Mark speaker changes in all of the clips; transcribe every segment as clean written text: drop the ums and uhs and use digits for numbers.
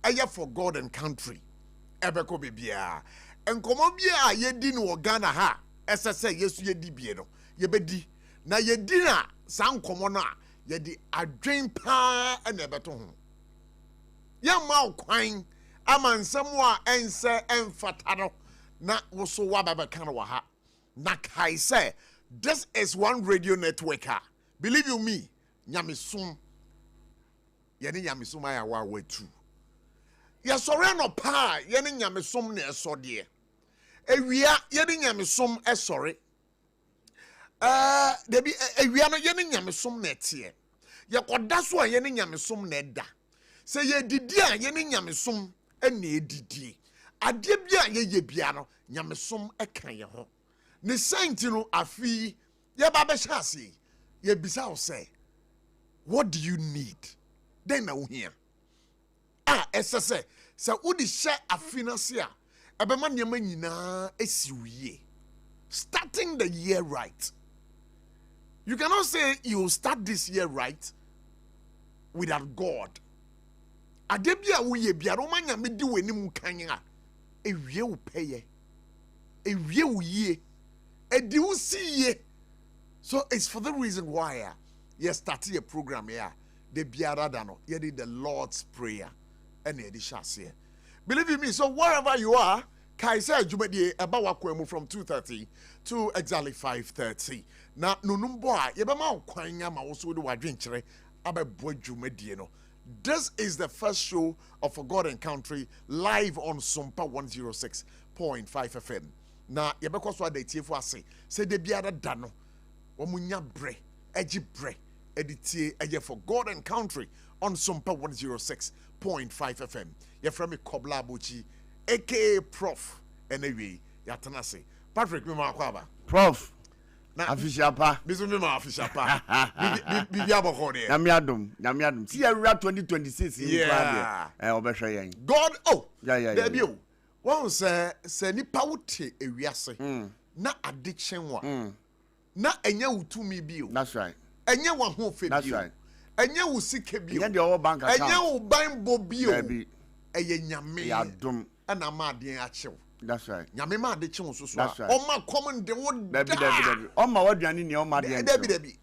Speaker 1: eye for God and country ebeko bibia enkomo bia yedi no Ghana ha esese yesu yedi bie no yebedi na yedi na san komo no a yedi adwen pa na ebeto ho yamma okwan amansam a ense emfata no na woso wa baba kan wa ha na kai say this is one radio network ha believe you me nyamesum yene nyamesum aya wa watu yesore no pa yene nyamesum na esode ewia yene nyamesum esore debi ewia no yene nyamesum na etie yekoda so yene nyamesum na eda se yedidi a yene nyamesum ena edidi ade bia ye bia no nyamesum ekan ye ho ne saint no afi ye ba be hase ye bisa wo say what do you need then na wo hia esese se udi she afina se a ebema nyama nyina esiwie starting the year right. You cannot say you start this year right without God. Adebia wo ye bia ro manya me di wani mu kan a ewie wo peye ewie wo ye edi wo si ye. So it's for the reason why you start a program here the biara da no ye did the Lord's prayer and ye di shase. Believe in me, so wherever you are, kai say jumadi aba wakwemu from 2:30 to exactly 5:30. Na nunumbo a ye be ma kwan ama wo so de wadwenkyere abebo jumadi no. This is the first show of For God and Country live on SOMPA 106.5 FM. Na ye be kwaso ada tiefo ase se de biara da no womunya bre eji bre editie eye For God and Country on SOMPA 106.5 FM. Ye from me Kobla ABOTCHIE aka PROF anyway yatanase Patrick me ma kwaba
Speaker 2: PROF na official pa
Speaker 1: bisu me ma official pa bibi aboko de
Speaker 2: nyame adom ti awura 2026 in plan de obehwe yen
Speaker 1: God
Speaker 2: yeah
Speaker 1: there be won say nipa wote ewiase na addiction wa na enya wutumi bi o
Speaker 2: that's right
Speaker 1: enya wa ho fe bi
Speaker 2: that's right
Speaker 1: enya wo sike bi o
Speaker 2: enya de owo bank account
Speaker 1: enya wo banbo bi o
Speaker 2: bi
Speaker 1: eye nyame
Speaker 2: ya dom
Speaker 1: ana ma de achew.
Speaker 2: That's right.
Speaker 1: Nyame ma de chew so so.
Speaker 2: That's right.
Speaker 1: O ma common de wo
Speaker 2: Debi. O ma waduane ni o ma de
Speaker 1: Debi.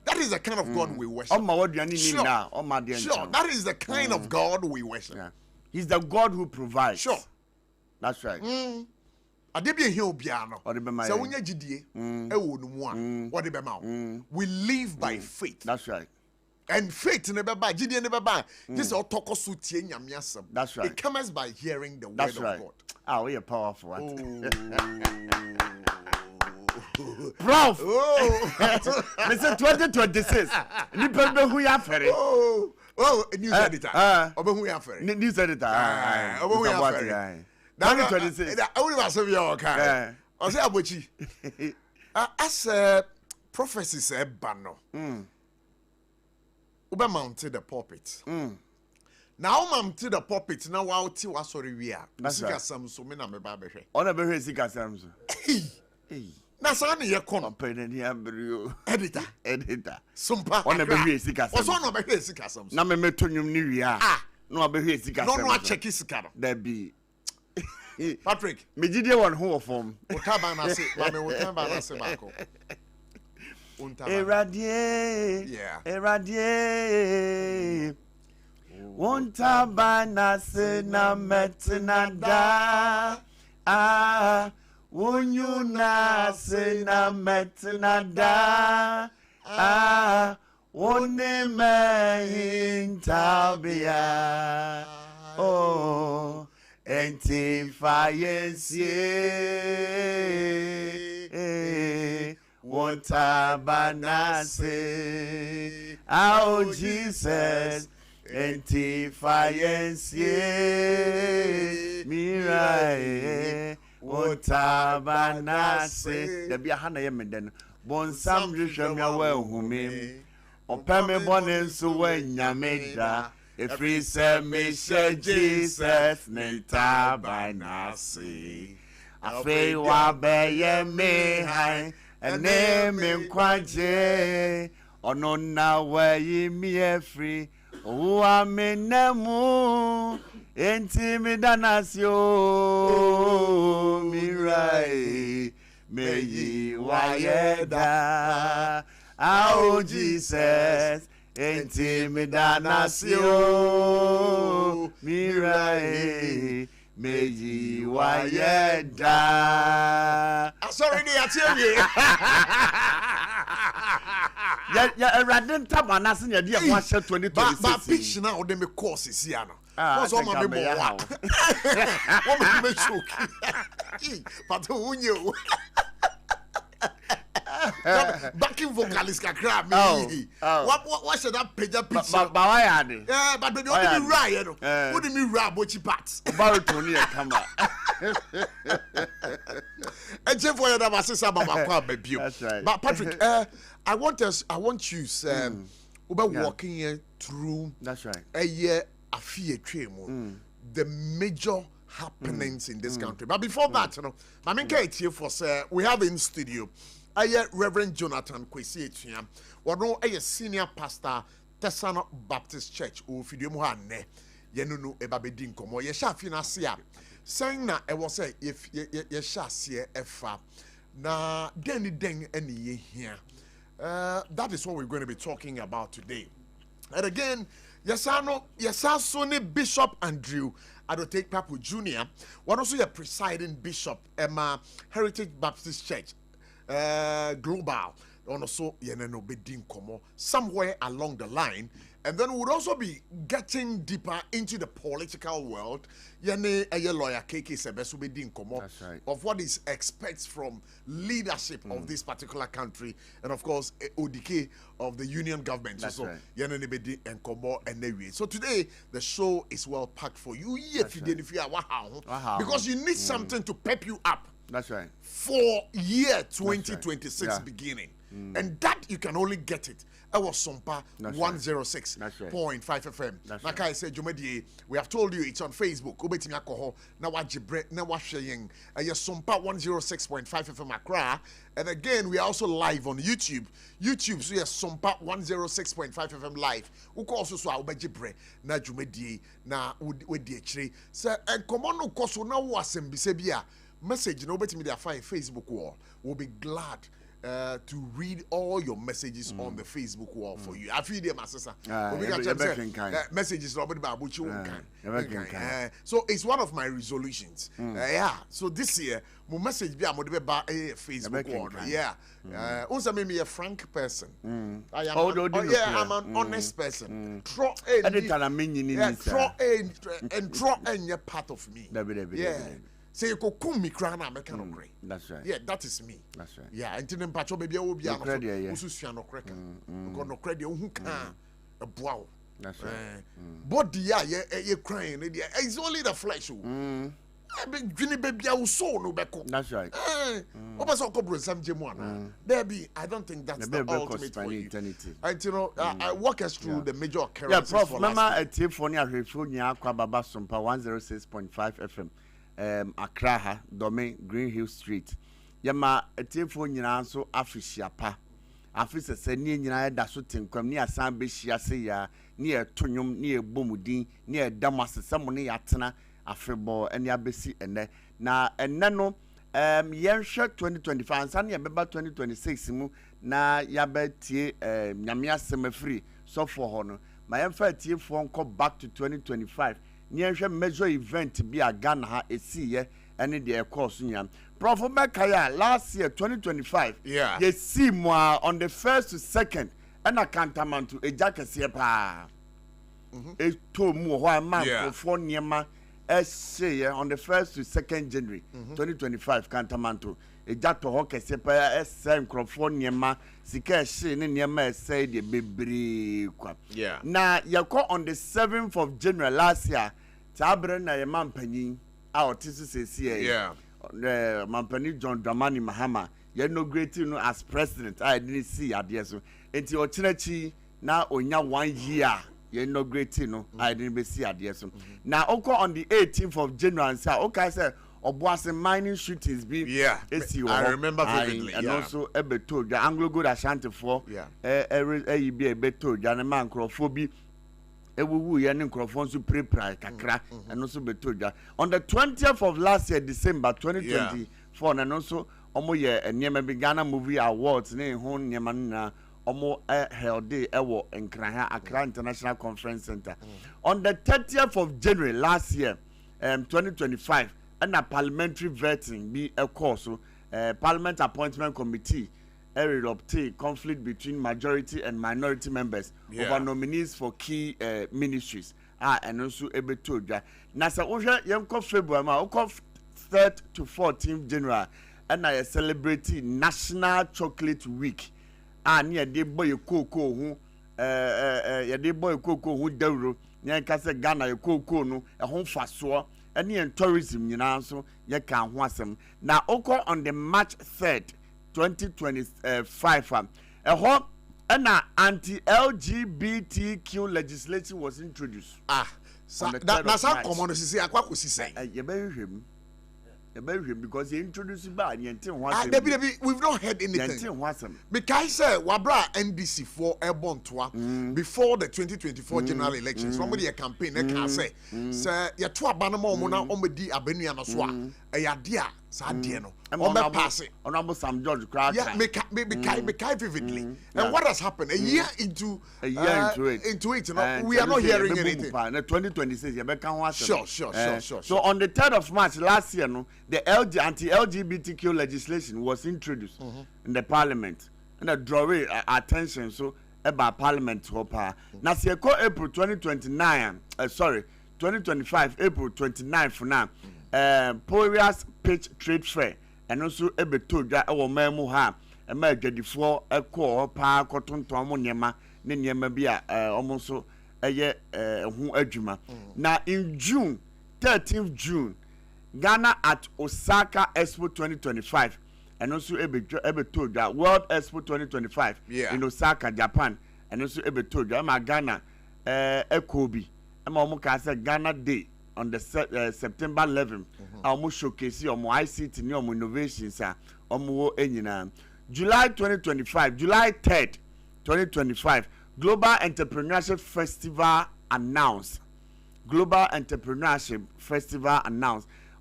Speaker 1: That is the kind of God we worship.
Speaker 2: O ma waduane ni na o ma de
Speaker 1: Sure, that is the kind of God we worship.
Speaker 2: Yeah. He's the God who provides.
Speaker 1: Sure.
Speaker 2: That's right.
Speaker 1: Adebia he obia no.
Speaker 2: Se
Speaker 1: wonya gidie e wo no mu a what de be ma. We live by faith.
Speaker 2: That's right.
Speaker 1: And faith ne beba gidie ne beba this otokoso tie nyame asem.
Speaker 2: That's right.
Speaker 1: It comes by hearing the
Speaker 2: That's
Speaker 1: word
Speaker 2: right.
Speaker 1: of God.
Speaker 2: Ah, we are powerful. Prof. Listen, 2026. Ni pembe hu ya fere.
Speaker 1: News editor. Obe hu ya fere.
Speaker 2: News editor.
Speaker 1: Obe hu ya fere.
Speaker 2: 2026.
Speaker 1: I only was say your kind. I say ABOTCHIE. As prophecy say bano. Ube mounted the pulpit. Now mounted the pulpit. Now wow ti wa sorry we are. Sika sam so me na me ba behwe.
Speaker 2: Ona behwe sika sam so.
Speaker 1: Na sa na ye kon.
Speaker 2: Openani amrio.
Speaker 1: Editor. Sumpa.
Speaker 2: Ona behwe sika sam.
Speaker 1: Oso na behwe sika sam.
Speaker 2: Na me metonyum ni wi a. Na behwe sika sam.
Speaker 1: No check sika no.
Speaker 2: There be.
Speaker 1: Patrick.
Speaker 2: Me jide won ho form.
Speaker 1: Otaba na se, ma me otaba na se bako.
Speaker 2: Eradie.
Speaker 1: Yeah.
Speaker 2: Eradie. Wontaba na se na metina da. Ah. Wonyu na se na metina da. Ah. Wone me intabia. Oh. Enti fayensie Wontabanase Oh Jesus Enti fayensie Mirai Wontabanase Debi ahana ye meden Bonsam risham ya we humim Opeme bonensu we nyameda If we say Misha Jesus Nenta Banasi Afe wa beye me hai Ene me nkwaje Ono na we mi free Wa menemu intimidanasio mirai meyi wayeda. Oh Jesus, intimidanasio mirai meyi wayeda.
Speaker 1: Sorry, they are telling
Speaker 2: Yeah, Radin Tabanas in your 2026.
Speaker 1: But pitch now, they make courses here. What's all my memory? But who knew? Backing vocalist can grab me. What should that page up?
Speaker 2: But why are they?
Speaker 1: Yeah, but they don't be right. What do you mean, Rabochi parts?
Speaker 2: Baritone, come back.
Speaker 1: And Jeff, why that was baby.
Speaker 2: That's right.
Speaker 1: But Patrick, I want you, walking through.
Speaker 2: That's right.
Speaker 1: A year, a fear train, the major happenings in this country. But before that, you know, I mean, here for we have in studio. Reverend Jonathan Kwesi Etuya, wano a senior pastor Tesano Baptist Church o fidie mu ha ne ye nunu ebabedi nkomo ye sha fi na se a saying na e was say if ye sha se efa na den ene ye hia. That is what we're going to be talking about today. And again, Yesasone Bishop Andrew Adotek Papu Jr. One also a presiding bishop Emma Heritage Baptist Church Global. Also, somewhere along the line, and then we'll also be getting deeper into the political world. Lawyer KK of what is expects from leadership of this particular country, and of course ODK of the union government.
Speaker 2: That's right.
Speaker 1: So today the show is well packed for you. Because you need something to pep you up.
Speaker 2: That's right.
Speaker 1: For year 2026 beginning. And that you can only get it. I was SOMPA 106.5 FM. Like I said, we have told you it's on Facebook. Now SOMPA 106.5 FM Accra. And again, we are also live on YouTube. YouTube, so yes, SOMPA 106.5 FM live. We also so Ubejibre na Jumedi na Wedi. So and come on, no course now was Bisebia. Message no better media fine Facebook wall. We'll be glad to read all your messages on the Facebook wall for you. I feel them, sister. Messages about ABOTCHIE. So it's one of my resolutions. So this year, my message be about Facebook wall. Also made me a frank person. I am. I'm an honest person. Draw a part of me. Say you could come me crown American agree.
Speaker 2: That's right.
Speaker 1: Yeah, that is me.
Speaker 2: That's right.
Speaker 1: Yeah, and then patcho baby will be no credit. No credit. No credit. Who can a wow.
Speaker 2: That's right.
Speaker 1: Body you crying. It's only the flesh. I been Guinea baby I will so no back.
Speaker 2: That's right.
Speaker 1: What was some Jemwana? Baby, I don't think that's the ultimate for you. And you know, I walk us through the major occurrences.
Speaker 2: Yeah, Prof. Mama a tip for near Refunia Kwababa SOMPA 106.5 FM. Accra, Domain, Green Hill Street. Yama a telephone yina so afishia pa. Afisa said near yina da so tinkwam near San Bishia say ya near Tunyum, near Bomudin, near Damas, someone yatana, Afribo, and Yabesi and there. Na and nano Yansha 2025 and Sunny Beba 2026 na Yabeti Yamia semi free so for honor. My emphatic phone call back to 2025. Near major event be a Ghana ha a see any their course in Prof. Mekaya last year 2025.
Speaker 1: Yeah.
Speaker 2: You see more on the 1st to 2nd and I can't come on to a jacket pa. A two more why man for Niema say on the 1st to 2nd January 2025 can't come on to a jack to hockey sepa SM Crawford Niema Sika she Niema say the baby.
Speaker 1: Yeah.
Speaker 2: Now you call on the 7th of January last year. Tabren na man penny out this
Speaker 1: yeah.
Speaker 2: Mampani John Dramani Mahama. You know great as president. I didn't see idea so. Until Ochinachi now onya 1 year. You know great I didn't see idea so. Now okay on the 18th of January and say okay I said Obuasi mining shootings be
Speaker 1: I remember vividly.
Speaker 2: And also Ebeto the Anglo Good Ashanti for be a beto the man Crawford Ewu ye ne nkrofon so prepare kakra eno so betoja. On the 20th of last year December 2024 na no so omo ye enema bi Ghana Movie Awards ne ho nyema na omo held ewo Nkranha Accra International Conference Center. On the 30th of January last year 2025 and a parliamentary vetting be a course Parliament Appointment Committee erupted conflict between majority and minority members over nominees for key ministries. And also able to na sa ohwe yenko February ma oko 3rd to 14th January and I celebrate National Chocolate Week. Near de boy cocoa hu de boy cocoa hu dawro nyan ka se Ghana ye cocoa no e ho faso and tourism nyina so ye kan ho asem na oko on the March 3rd 2025 ho na anti-LGBTQ legislation was introduced.
Speaker 1: That's how common is say akwa kosi say.
Speaker 2: Ye be hwem. Because he introduced bad
Speaker 1: we've not heard anything. Because Wabra NDC for airborne tour before the 2024 general elections. Somebody a campaign can say, sir, ya two abanamo mona omedi abenu na soa. Dia sadie no. Obe pass it.
Speaker 2: Honorable Sam George Crack.
Speaker 1: Yeah, make vividly. And what has happened? A year into it. We are not hearing anything.
Speaker 2: 2026,
Speaker 1: Sure.
Speaker 2: So on the 3rd of March last year, the anti-LGBTQ legislation was introduced in the parliament. And draw attention so about parliament hopa. Now see April 2025, April 29 for now. Porias Pitch Trade Fair and also ebetoja ewo memu ha e ma adwadifo ekọ pa kotonton mo nyema ne nyema bia omo so eye hu adwuma na in June 13th June Ghana at Osaka Expo 2025 and also ebetoja World Expo 2025 in Osaka Japan and also ebetoja ma Ghana ekobi e ma omo ka say Ghana Day on the September 11th, almost showcase ICT new innovations enyina. July 2025, July 3rd, 2025, Global Entrepreneurship Festival announced.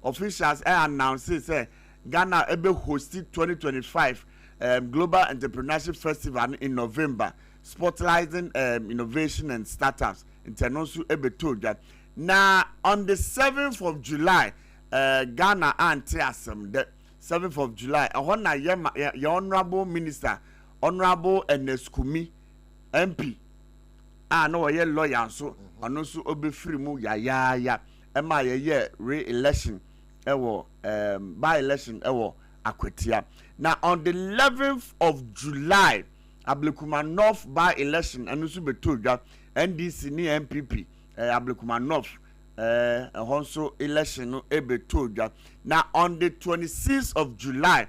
Speaker 2: Officials announced Ghana ebe hosted 2025 Global Entrepreneurship Festival in November, spotlighting innovation and startups. International ebe told that. Now, on the 7th of July, Ghana anti-assem, the 7th of July, your Honorable Minister, Honorable Eneskumi, MP, no, ye lawyer, so, and also obe free mu ya, Emma ye re-election, by-election, Akwetia. Now, on the 11th of July, Ablekuma North by-election, and also Betuga, NDC ni MPP, Ablekuma North, also election no ebetoja. Now on the 26th of July,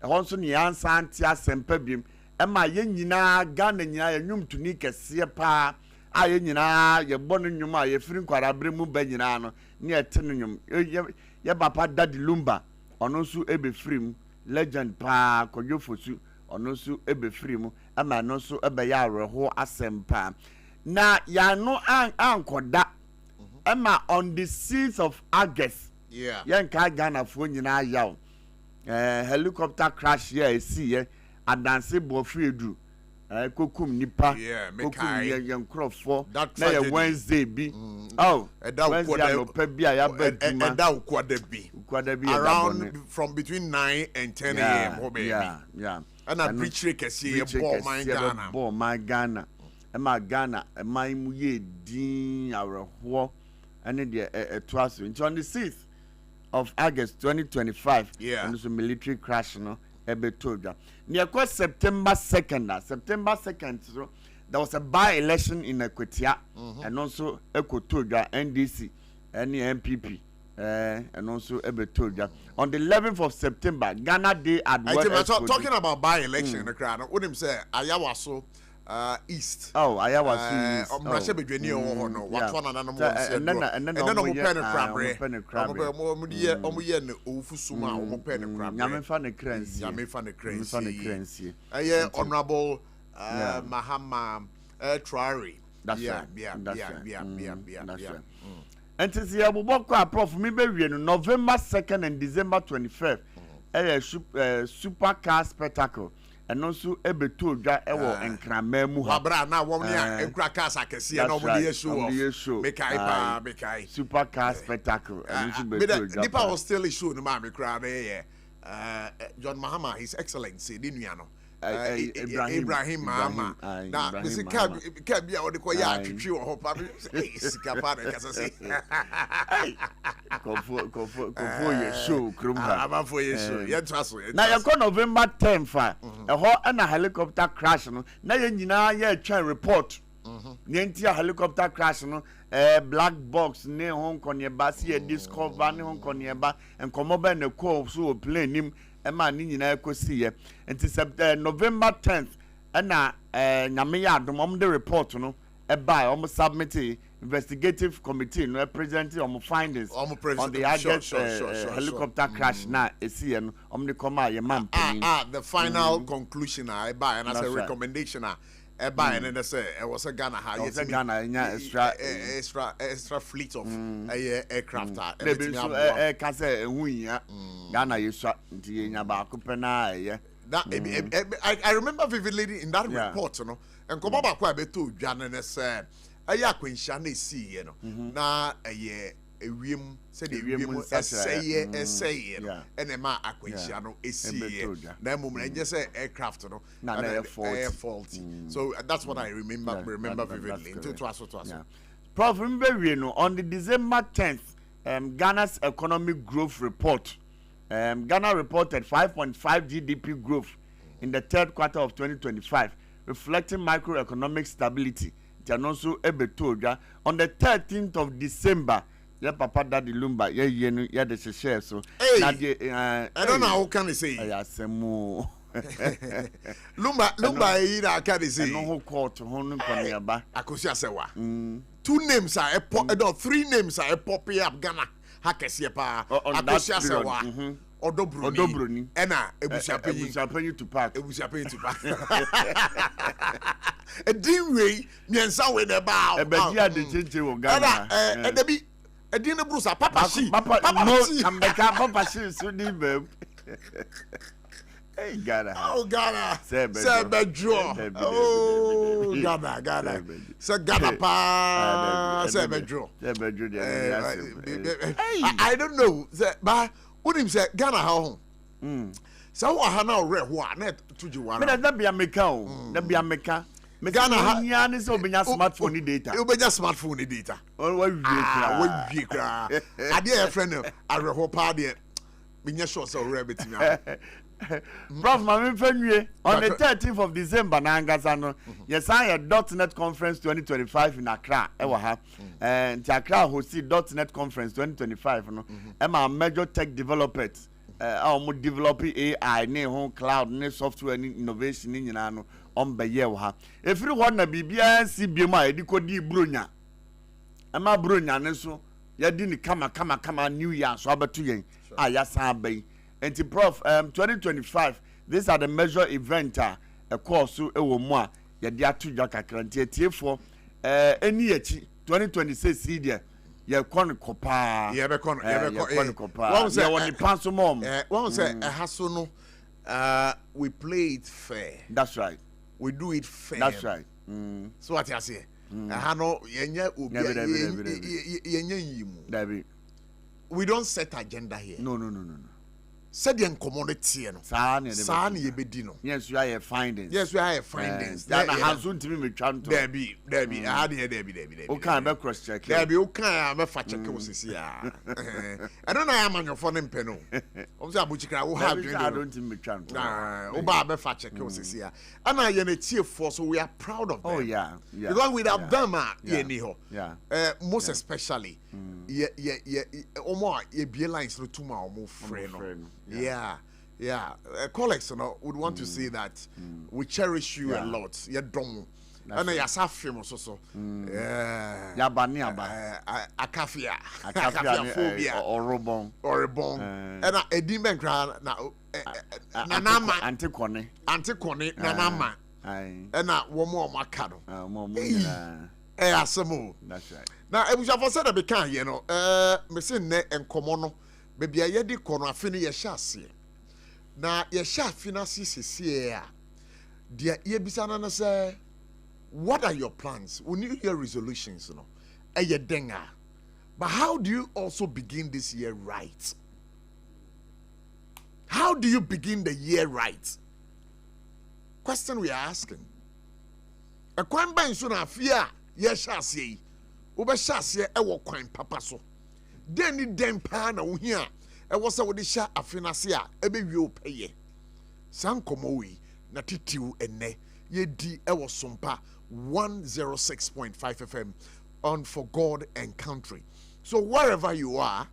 Speaker 2: also ni answer antia sempebim. Ema ye nyina Ghana nyina ye nwum tuni kese pa. Aye nyina ye bonu nwum a ye firi kwarabre mu ba nyina no. Ne ete nwum. Ye papa Daddy Lumba ono nso ebe firi mu legend pa Kojofosu ono nso ebe firi mu. Ema no nso ebe ya areho asempa. Na ya no ankoda Emma on the 6th of August. Yanka Ghana fo nyina yaw. Helicopter crash here see adanse bofredu. Kokum nipa. Kokum yen crofo. Na ye Wednesday bi. Wednesday no pe bi ya beduma.
Speaker 1: Around from between 9 and 10 a.m.
Speaker 2: Yeah.
Speaker 1: And a preach see ball my Ghana. Emma Ghana, my muye din areho, and the twice. On the 6th of August 2025, and it's a military crash, no, ebetoja. Near September 2nd, so there was a by-election in Ekwetia, and also Ekotoja, NDC, and the MPP. And also ebetoja. On the 11th of September, Ghana Day at World. Talking about by-election, the crowd. What him say? Ayawaso. East.
Speaker 2: Ayawa East.
Speaker 1: Mashe bedwani no. What one and then omo pen crabre. Omo ye ne ofusuma omo pen crabre.
Speaker 2: Nyame fa ne crancy.
Speaker 1: Honorable Mahama Traore.
Speaker 2: That's
Speaker 1: yeah,
Speaker 2: right.
Speaker 1: yeah,
Speaker 2: That's
Speaker 1: yeah,
Speaker 2: right.
Speaker 1: yeah, yeah, yeah,
Speaker 2: That's
Speaker 1: yeah.
Speaker 2: right. And to see Prof, me be November 2nd and December 25th. Super car spectacle. And also ebeto dwa ewo enkrama mu ha.
Speaker 1: Wabra na wo ne a ekura cars akese na wo de show. Make I
Speaker 2: Super car spectacle. And also beto dwa.
Speaker 1: Nipa was still show no ma me kra na John Mahama, His Excellency, di nua no. Ibrahim Mahama. Na this can be what they call ya twitwi wo hopa. Sika pa na kasa say.
Speaker 2: Kofo ye show krumha.
Speaker 1: Aba for ye show. Ye traso.
Speaker 2: Na ye ko November 10 fa. E na helicopter crash no. Na ye nyina ye twa report. Nye ntia helicopter crash no. Black box ne hon konyeba si ye discover ne hon konyeba enkomo ba na ko so plane nim e ma ni nyina ekosi ye enti November 10th na nyame ya adom the report no e ba submit investigative committee no present findings on the August helicopter crash na esi no the come ye man
Speaker 1: the final conclusion I buy and as a recommendation buy and then say it was a Ghana how
Speaker 2: you
Speaker 1: extra fleet of aircraft
Speaker 2: can say Ghana you shot nya ba kupena
Speaker 1: I remember vividly in that report you know and come back kwa beto dwan and say aya kwenhia na esi ye no na ewiem say the ewiem essay no ene ma akwenhia no esi ye na mum na je say aircraft no na air fault so that's what I remember vividly into to aso
Speaker 2: Prof Mbewie no on the December 10th Ghana's economic growth report Ghana reported 5.5 GDP growth in the third quarter of 2025 reflecting macroeconomic stability. Also on the 13th of December, yeah, Papa Daddy Lumba, yeah, the share. So,
Speaker 1: hey, I don't know how can I say.
Speaker 2: Lumba,
Speaker 1: I can't say.
Speaker 2: No court, Honeyaba.
Speaker 1: Akosia Sewa. 2 names are three names are popping up Ghana. Hakesia Akosia Sewa. Odobroni. Ena
Speaker 2: Ebusiapenyi to park.
Speaker 1: A dim way, Miansa with the bow.
Speaker 2: A bedia de Chinchi will Ghana.
Speaker 1: And the be a dinner Bruce, Papa,
Speaker 2: no, I'm the Papa, she's so deep. Hey, Ghana.
Speaker 1: Oh, Ghana. Sebedro. Oh, Ghana. So, Ghana, pa. Sebedro. I don't know. But what him say, Ghana, how? So, what Hana read what? Net to you one.
Speaker 2: That be a meka. That be a meka. Ghana, Yan is open your smartphone data. You be just smartphone data. Oh, what you cry? I dear friend, I read party. Binya short so rabbit. Prof, my friend, on the 13th of December, Nangasano, yes, I had .NET Conference 2025 in Accra. And Accra hosted .NET Conference 2025. I'm a major tech developer. I'm developing AI, new cloud, new software, innovation in Yanano on Bayewa. If you want to be BNC, you could be Brunya. I'm a Brunya, so you didn't come New Year, so about 2 years. Yes, I be. And to Prof, 2025, these are the major event, a course, more, ya dia to Jaka Crantier for any 2026 CDA, ya Copa, ya Copa. One say, on the Panso Mom,
Speaker 1: one say, a hassle, we play it fair.
Speaker 2: That's right.
Speaker 1: We do it fair.
Speaker 2: That's right.
Speaker 1: So what I say, Hano, we don't set agenda here.
Speaker 2: No.
Speaker 1: Said the commodity, no. Sani Yebedino.
Speaker 2: Yes, we are findings.
Speaker 1: Yes, we are findings.
Speaker 2: That has soon to be chanted.
Speaker 1: Debbie. I had Debbie.
Speaker 2: Okay, be cross check.
Speaker 1: Debbie, okay, I'm a fat check. I don't know. I'm on your phone in Peno. Also, Abuchika will have you.
Speaker 2: I don't think we chanted.
Speaker 1: Oba fat check. And I am a chief force, so we are proud of them.
Speaker 2: Oh, yeah.
Speaker 1: Because without them, most especially, Omo, be lines to tomorrow, move friend. Yeah. Colleagues, would want to say that we cherish you a lot. You don't. And I saw famous also. Akafia phobia
Speaker 2: or robon.
Speaker 1: And a demon crown now. Nanama Anticone Nanama. And one more Macado. asemo.
Speaker 2: That's right.
Speaker 1: Now, I wish I was said a becan, you know, missing net and common, maybe a yedi corner fini a chassis. Now, your shot finances is here. Dear Yebisana say, what are your plans? We need your resolutions, you know, a denga. But how do you also begin this year right? How do you begin the year right? Question we are asking. A coin bank soon fear, yes, shall say. Ube shall say, I will coin papa so. Then ni dem pana here. I was a with the sha afinasia, a baby you pay. San komowi, na titiu ene, ye di ewo SOMPA 106.5 FM on For God and Country. So wherever you are,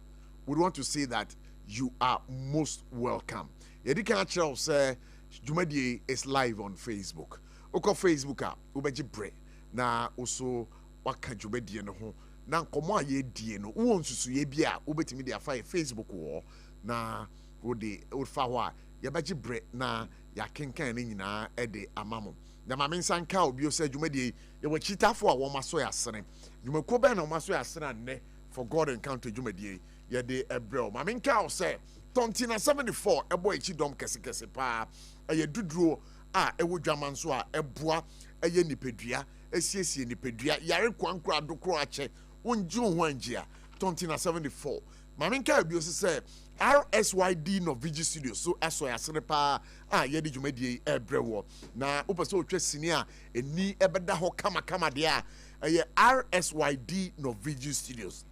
Speaker 1: we want to say that you are most welcome. Yedi can tell say Jumadi is live on Facebook. Oko Facebook a ubeji bre na also waka Jumadi no ho na nkomo aye die no wo nsusu ye bia ubetimi dia fa Facebook wo na wo de fa ho a ye beji bre na ya kenkan ne nyina e de amamo na ma mensan ka obi o say Jumadi ye wo chitafo a wo maso ya sene Jumako be na wo maso ya sene ne For God and Country Jumadi ye de ebrel ma menka o say Tontina 74 ebo echi dom kese pa eye duduro a ewo dwaman so a eboa eye nipedua esiesie nipedua yare kwankura adokro ache onji ho anjia Tontina 74 maminka bi o se RSYD no Vigi Studio so aso ya sene pa a ye de dwumadie ebrewo na opese otwa sini a eni ebeda ho kama de a eye RSYD no Vigi Studios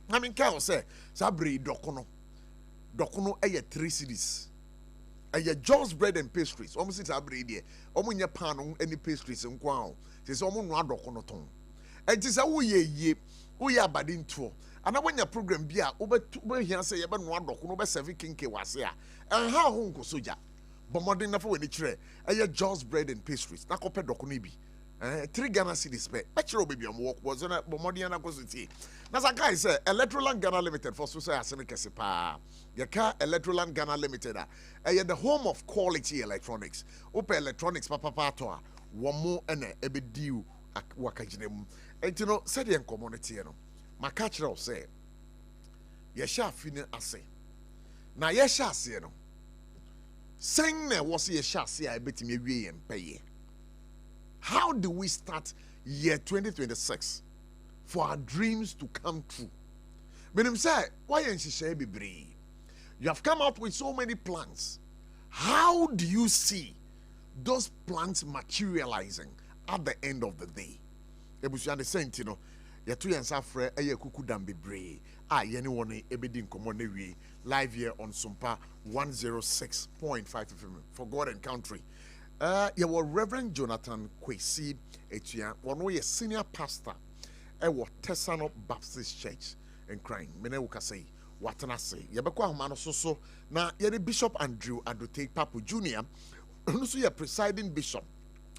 Speaker 1: maminka o se sabre dokono eye 3 cities. Eye John's bread and pastries. Almost it's a bread here. Omunya pan any pastries and kwao. Says omu no dokono ton. And tis a ye abadin tour. And I when your program be a over here say about no dokono be serving kinke was here. And how home go soja. But modern enough when it's eye John's bread and pastries. Na kope dokono bi. 3 Ghana cedis pe. Actually baby am work was on a Bomodiana Cosity. Now a guy say Electroland Ghana Limited for so say asene kese pa. Your car Electroland Ghana Limited the home of quality electronics. Open electronics papa to a womo ene ebe diu wakajinem. And you know said the community no. My catcher say ye sha fini ase. Na ye sha ase no. Sing na was ye sha ase a betimi wie en peye. How do we start year 2026 for our dreams to come true? Meaning say, why ain't she say be? You have come out with so many plans. How do you see those plans materializing at the end of the day? Ebusu understand, you know, ya tu yansa frɛ ɛyɛ kuku dam bebree a yɛne wɔn ebedi nkɔmɔ ne wie live here on SOMPA 106.5 FM For God and Country. Your Reverend Jonathan Kwesi Etua, one way a senior pastor at Tesano Baptist Church in Crying. Menewuka say, what an say. Yabakwa Humano so now yet Bishop Andrew Adote Papu Jr. Also your presiding bishop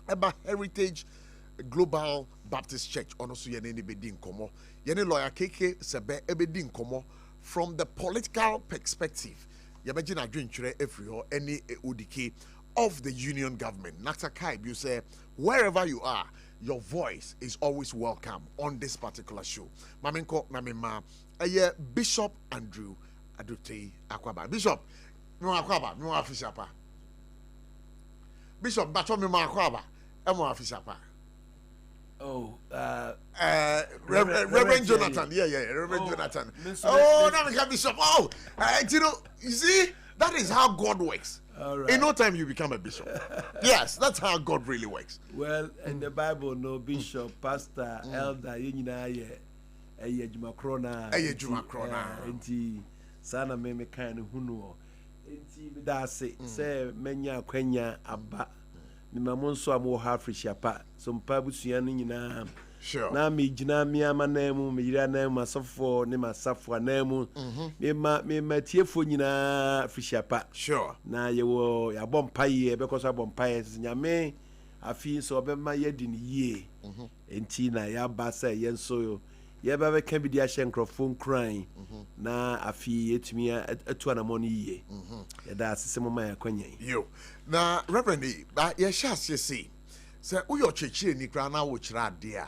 Speaker 1: about Heritage Global Baptist Church. Also your name bedin komo. Yene lawyer KK Sebe Ebedin komo from the political perspective. Yabajina drink every or any udike of the union government. Nakta Kaib, you say, wherever you are, your voice is always welcome on this particular show. Maminko Namima, Bishop Andrew Adote Akwaba. Bishop, no Akwaba, no Afishapa. Bishop, Bachomi Akwaba, Emo Afishapa.
Speaker 2: Oh,
Speaker 1: Reverend Jonathan, yeah, Reverend Jonathan. Oh, now Bishop. Oh, you know, you see, that is how God works.
Speaker 2: Right.
Speaker 1: In no time you become a bishop. Yes, that's how God really works.
Speaker 2: Well, in the Bible, no bishop, pastor, elder, yinina ye juma krona. Enti sana me kind hunuo. Enti da say menya kwenya aba. Me mamonso amo ha frishapa. SOMPA busua no nyina.
Speaker 1: Sure.
Speaker 2: Na me gina me amanemu me yira na masafo ne masafo anamu. Me matiefo nyina frishapa.
Speaker 1: Sure.
Speaker 2: Na yewo ya bompaye because abompaye nyame afi so obema yedi ni yie. Enti na ya ba say yenso ye ba be kan bi dia hye nkrofo nkran na afi yetumi atu anamoni yie. Ya da asese mama ya kwanyen.
Speaker 1: Yo. Na Reverend ba ye sha se say uyo cheche ni kra na wo kira ade a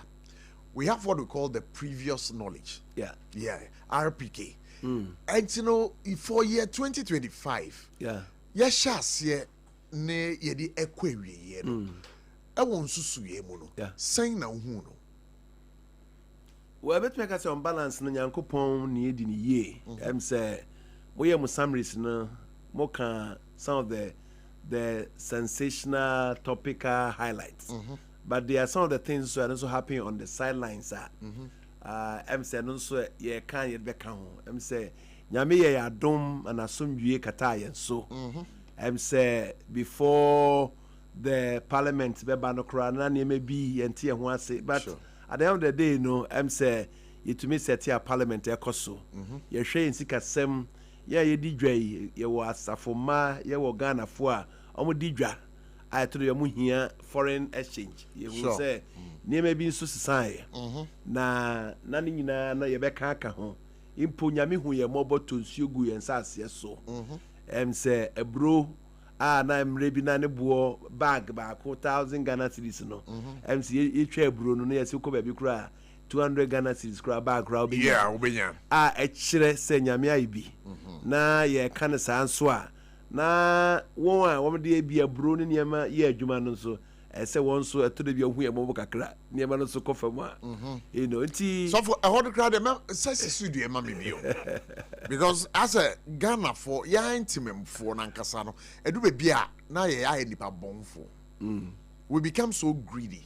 Speaker 1: we have what we call the previous knowledge.
Speaker 2: Yeah.
Speaker 1: Yeah, RPK. And you know, for year 2025,
Speaker 2: Yeah.
Speaker 1: yes, yes, ne yedi ekwewi ye no. E won susu ye mu no.
Speaker 2: Yeah.
Speaker 1: Sen na hu no.
Speaker 2: Well, bet me ka say on balance no Nyankopon ne edi ni ye. Say we am summaries no mo kan some of the sensational topical highlights. But there are some of the things that are also happening on the sidelines. Say no so ye kan ye be kan ho. Say nyame ye adom and asomdwie kata ye so. Say before the parliament be ba no kra na ne bi enti e ho ase, but sure. At the end of the day, no, say you to me set here parliament ekoso. Ye hwe nsikasem, ye di dwa ye wo SARFO ma ye wo Ghana fo a omo di dwa. I told you here foreign exchange. You will say near maybe so society. Na ni nyina na ye beka aka ho. Impo nyame hu ye mobo to nsuo gu ye nsase so. Say a bro na mrebi na ne bo bag ba ko 1000 Ghana cedis no. MC e twa bro no ye se ko ba bi kura 200 Ghana cedis kura bag kura obi.
Speaker 1: Yeah, obenya.
Speaker 2: E kire se nyame ayi na ye kan sa nso a na won de bia bro ne niema ye adwuma no so se won so eto de bia hu ye mo kakra niema no so kofa mu a you know nti
Speaker 1: so for a hot crowd dem say studio ma me bio because as a Ghana for ya intimem for na nkasa no edu be bia na ye ya nipa bonfo we become so greedy.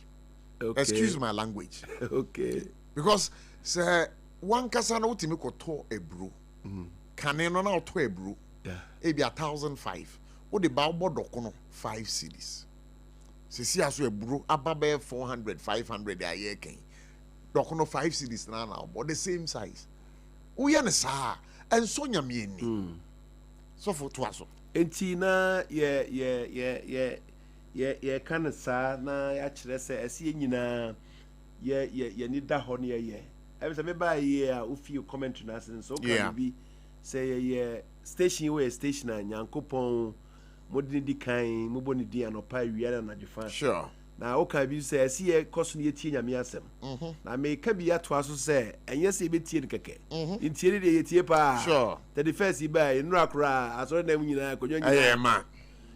Speaker 1: Okay. Excuse my language.
Speaker 2: Okay.
Speaker 1: Because say one kasa na utimi ko to ebru kane no na to ebru.
Speaker 2: Yeah.
Speaker 1: Ebi 1,005. What the Bible dokono 5 cedis. See aso ebru ababe 400, 500 a year ken. Dokono 5 cedis now, but the same size. Uya ne sa and so nyame ni. So for twaso.
Speaker 2: Enti na ye kan sa na ya kire se ese nyina ye ni da ho ne ye. E be se me ba ye a ufi comment na sen so kan bi say ye station where station a Nyankopon modini di kan mo boni di anopa wiara na djefa.
Speaker 1: Sure.
Speaker 2: Na o kan bi say see ye koso ne tie nyame asem. Na me ka bi ato aso say enye se be tie nkeke. Ntie de ye tie pa.
Speaker 1: Sure.
Speaker 2: 31st ba enura akra asoro na mu nyina konyo nyina.
Speaker 1: Eh ma.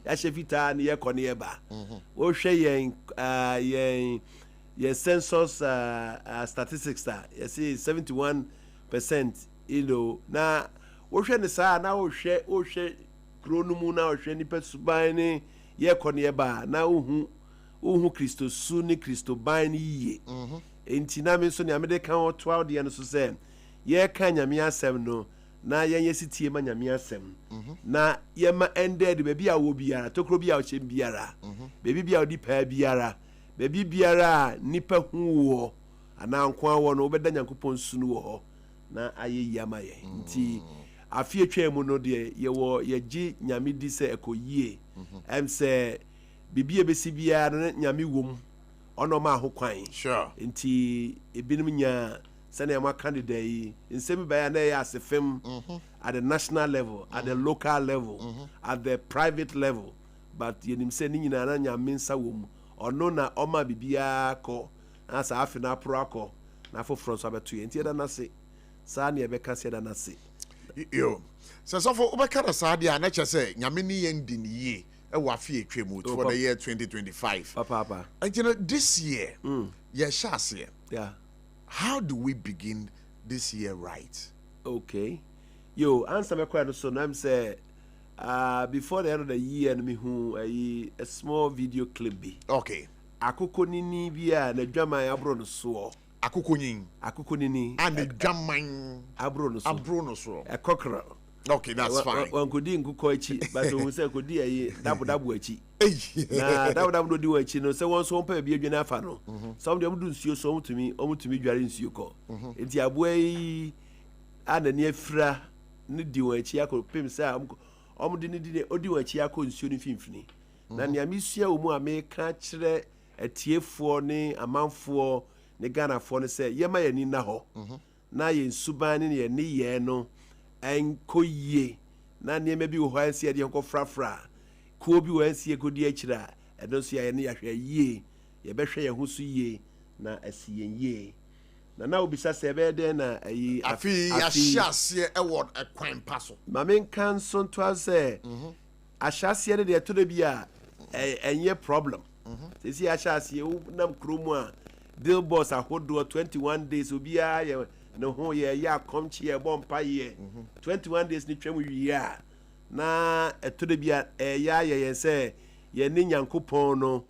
Speaker 2: Ya shefita ne ye kone ye ba. O hwe ye census statistics you see 71% you know na wo hwe ne saa na wo hwe kronumu na wo hwe nipa suban ne ye kone ba na uhu Kristo su ni Kristo ban yi enti na me so ne amede kan wo to awde no so se ye kan nyame asem no na yen yesitie ma nyame asem na ye ma ended be bia wo biara tokro bia wo chem biara be bia wo di pa biara be biara nipa hu wo ana nko awo no obeda Nyankopon su no wo na aye yama ye nti afie twam no de ye gi nyame di se ekoyie se bibie besi bia na nyame wom ono ma ho kwan
Speaker 1: sure
Speaker 2: nti ebinum nya sene ma candidate yi nsemi ba ya na ya asefem at the national level at the local level at the private level but yenim se ni nyina na nyame nsa wom ono na oma bibia ko asa afi na pro akọ na foforo so abeto ye nti da na se sa na ebe ka se da na se
Speaker 1: yo so for obeka da sa dia na che se nyame ni ye ndi ni ye e wa fi etwemu for the year 2025
Speaker 2: papa
Speaker 1: and you know this year yeah shase
Speaker 2: yeah
Speaker 1: how do we begin this year right?
Speaker 2: Okay, yo answer me question so na am say before the end of the year me hu a small video clip be
Speaker 1: okay
Speaker 2: akoko nini bia na dwaman abro no so
Speaker 1: akoko nini and the dwaman
Speaker 2: abro no so
Speaker 1: a cockerel. Okay, that's fine.
Speaker 2: One could din kuko echi but we say could di dabu echi na dabu di echi no say won so mpa bi adwena afa no some dem do nsuo so omutumi dware nsuo ko enti aboai ana ne afira ne di won echi akọ pem say omudi ne di odi won echi akọ nsuo ne finfini na ne amesua omu ameka kire atiefo ne amanfo ne Ghanafoɔ ne say yema yani na ho na ye nsuban ne ye ne ye no enkoyie na niema bi wo hansi de enko frafra ko bi wo hansi ekodi akira edo so ya ne yahwe yie ye behwe ye ho so yie na asiye yie
Speaker 3: na na obisa se be de na ayi
Speaker 1: afi ahyase ɛwɔ ɛkwan pa so
Speaker 3: ma menka nso to ase ahyase de de to de bia enye problem sisi ahyase wo nam kromu a billboards ahodo 21 days obia ye no ho ye ya komchi ye bompa ye 21 days ni twam wiya na eto de bia ya ye se ye ni nyankopon no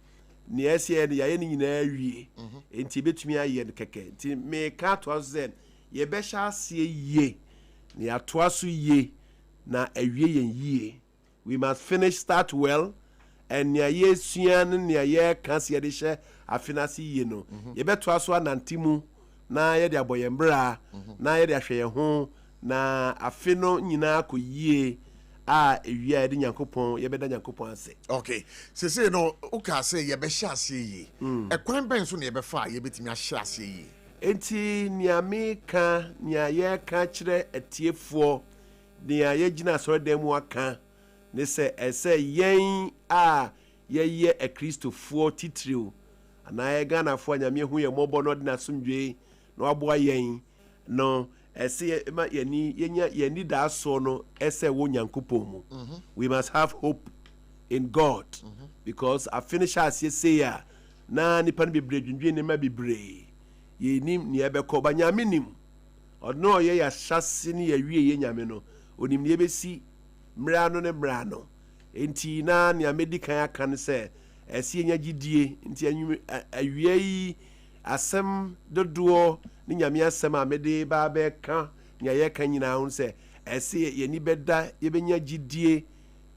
Speaker 3: ni ese ye ye ni nyina awie enti betumi aye keke enti me ka to zen ye be sha ase ye ni ato aso ye na awie yen ye. We must start well and nya ye suan nya ye ka se ye de hye afinasi ye no ye beto aso anantimu na ye de aboyembra na ye de ahwe ye ho na afi no nyina akɔyie a ewia de nyankopɔn ye beda nyankopɔn ase.
Speaker 1: Okay, sese no uka say ye be hye ase yi ekwan ben so na ye be fa ye betimi ahye ase yi
Speaker 3: enti nia me ka nia ye ka kire atiefo nia ye gina so dem aka ne se ese yen a ye ye a Christofo titrio ana ye Ghana fo nyame hu ye mobo no de na somdwe no aboa yen no ese ma yani yenya yani da so no ese wo nyankopon mu. We must have hope in God because I finish as you say ya na nipa no bebre dwendwe ne ma bebre ye nim ne ebekɔ ba nyame nim ɔno ye ya hyase ne ya wie ye nyame no onim ne ebesi mra no ne mra no enti na ne amedikan aka ne se ese nya gidie enti awie yi asem dodo ni nyame asem amede ba be ka nya ye ka nyina ho se ese ye ni beda ye benya gidie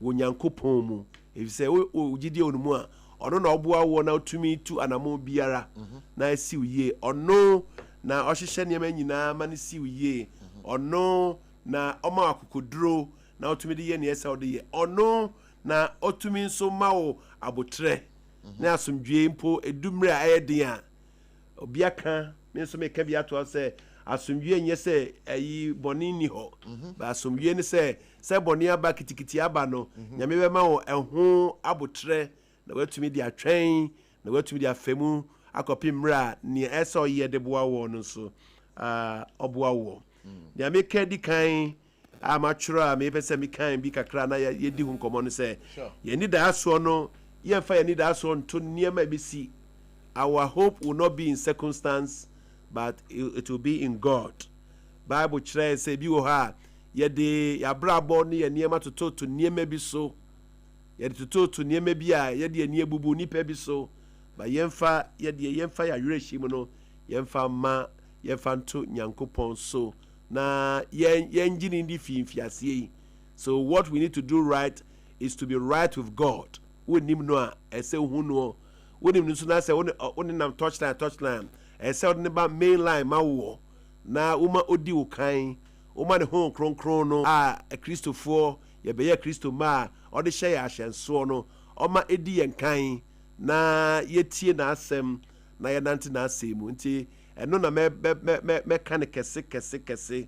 Speaker 3: wo nyankopon mu efise o gidie onmu a ono na oboa wo na otumi tu anamo biara na esi uye ono na ohihye ne nyina ma ne si uye ono na oma akokoduro na otumi de ye ne esa ode ye ono na otumi nso ma wo abotre na asomdwe mpo edumre a ayedin a obiaka me nso me ka bia to se asomdwe nye se ayi boni ni ho ba asomdwe ne se boni aba kitikiti aba no nyame be ma wo eho abotre na watumi di atwen na watumi di afemu akopi mra ni esa oye de boa wo no so oboa wo nyame ka di kan amatwura me pese me kan bi kakra na ye di hu nkomo no se ye ni da aso no ye fa ye ni da aso nto niema bi si. Our hope will not be in circumstance, but it will be in God. Bible chere say bi wo ha ye de ya brabo ne ye niema to niema bi so ye de to niema bi a ye de nie bubu nipa bi so ba yemfa ye de yemfa ya werehim no yemfa ma yemfa nto nyankopon so na yen gini ndi fiasie yi. So what we need to do right is to be right with God. We nim no a ese hu no wonim nso na se woni nam touchline ese woni ba main line ma wo na uma odi wo kan uma ne hon kronkron no a Christofo ye be ye Christo ma odi hye ya ahyenso no oma edi yen kan na yetie na asem na ye nante na asem nti eno na me kan kese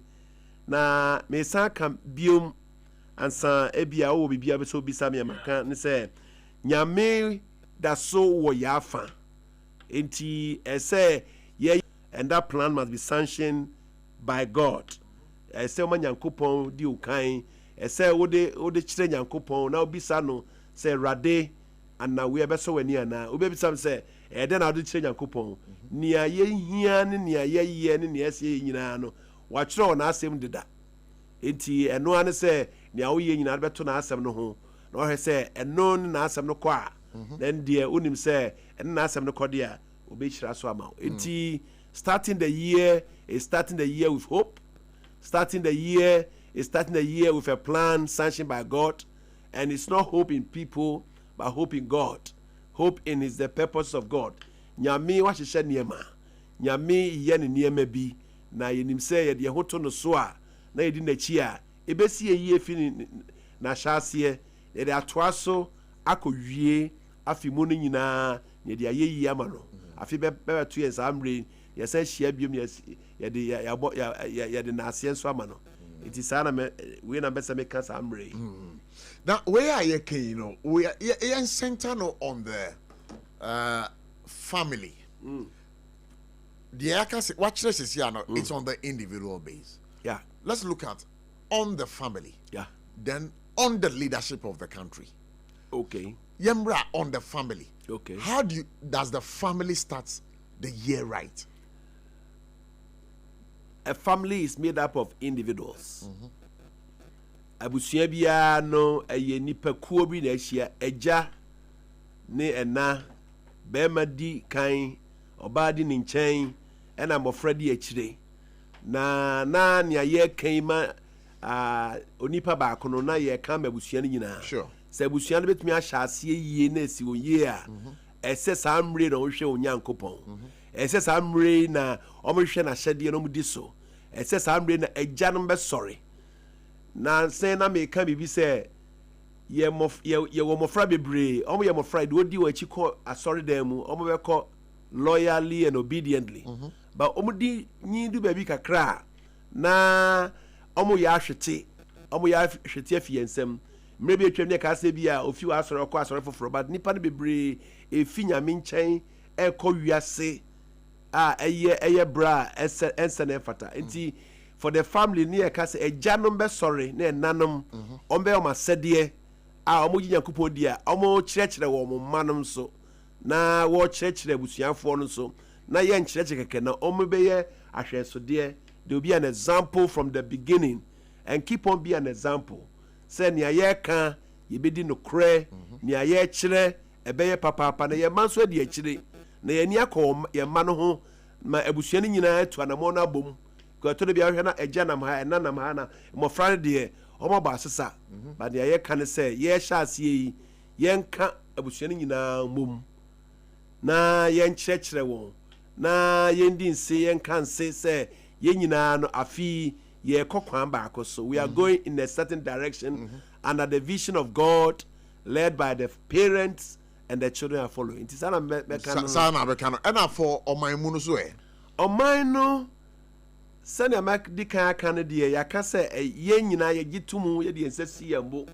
Speaker 3: na me san kan biom ansa ebia wo bibia be so bisa me maka ne se nyame da so wo yafa enti ese ye and that plan must be sanctioned by God. Ese o manyankopon di ukan ese wo de kire nyankopon na obisa no se rade ana we be so wani ana obebisa se e de na wo de kire nyankopon nia ye hia ne nia ye ye ne nia ese nyina no wa kire na asem deda enti eno ane se nia wo ye nyina beto na asem no ho na o he se eno na asem no kwa then dear unim say and na asem no kodia obechira so ama enti starting the year with hope. Starting the year with a plan sanctioned by God, and it's not hope in people but hope in God. Hope in is the purpose of God. Nyame wa hye niema nyame ye ne niema bi na yenim say ye de hoto no so a na yedi na chi a ebesi ye fi na hyase ye de atoa so akowie afimu no nyina ne de ayeyi ama no afi be to yes amre yes hia biom yes ye de na asienso ama no it is ana we na besa me kasa amre.
Speaker 1: Now where are you you know we are center no on the family the I can say what church is here now, it's on the individual base.
Speaker 3: Yeah.
Speaker 1: Let's look at on the family.
Speaker 3: Yeah.
Speaker 1: Then on the leadership of the country.
Speaker 3: Okay.
Speaker 1: Yembra on the family.
Speaker 3: Okay.
Speaker 1: How does the family start the year right?
Speaker 3: A family is made up of individuals. Abusua biara no eye nipa kuo bi na ahia agya ne ɛna bɛrima di kan ɔbaa di ne nkyɛn ɛna mmɔfra di akyire na nea yɛka ma onipa baako no na yɛka ma abusua no nyinaa.
Speaker 1: Sure.
Speaker 3: Sɛ abusua no bɛtumi ahyɛ aseɛ yie na esi wɔn yie a ɛsɛ saa mmere na ɔhwɛ Onyankopɔn. Ɛsɛ saa mmere na ɔmohwɛ n'ahyɛdeɛ na ɔmo di so. Ɛsɛ saa mmere na agya no bɛsɔre. Na sɛ na meka bibi sɛ yɛ mmɔfra bebree ɔmo yɛ mmɔfra de odi wɔn akyi kɔ asɔredan mu ɔmo bɛkɔ loyally and obediently. But ɔmo di nyi du baabi kakra na ɔmo yɛ ahwete afi yɛn nsam. Mmere bi atwam ne ka sɛ bi a ofi wɔ asɔre ɔkɔ asɔre foforɔ but nipa no bebree efi nyame nkyɛn ɛkɔ wiase a ɛyɛ bra ɛnsɛ na ɛfata nti for the family ne yɛka sɛ agyanom bɛsɔre ne ɛnanom ɔmbɛyɛ ɔmo asɛdeɛ a ɔmo gye Nyankopɔn di a ɔmo kyerɛkyerɛ wɔ ɔmo mma nom so na wɔkyerɛkyerɛ abusuafoɔ no so na yɛ nkyerɛkyerɛ kɛkɛ na ɔmo bɛyɛ ahwɛsodeɛ they will be an example from the beginning and keep on being an example. Sɛ nea yɛka yɛbɛdi nokorɛ nea yɛkyerɛ ɛbɛyɛ papaapa na yɛma nso adi akyire na yɛni akɔ yɛma no ho ma abusua no nyinaa atu anammɔ no abom kɔtɔ no bi ahwɛ na agya nam ha ɛna nam ha na mmɔfra no deɛ ɔmo abɔ asesa ba nea yɛka ne sɛ yɛhyɛ aseɛ yi yɛnka abusua no nyinaa mmom na yɛnkyerɛkyerɛ wɔn na yɛndi nse yɛnka nse sɛ yɛn nyinaa no afei yɛkɔ kwan baako so we are going in a certain direction under the vision of God led by the parents and the children are following. Nti sana bɛka no
Speaker 1: sana bɛka no ɛna for ɔman mu no so ɛ
Speaker 3: ɔman no sɛnea mɛdi kan aka no deɛ yɛaka sɛ yɛn nyinaa yɛgye to mu yɛde yɛnsa si yɛn bo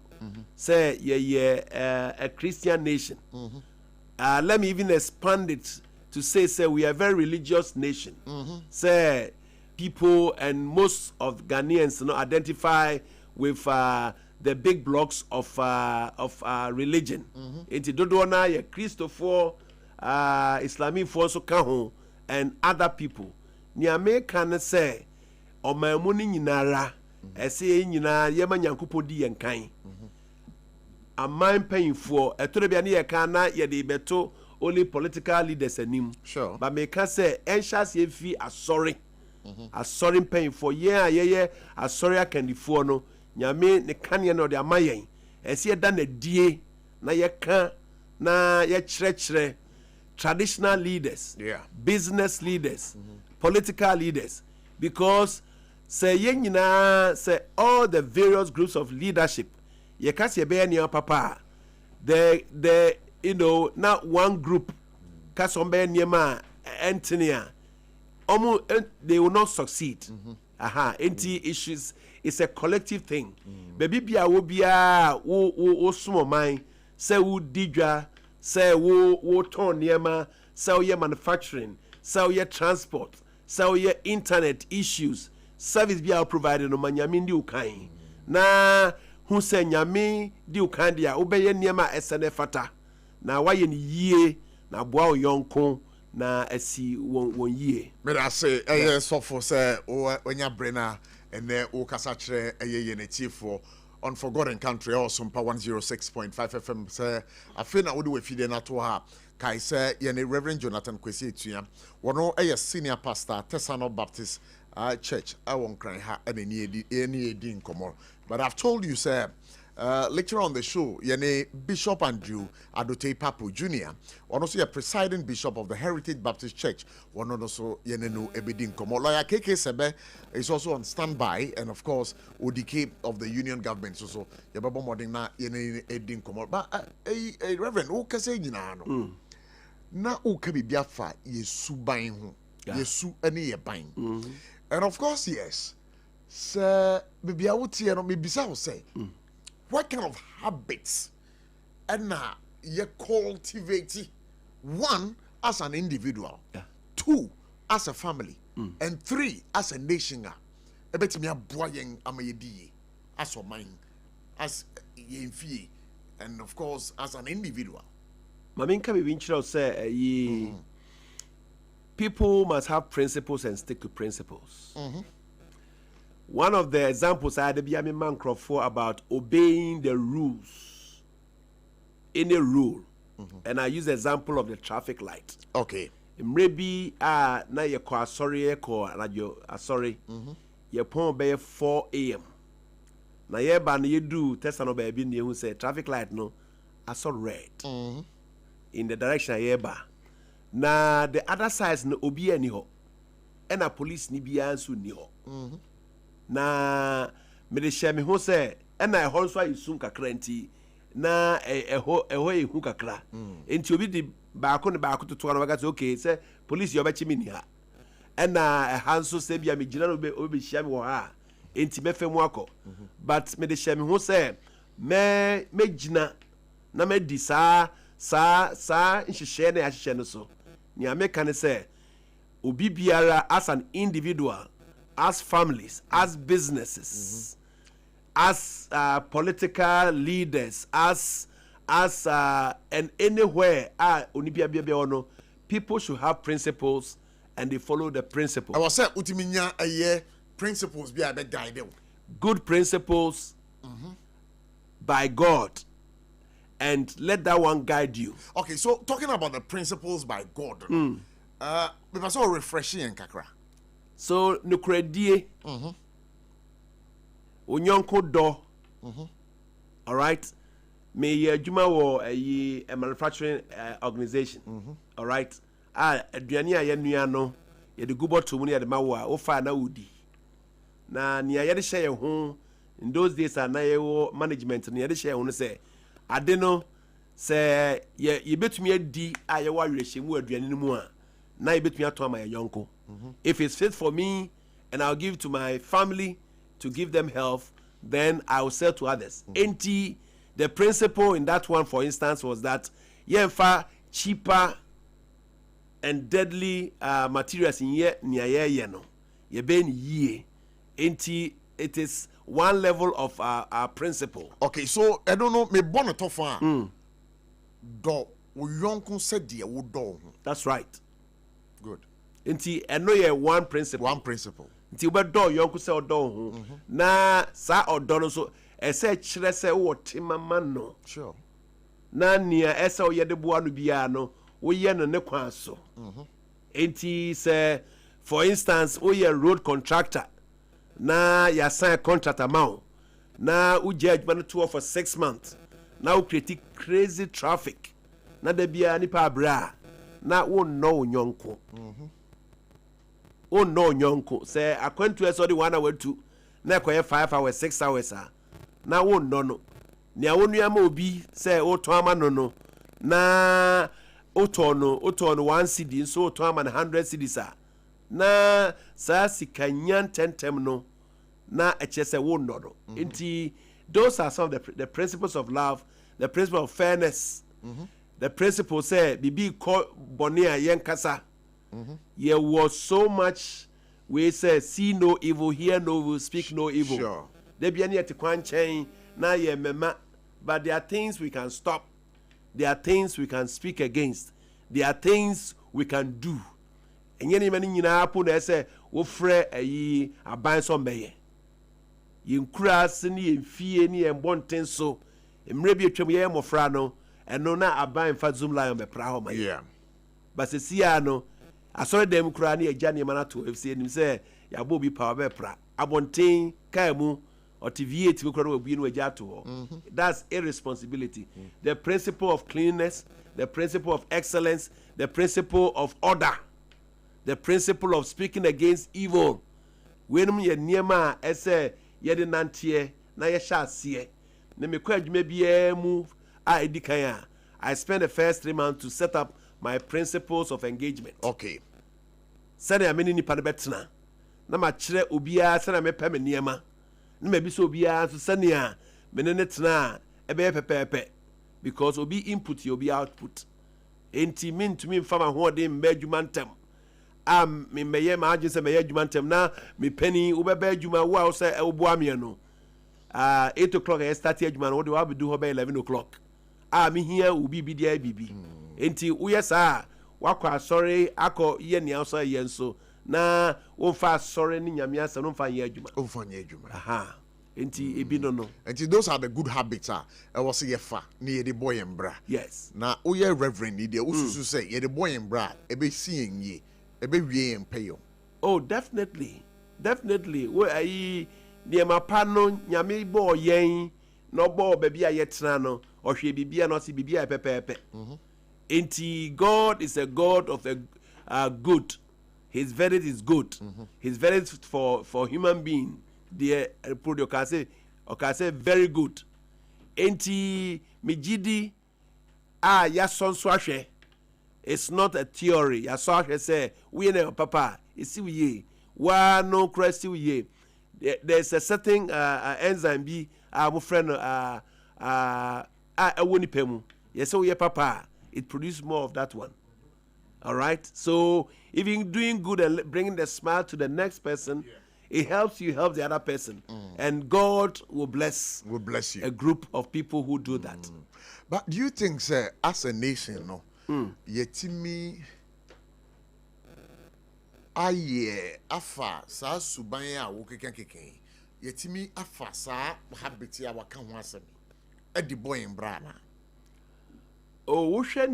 Speaker 3: sɛ yɛyɛ a Christian nation. Let me even expand it to say we are a very religious nation. Say people and most of Ghanaians identify with the big blocks of religion. Enti dodo na ye Christopher, Islamic force ka ho and other people. Ni America na say omamu ni nyinara ese nyina ye ma Nyankopɔn di yen kan. Aman panyinfo etoro bia na ye kan na ye de beto only political leaders anim.
Speaker 1: Sure.
Speaker 3: But me can say enhas ye fi asori. Asori mpanyinfo ye a ye asori akandifo no nyame ne kane na ode amayen ese ye da na die na ye ka na ye kyerɛkyerɛ traditional leaders, business leaders, political leaders, because say ye nyina say all the various groups of leadership ye ka se be ya papa the not one group ka so be niema entenia they will not succeed. Enti issues it's a collective thing. Baby bia wo bia wo sumo man say wo digwa say wo ton niema say wo manufacturing say wo transport say wo internet issues service bia provided no manyame ndi ukan na hu say nyame di ukan dia wo beye niema esene fata na waye ni yie na boa o yonko na asi won yie.
Speaker 1: Me da say so for say onya brena ene o kasa kire ye ne chiefo on forgotten country or SOMPA 106.5 FM say afi na wo de wafide na to ha kai say ye ne Reverend Jonathan Kwesi Etua wono senior pastor Tesano Baptist Church awon kran ha ene edi nkomo. But I've told you say later on the show, yene Bishop Andrew Adote Papu Jr. one also a presiding bishop of the Heritage Baptist Church. One also yene no ebedin komo. Lawyer KK Sebe is also on standby, and of course ODK of the Union Government. So yababo moding na yene edin komo. But Reverend, who can say nyina no? Na who can be biafa yesu ban ho. Yesu ene ye ban. And of course yes. Sir, maybe I would say no maybe say. What kind of habits and you cultivate one as an individual, two as a family, and 3 as a nation. Ebetimi aboa yen amayedi as a mind, as yen fee, and of course as an individual.
Speaker 3: Maminka be vinchiro say people must have principles and stick to principles. One of the examples I had to be a man for about obeying the rules. Any rule. And I use the example of the traffic light.
Speaker 1: Okay.
Speaker 3: Maybe na ye ko sorry ko radio sorry. Ye pon be 4 a.m. Na ye ba na ye do test no ba bi na hu say traffic light no aso red. In the direction ye ba. Na the other side no obi ani ho. And a police ni bia nso ni ho. Na me de share me ho say and I also isum kakra nti na eho ehu kakra. Enti obi di baako ne baako to na say okay say police you obechi me ni ha. And hanso say bia me gina no obi share me wo ha. Enti me femu akọ. But me de share me ho say me gina na me di sa nhihye na ahihye no so. Ni ameka ne say obi biara as an individual, as families, as businesses, as political leaders, as and anywhere no, people should have principles and they follow the principles.
Speaker 1: I was saying utiminya aye principles be guide.
Speaker 3: Good principles by God, and let that one guide you.
Speaker 1: Okay, so talking about the principles by God, we must all refreshing and kakra.
Speaker 3: So nukredie, unyonko do, all right. Me juma wo a manufacturing organization, all right. Aduane a yenua no, ye de gubo to mu ne de mawo a ofa na udi. Na nia ye de share ho in those days na ye wo management ne ye de share ho no say ade no say ye betumi adi a ye wa werehye mu aduane no mu a na ye betumi ato ama ye yonko. If it's fit for me and I'll give to my family to give them health, then I will sell to others. Enti the principle in that one, for instance, was that yenfa cheaper and deadly materials in ye niye no ye ben ye. Enti it is one level of our principle.
Speaker 1: Okay, so I don't know me bonnet of do wo yonko said de wo do.
Speaker 3: That's right.
Speaker 1: Good.
Speaker 3: Nti eno ye one principle.
Speaker 1: One principle.
Speaker 3: Nti we do yonko se odo ho. Na sa odo no so ese kire se wo timama no.
Speaker 1: Sure.
Speaker 3: Na nia ese o ye de boa no bia no, wo ye no ne kwan so. Nti se for instance, wo ye road contractor. Na ya sign contract amount. Na u judge man to for 6 months. Na u create crazy traffic. Na de bia ni pa bra. Na wo no nyonko. Oh no nyonko say akwantu eso de 1 hour 2 na ekoye 5 hours 6 hours na wo no nia wonu ama obi say o to ama no na o to no 1 cedi so o to ama 100 cedis na sa sikanyan tentem no na eche say wo no nti those are some of the principles of love, the principle of fairness, the principle say bibi ko boni a yen kasa. There was so much we say see no evil, hear no evil, speak no evil.
Speaker 1: Sure.
Speaker 3: There be any at kwan chain na ye mema, but there are things we can stop. There are things we can speak against. There are things we can do. And any many nyina happen na say wo frɛ ayi aban so mbeye. Yinkura se ni enfie ni embonten so. Emre bi atwam ye mofra no, eno na aban fa zoom lion be pra ho ma.
Speaker 1: Yeah.
Speaker 3: But se sia no asore dem kura na agya ne mana to fc nim say ya bo bi power be pra abonten kai mu or tv8 be kura no bi no agya to ho. That's irresponsibility. The principle of cleanliness, the principle of excellence, the principle of order, the principle of speaking against evil. Wenum ye niema ese ye de nantie na ye sha ase na me kwa adwuma bia mu a edikan a I spent the first 3 months to set up my principles of engagement.
Speaker 1: Okay.
Speaker 3: Send a many nipa betna. Na ma kire obia send me pɛ me niema. Na ma bi so obia so send a me ne tena e be pepepe because obi input you obi output. Enti min to me fama ho de mbadwuma ntem. me meye ma agye se meye adwuma ntem na me pani wo beba adwuma wo a wo se wo boa me no 8 o'clock I start adwuma no wo de wa be do ho be 11 o'clock me here wo bibi dia bibi enti wo yesa wakwa sorry akọ ye nia so ye nso na wo fa sorry ni nyame asa no fa ye adwuma
Speaker 1: wo fa ye adwuma
Speaker 3: aha enti ebi no
Speaker 1: enti those are the good habits e was ye fa na ye de boy embra
Speaker 3: yes
Speaker 1: na wo ye reverend ni de wo susu say ye de boy embra e be si enye e be wie empeyo.
Speaker 3: Oh, definitely wo ayi de ma pa no nyame bo yen no bo ba bia ye tena no ohwe bibia no se bibia pepepe enti God is a God of a good. His verdict is good. His verdict for human being the produce can say very good enti mejidi ya sonso ahwe. It's not a theory. I saw her say, we know, Papa, it's ye. Wa no Christ ye. There's a certain enzyme be our friend a woni pemu. Yes, so yeah, Papa. It produces more of that one. All right. So if you're doing good and bringing the smile to the next person, it helps you help the other person, and God will bless
Speaker 1: you
Speaker 3: a group of people who do that.
Speaker 1: But do you think, sir, as a nation, no? Yetimi aye afa sa suban a wo keken yetimi afa sa habit ya waka ho asem e di boy mbra na
Speaker 3: wo hwe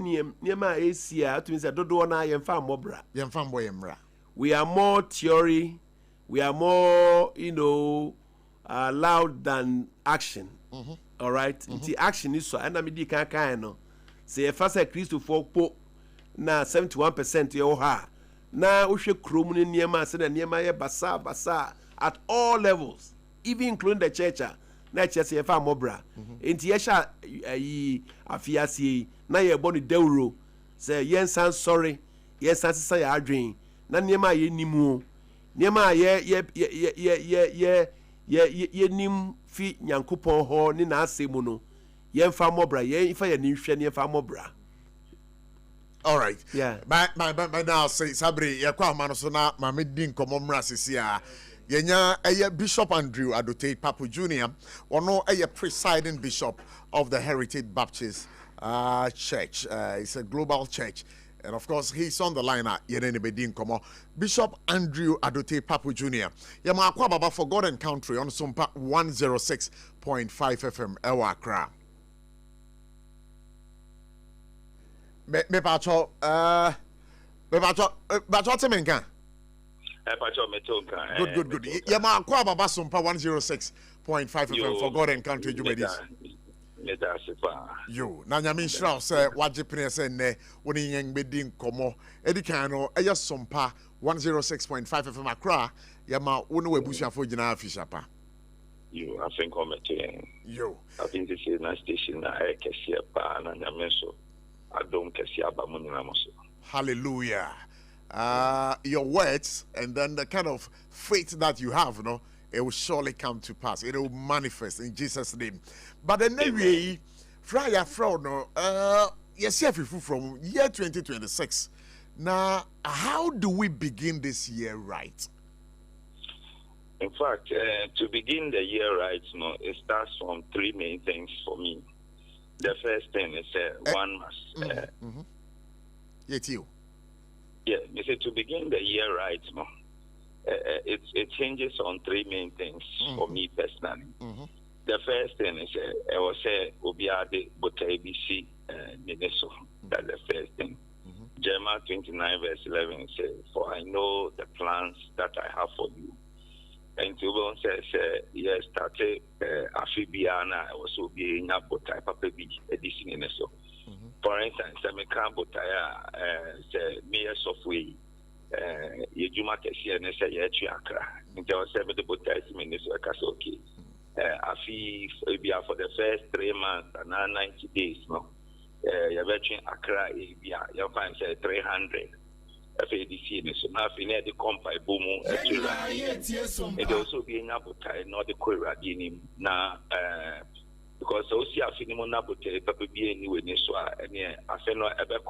Speaker 3: niema esia atumi se dodo na yemfa mbobra
Speaker 1: yemfa boy mbra.
Speaker 3: We are more theory, we are more loud than action. All right, the action is so and me di kan no. Say fasa Christo for po na 71% yo ha na ohwe krom ne niema se na niema ye basa at all levels, even including the church na church ye fa mobra enti ye sha ayi afiase na ye bonu dawro say yen san sorry yen san sisa ya adwen na niema ye nimu niema ye nim fi nyankopon ho ni na asemu no yemfa mobra yemfa ye nhwe ne yemfa mobra.
Speaker 1: All right.
Speaker 3: Yeah.
Speaker 1: By now say Sabri yakwa ma no so na ma me din komo mra sisi a yenya Bishop Andrew Adote Papu Jr. Ono presiding bishop of the Heritage Baptist Church. It's a global church. And of course, he's on the line Bishop Andrew Adote Papu Jr. Yama akwa baba for God and Country on SOMPA 106.5 FM Ewa Accra. Me pacho temenka. Good. Yama akwa baba SOMPA 106.5 FM for God and Country Jumedis. Yo, na nyame shira say wagepene say ne woni yen bedi nkomo edikan no SOMPA 106.5 FM Accra yama woni wabusuafo gina afishapa.
Speaker 4: You I think
Speaker 1: yo
Speaker 4: I think this is a station na kesia pa na nyame so adom kesia ba mo nyina mo so.
Speaker 1: Hallelujah. Your words and then the kind of faith that you have, no, it will surely come to pass. It will manifest in Jesus' name. But anyway, Friday no, yes, from year 2026. Now, how do we begin this year right?
Speaker 4: In fact, to begin the year right, it starts from three main things for me. The first thing is one must.
Speaker 1: Yet you.
Speaker 4: Yeah, you see, to begin the year right, it changes on three main things for me personally. The first thing is, I was say, Obiade Botabisi Mineso. That's the first thing. Jeremiah 29 verse 11 says, "For I know the plans that I have for you." And to says, yes, started Afibiana, also being a botai papa be edition in so. For instance, I can't botaya mere software. Yejuma Kessia and say, Yachakra. And there was 70 botais minutes or Kasoki. Afi for the first 3 months and 90 days. No, you're watching Accra, you'll find 300. FADC, so now if you need the company boom, it also being able to not the Korean now, because also I feel more able to be anywhere, so I feel no ever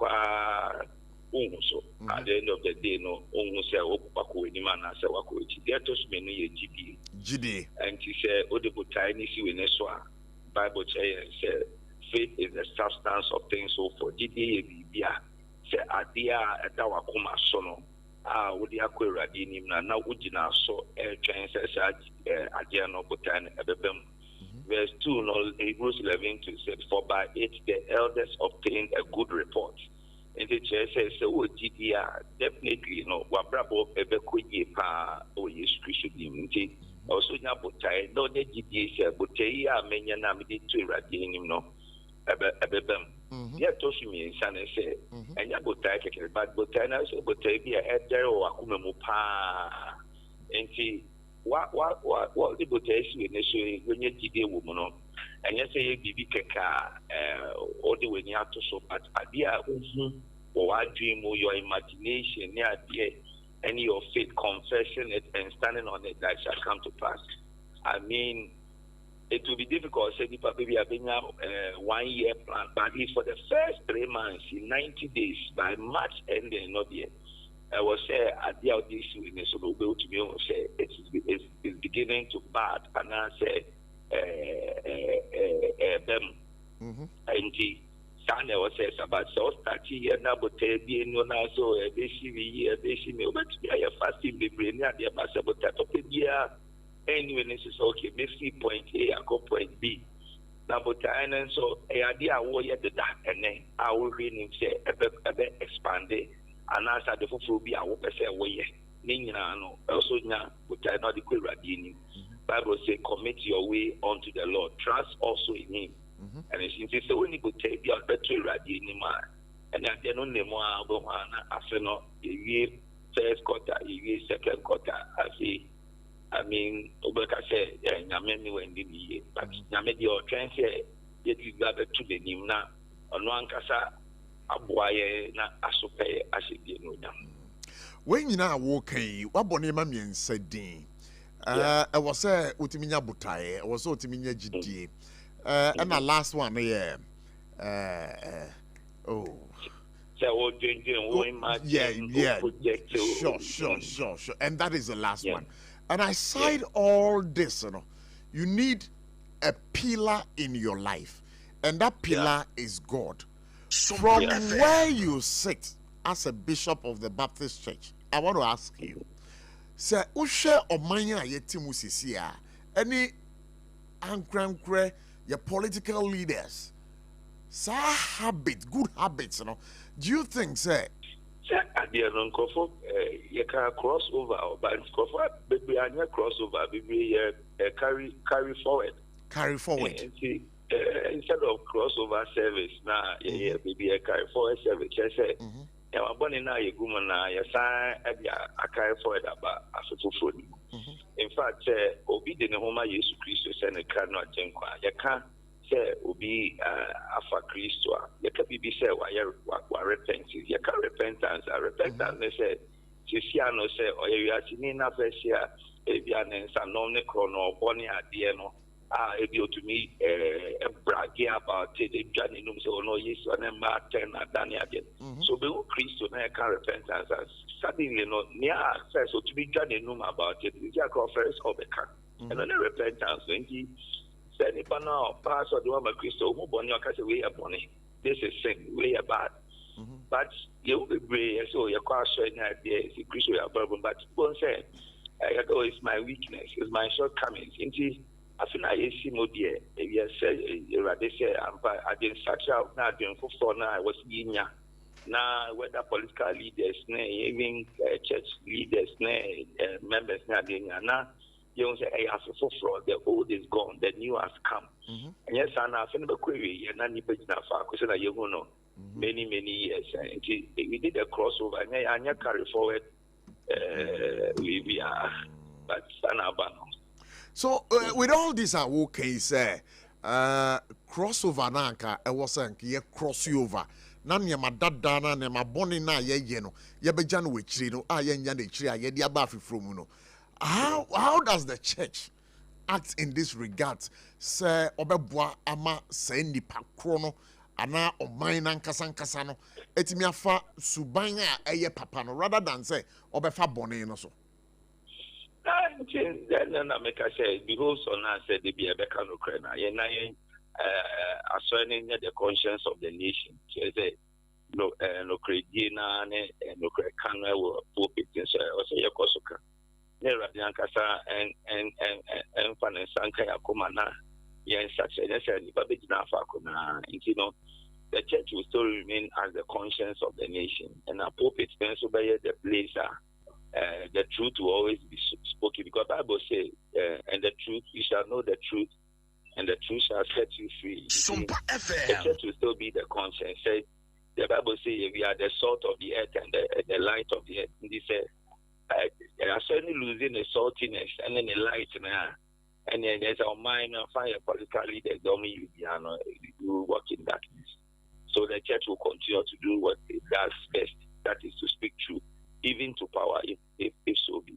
Speaker 4: so at the end of the day no ohun say opako ni man say wako echi there to me no ye GD and he say odebutai ni si we ne so a Bible say faith is the substance of things so for GD ye bibia say adia eta wakoma so no wodi akwurade nim na ugina so twen say adia no butai no ebebem. Verse 2, no, Hebrews 11 to said, for by it the elders obtained a good report. And the church says, so GDR, definitely, Wabrabo, Ebekoye, Pa, or yes, Christian, also Nabotai, no, the GDA, Botea, Mena, Namidi, to Radinim, no, Ebebem. Yet, Toshimi, son, say, and Yabotai, but Botana, so Botavia, Eder, or Akumamupa, and see. What the botation initially when you did a woman and you say BB Keka all the way near to so but idea or I dream or your imagination near the any your faith confession it and standing on it that shall come to pass. I mean it will be difficult say the baby have been 1 year plan but it's for the first 3 months in 90 days by March ending not yet. I was say at the audition in so be to me say it's beginning to bad and I say them and the Sunday was says about so 30 years now but be no now so they see me but I fasting be bring at the about that of the year anyway this is okay maybe point A and go point B now but and so idea what yet the and then I will read him say a bit expanded. And as the fufu be our person way, Nina, also now, but I know the Quradini. Bible say, commit your way unto the Lord, trust also in Him. And it's the only good take your better Radini man. And then only more after no, a year first quarter, a year second quarter, I mean, Obeka said, Yameni when the year, but Yamedi or transfer, yet you got to the Nimna, on one casa. Aboye na asope asedi no dam
Speaker 1: when you na wo kan wa bone ma mien sadin e was say utiminya butaye e was so utiminya gidie and the last one yeah
Speaker 4: so
Speaker 1: sure and that is the last one and aside all this you need a pillar in your life and that pillar is God. From where you sit as a bishop of the Baptist Church, I want to ask you, sir, Ushe Omanya Yetimusisia, any ankre your political leaders, sir good habits, do you think, sir?
Speaker 4: Sir, I dear Uncle, you can cross over, but baby, I cross over, baby, carry forward.
Speaker 1: Carry forward.
Speaker 4: Instead of crossover service now, maybe a carry forward service. I say, I'm born in now, you go now, you sign a carry forward about a food. In fact, Obi didn't home Jesus Christ and a cannot drink. You can't say Obi Alpha Christo. You can't be said why repentance. You can't repentance. Repentance, they say, Siciano say, or you are seeing a first year, Avian and San Nomicron Bonnie at the end. Able to me bragging about it, Johnny Num, so no, yes, and Martin and Danny again. So the Christian can repentance as suddenly near access to be Johnny Num about it, the Jack of first of the car. And then repentance when he said, if I now pass or the one Christo, who born your cast away upon it, this is sin, way bad. But you will be brave, so your car showing idea is a Christian problem, but one said, it's my weakness, it's my shortcomings. I feel I see more dear. Yes, they say I didn't search out now doing for now. I was in ya now whether political leaders, even church leaders, members now you say I have to for the old is gone, the new has come. And yes, and I think the query and any page now for question you know many years. And we did a crossover and I carry forward we are but
Speaker 1: so with all this okay say crossover nanka e was ye cross you over na ne ma dada na ne ma boni na ye no ye beja no wechiri no ye nya na chiri ye dia ba fifro mu no how does the church act in this regard say obeboa ama say nipa kro no ana ɔman nankasa no etimi afa suban a ɛyɛ papa no rather than say ɔbɛfa bɔne no so.
Speaker 4: Then I make I say because on us said they be a better no crana. Assigning the conscience of the nation. Say no credina no crana will pulpit so also your kosoka. Nera Yankasa and Fan Sanka Yakumana. Yes, such a necessary, but it's not Fakuna. You know, the church will still remain as the conscience of the nation, and our pulpit stands over the place. The truth will always be spoken because the Bible says, and the truth, you shall know the truth, and the truth shall set you free.
Speaker 5: SOMPA FM.
Speaker 4: The church will still be the conscience. The Bible says we are the salt of the earth and the light of the earth. And they say, they are certainly losing the saltiness and then the light now. And then there's our mind and fire political leaders, you work in darkness. So the church will continue to do what it does best, that is to speak truth, even to power, if so be.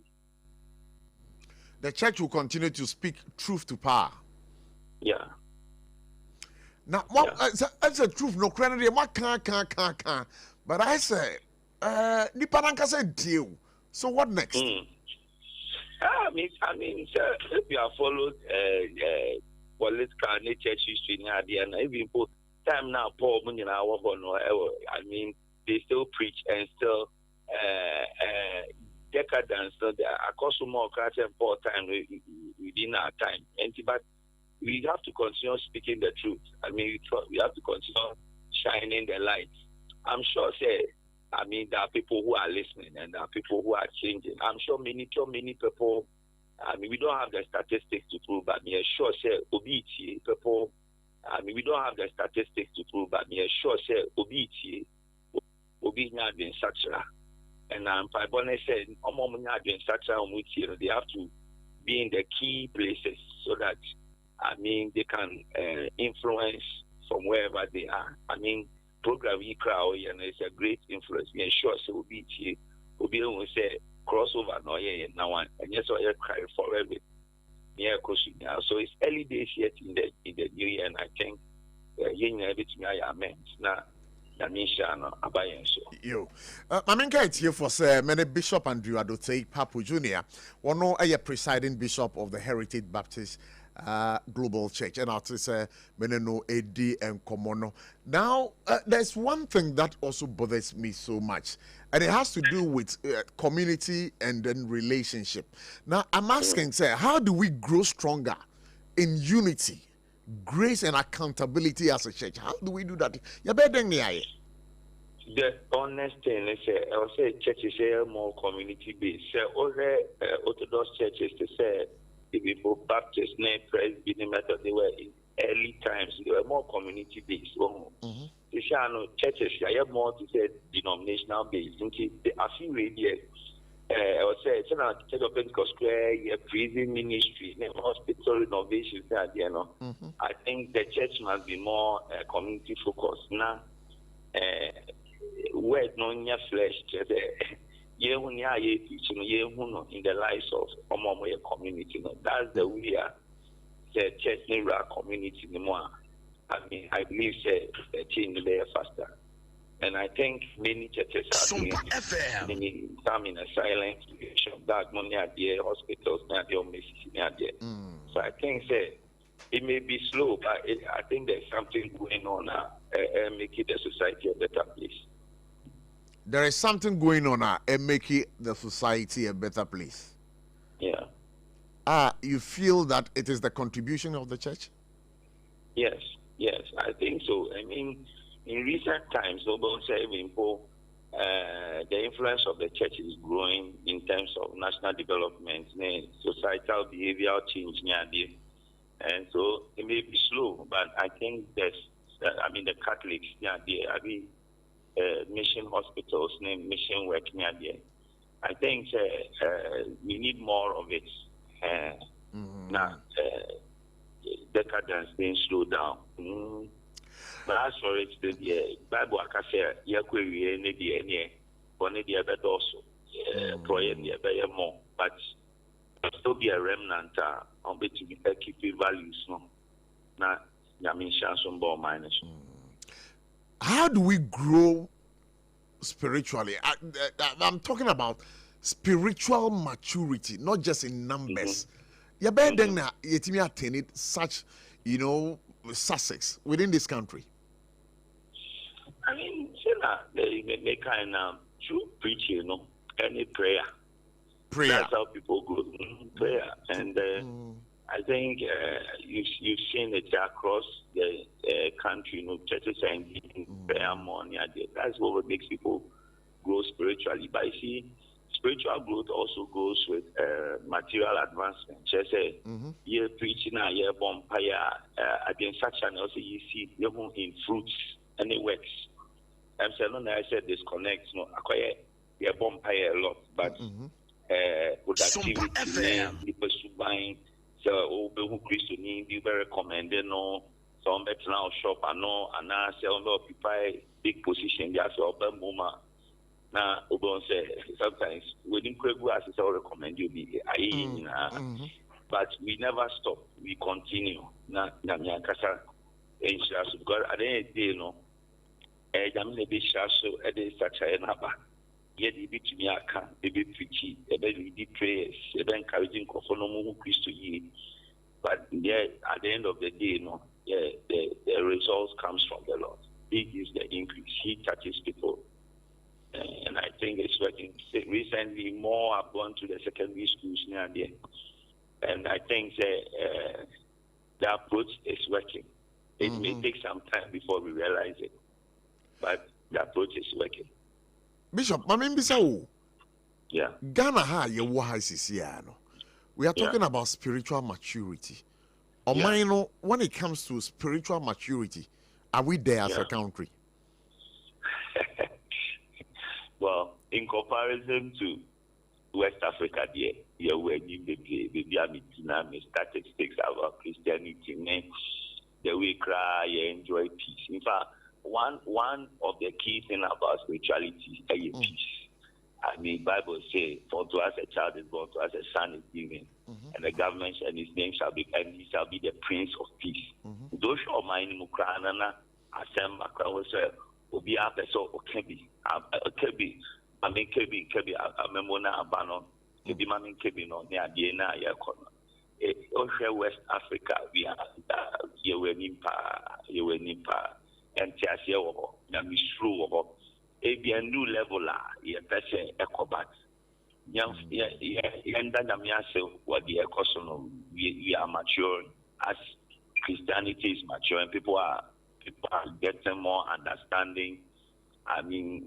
Speaker 1: The church will continue to speak truth to power.
Speaker 4: Yeah.
Speaker 1: Now, that's a truth. No credit. What can. But I say, Niparanka said deal. So what next?
Speaker 4: I mean, sir, if you have followed political and church history, and even put time now, Paul, I mean, they still preach and still decadence. So there are also more and Paul time within our time. But we have to continue speaking the truth. I mean, we have to continue shining the light. I'm sure, there are people who are listening and there are people who are changing. I'm sure many people, we don't have the statistics to prove, but me sure obiti people, we don't have the statistics to prove, but me sure obiti not been such and Pibone said, they have to be in the key places so that they can influence from wherever they are. Program crowd and it's a great influence. We ensure so will be say crossover no now and yes I cry for every near now. So it's early days yet in the new year, and I think everything I meant now.
Speaker 1: Yo, I mean, here for many Bishop Andrew Adote Papu Jr. One a presiding bishop of the Heritage Baptist Global Church, and I'll say Meneno AD and Komono. Now, there's one thing that also bothers me so much, and it has to do with community and then relationship. Now, I'm asking, sir, how do we grow stronger in unity, grace, and accountability as a church? How do we do that?
Speaker 4: The honest thing is, I would say churches are more community based. All the Orthodox churches, they say, the people Baptist, Presbyterian method, they were in early times, they were more community based. They say, churches are more to say denominational based. I feel really, I would say, it's not Church of Pentecost Square, prison ministry, hospital renovations. I think the church must be more community focused. Now, word no nya flesh in the lives of community. That's the way the church needs community anymore. I believe the change there faster. And I think many churches are doing it. Some in a silent situation, that money are there, hospitals are there, So I think it may be slow, but I think there's something going on now, making the society a better place.
Speaker 1: There is something going on now and making the society a better place.
Speaker 4: Yeah.
Speaker 1: You feel that it is the contribution of the church?
Speaker 4: Yes, I think so. I mean, in recent times, the influence of the church is growing in terms of national development, societal behavioral change, and so it may be slow, but I think the Catholics, mission hospitals, mission work near there. I think we need more of it. Now, decadence being slowed down. But as for it, the Bible can say, more, but still be a remnant on between keeping values. No, now, minus.
Speaker 1: how do we grow spiritually? I'm talking about spiritual maturity, not just in numbers. You better than yetimi attain such, success within this country.
Speaker 4: I mean, they kind of true preaching, any prayer. That's how people go. Prayer. And I think you've seen it across the country, churches are engaging prayer more. That's what makes people grow spiritually. But you see, spiritual growth also goes with material advancement. Just say, you're preaching, you're bonfire, against such and also you see in fruits and it works. I'm saying, I said disconnect, acquire your bonfire a lot, but productivity, people buying, so who Christian need, you be recommended, some better now shop, and I say, people big position, just open moment. Now, say sometimes we didn't go as I recommend you be but we never stop. We continue. Now, because at the end of the day, I'm a bit so at the such a number. Yet, the bit me a can, the bit preachy, the bit prayers, the encouraging Kofonomu Christo ye. But yeah, at the end of the day, the results comes from the Lord. He gives the increase. He touches people. And I think it's working. Recently, more have gone to the secondary schools near there. And I think the approach is working. It may take some time before we realize it, but the approach is working.
Speaker 1: Bishop, Bisa,
Speaker 4: yeah.
Speaker 1: Ghana ha ye we are talking about spiritual maturity. When it comes to spiritual maturity, are we there as a country?
Speaker 4: Well, in comparison to West Africa, we're in the statistics about Christianity, the we cry, enjoy peace. In fact, one of the key things about spirituality is peace. I mean, Bible says, "For to us a child is born, to us a son is given, and the government and his name shall be, and he shall be the Prince of Peace." Those who are minding Mukranana, Assembly, Obi Apeso, Okebi, I mean, Kebi, Amemona Abano, Kebi Mamin Kebi, no, near Diana, Yakona. Osha West Africa, we are Yewenimpa, and Tiasio, Yamishru, a new level, person, Ecobat. And then what the Ecosono, we are mature as Christianity is mature, and people are getting more understanding. I mean,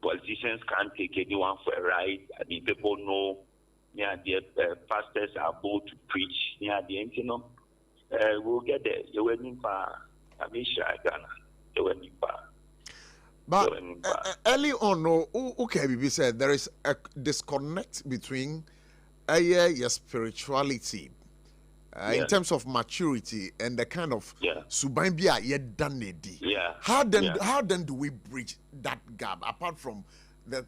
Speaker 4: politicians can't take anyone for a ride. I mean, people know. Yeah, the pastors are bold to preach. Yeah, the end, we'll get there. You will need I mean, Ghana. You will need
Speaker 1: But early on, we said there is a disconnect between your spirituality. In terms of maturity and the kind of subambia yet done it. How then do we bridge that gap apart from the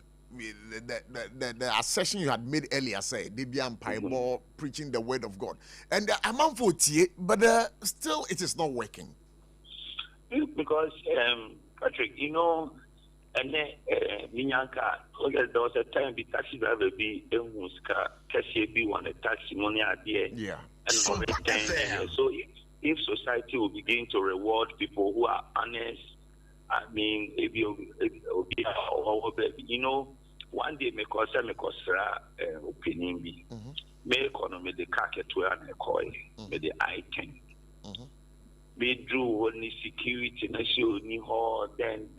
Speaker 1: assertion you had made earlier? Say they be more preaching the word of God and the amount for but still it is not working
Speaker 4: because Patrick, and then Minyanka, there was a time the taxi driver be be one a taxi money idea.
Speaker 1: Yeah.
Speaker 4: So if society will begin to reward people who are honest, I mean, one day make us opinion be make economy the carket to an coin, with the item. We drew only security, na show ni ho, then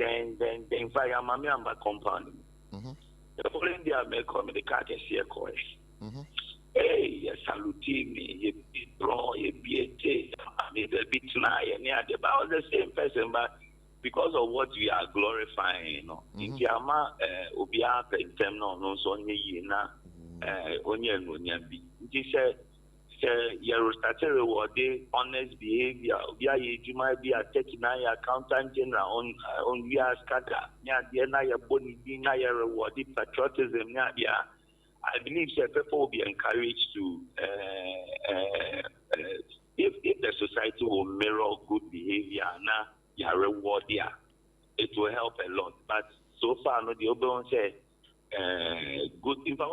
Speaker 4: fire mammy and my company. The following day I make come the carket see a coin. Hey, you salute me, you draw, you be I mean, the bit now, and about the same person, but because of what we are glorifying, in Yama, Obia, Pentemno, no son, Yena, Onyan, he said, you started rewarding honest behavior. You might be a 39 accountant general on via Scata, Naya Boni, Naya rewarding patriotism, I believe that people will be encouraged to, if the society will mirror good behavior, your reward there. It will help a lot. But so far, no, the Oberon said, good if I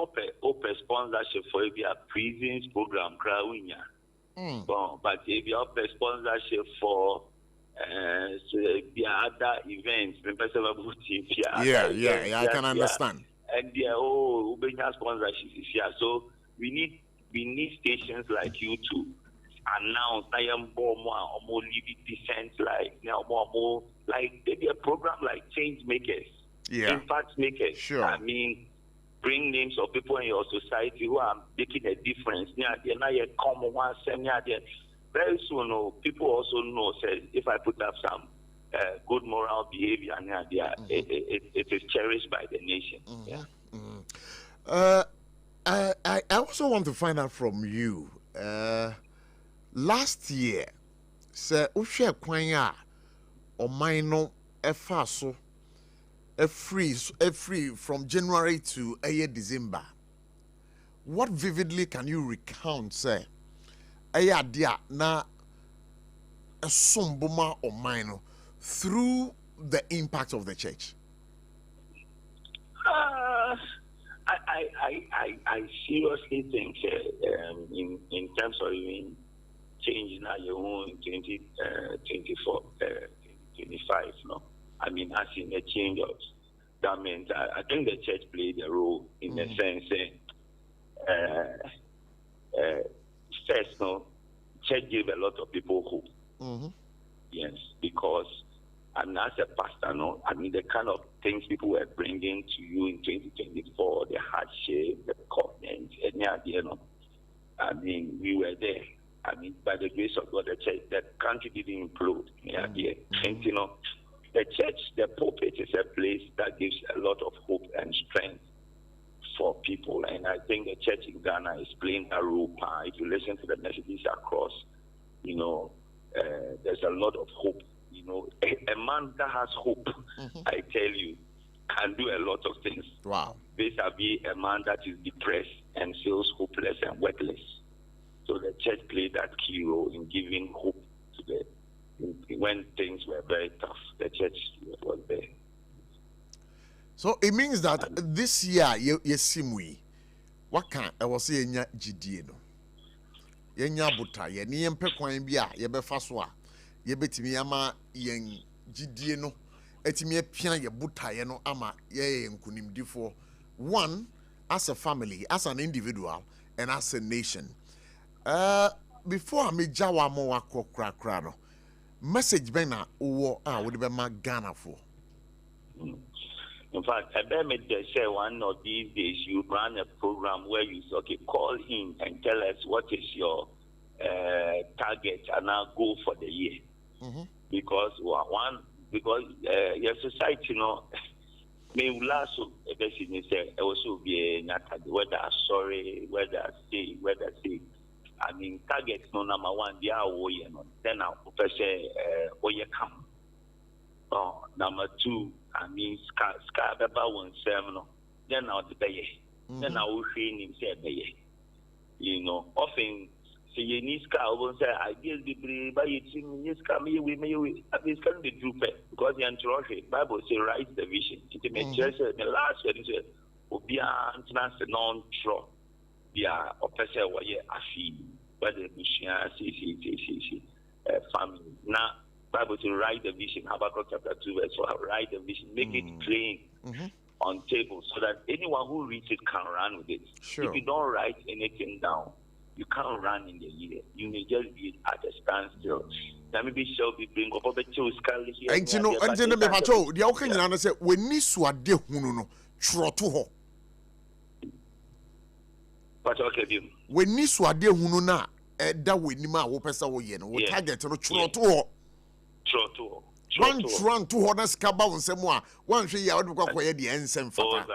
Speaker 4: open sponsorship for a prisons program, but if you open sponsorship for the other events,
Speaker 1: I can understand.
Speaker 4: And Ubenya sponsorship is here. So we need stations like you to announce I am more decent, like more like maybe a program like Change Makers, Impact Makers.
Speaker 1: Sure.
Speaker 4: I mean, bring names of people in your society who are making a difference. Very soon, people also know, say, if I put up some good moral behavior, it is cherished by the nation.
Speaker 1: I also want to find out from you. Last year, sir, Ushe Kwanya or Mino Efaso, a free from January to December. What vividly can you recount, sir? Dia na a sombuma or Mino through the impact of the church?
Speaker 4: I seriously think in terms of even change now your own 2024, 2025, no. I mean, as in a change of that means I think the church played a role in the sense first, no, church gave a lot of people hope. Yes, because I mean, as a pastor, no, I mean, the kind of things people were bringing to you in 2024, the hardship, the covenant, any idea, no. I mean, we were there. I mean, by the grace of God, the church, the country didn't implode. And, you know, the church, the pulpit is a place that gives a lot of hope and strength for people. And I think the church in Ghana is playing a role. If you listen to the messages across, you know, there's a lot of hope. You know, a man that has hope, I tell you, can do a lot of things.
Speaker 1: Wow.
Speaker 4: Vis-a-vis a man that is depressed and feels hopeless and worthless. So the church played that key role in giving hope to when things were very tough. The church was there.
Speaker 1: So it means that this year, yesimui, what can I was saying, Gideon? Yenya buta, ye ni yempe kwan bia ye be faswa, ye betimi ama yen Gideon no, etimi pian ye buta ye no ama ye nkunimdifo. One, as a family, as an individual, and as a nation. Before I me jawa mo wako kra no, message bena uwo would be ma Ghana for.
Speaker 4: In fact, I bet they say one of these days you run a program where you say, call in and tell us what is your target and our goal for the year. Because your society, you know, may last also be whether sorry, whether say. I mean, targets no number one, they are then I'll say, come. Number two, I mean, scar about 1 then I'll be then I will train him, say, you know, often say, you need scar, will say, I guess the by you come here, we may, it's going to be drooped because the anthropology Bible say, write the vision. It may just the last one is, Obian, non true. Yeah, or person what ye afi, whether the family. Now, Bible to write the vision, Habakkuk chapter 2, verse 4, write the vision, make it plain on tables so that anyone who reads it can run with it.
Speaker 1: Sure.
Speaker 4: If you don't write anything down, you can't run in the year. You may just be at a standstill. Now maybe shall be bring up a chill skull here.
Speaker 1: And you know, and then me patrol, the Okanyana say, when ni swade hununo, trotu ho.
Speaker 4: But okay,
Speaker 1: when ni swade hununa, that we nima wo pesa wo ye no, wo target no trotu ho.
Speaker 4: Trotu.
Speaker 1: Run to honest cabal and some more. One tree out of the ensign for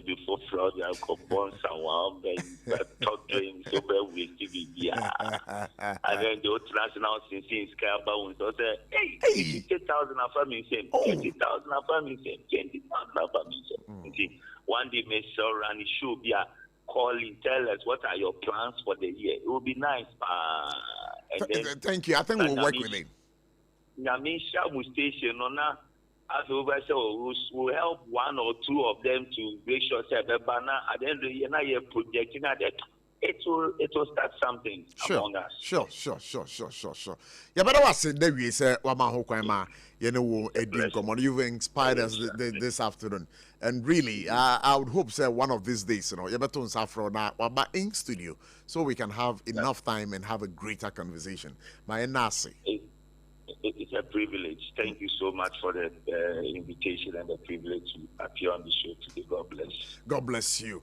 Speaker 4: before fraud, I compose someone, but talk to him so well with TV. And then the international since Cabal so say, hey, 50,000 of family same, 20,000 of family same, 20,000 of family same. One day, may so run, it should be a calling, tell us what are your plans for the year. It will be nice.
Speaker 1: Thank you. I think we'll work with it.
Speaker 4: Nyamisha station na as over so will help one or two of them to make sure say bana at the end of the year na you projecting that it will start something among us.
Speaker 1: Sure. Yeah, but I was saying that we say wama ho kwan ma you know Edin come on. You've inspired us this afternoon, and really I would hope say one of these days, you know, you better SARFO na waba in studio so we can have enough time and have a greater conversation. My nasi.
Speaker 4: It's a privilege. Thank you so much for the invitation and the privilege to appear on the show today. God bless.
Speaker 1: God bless you.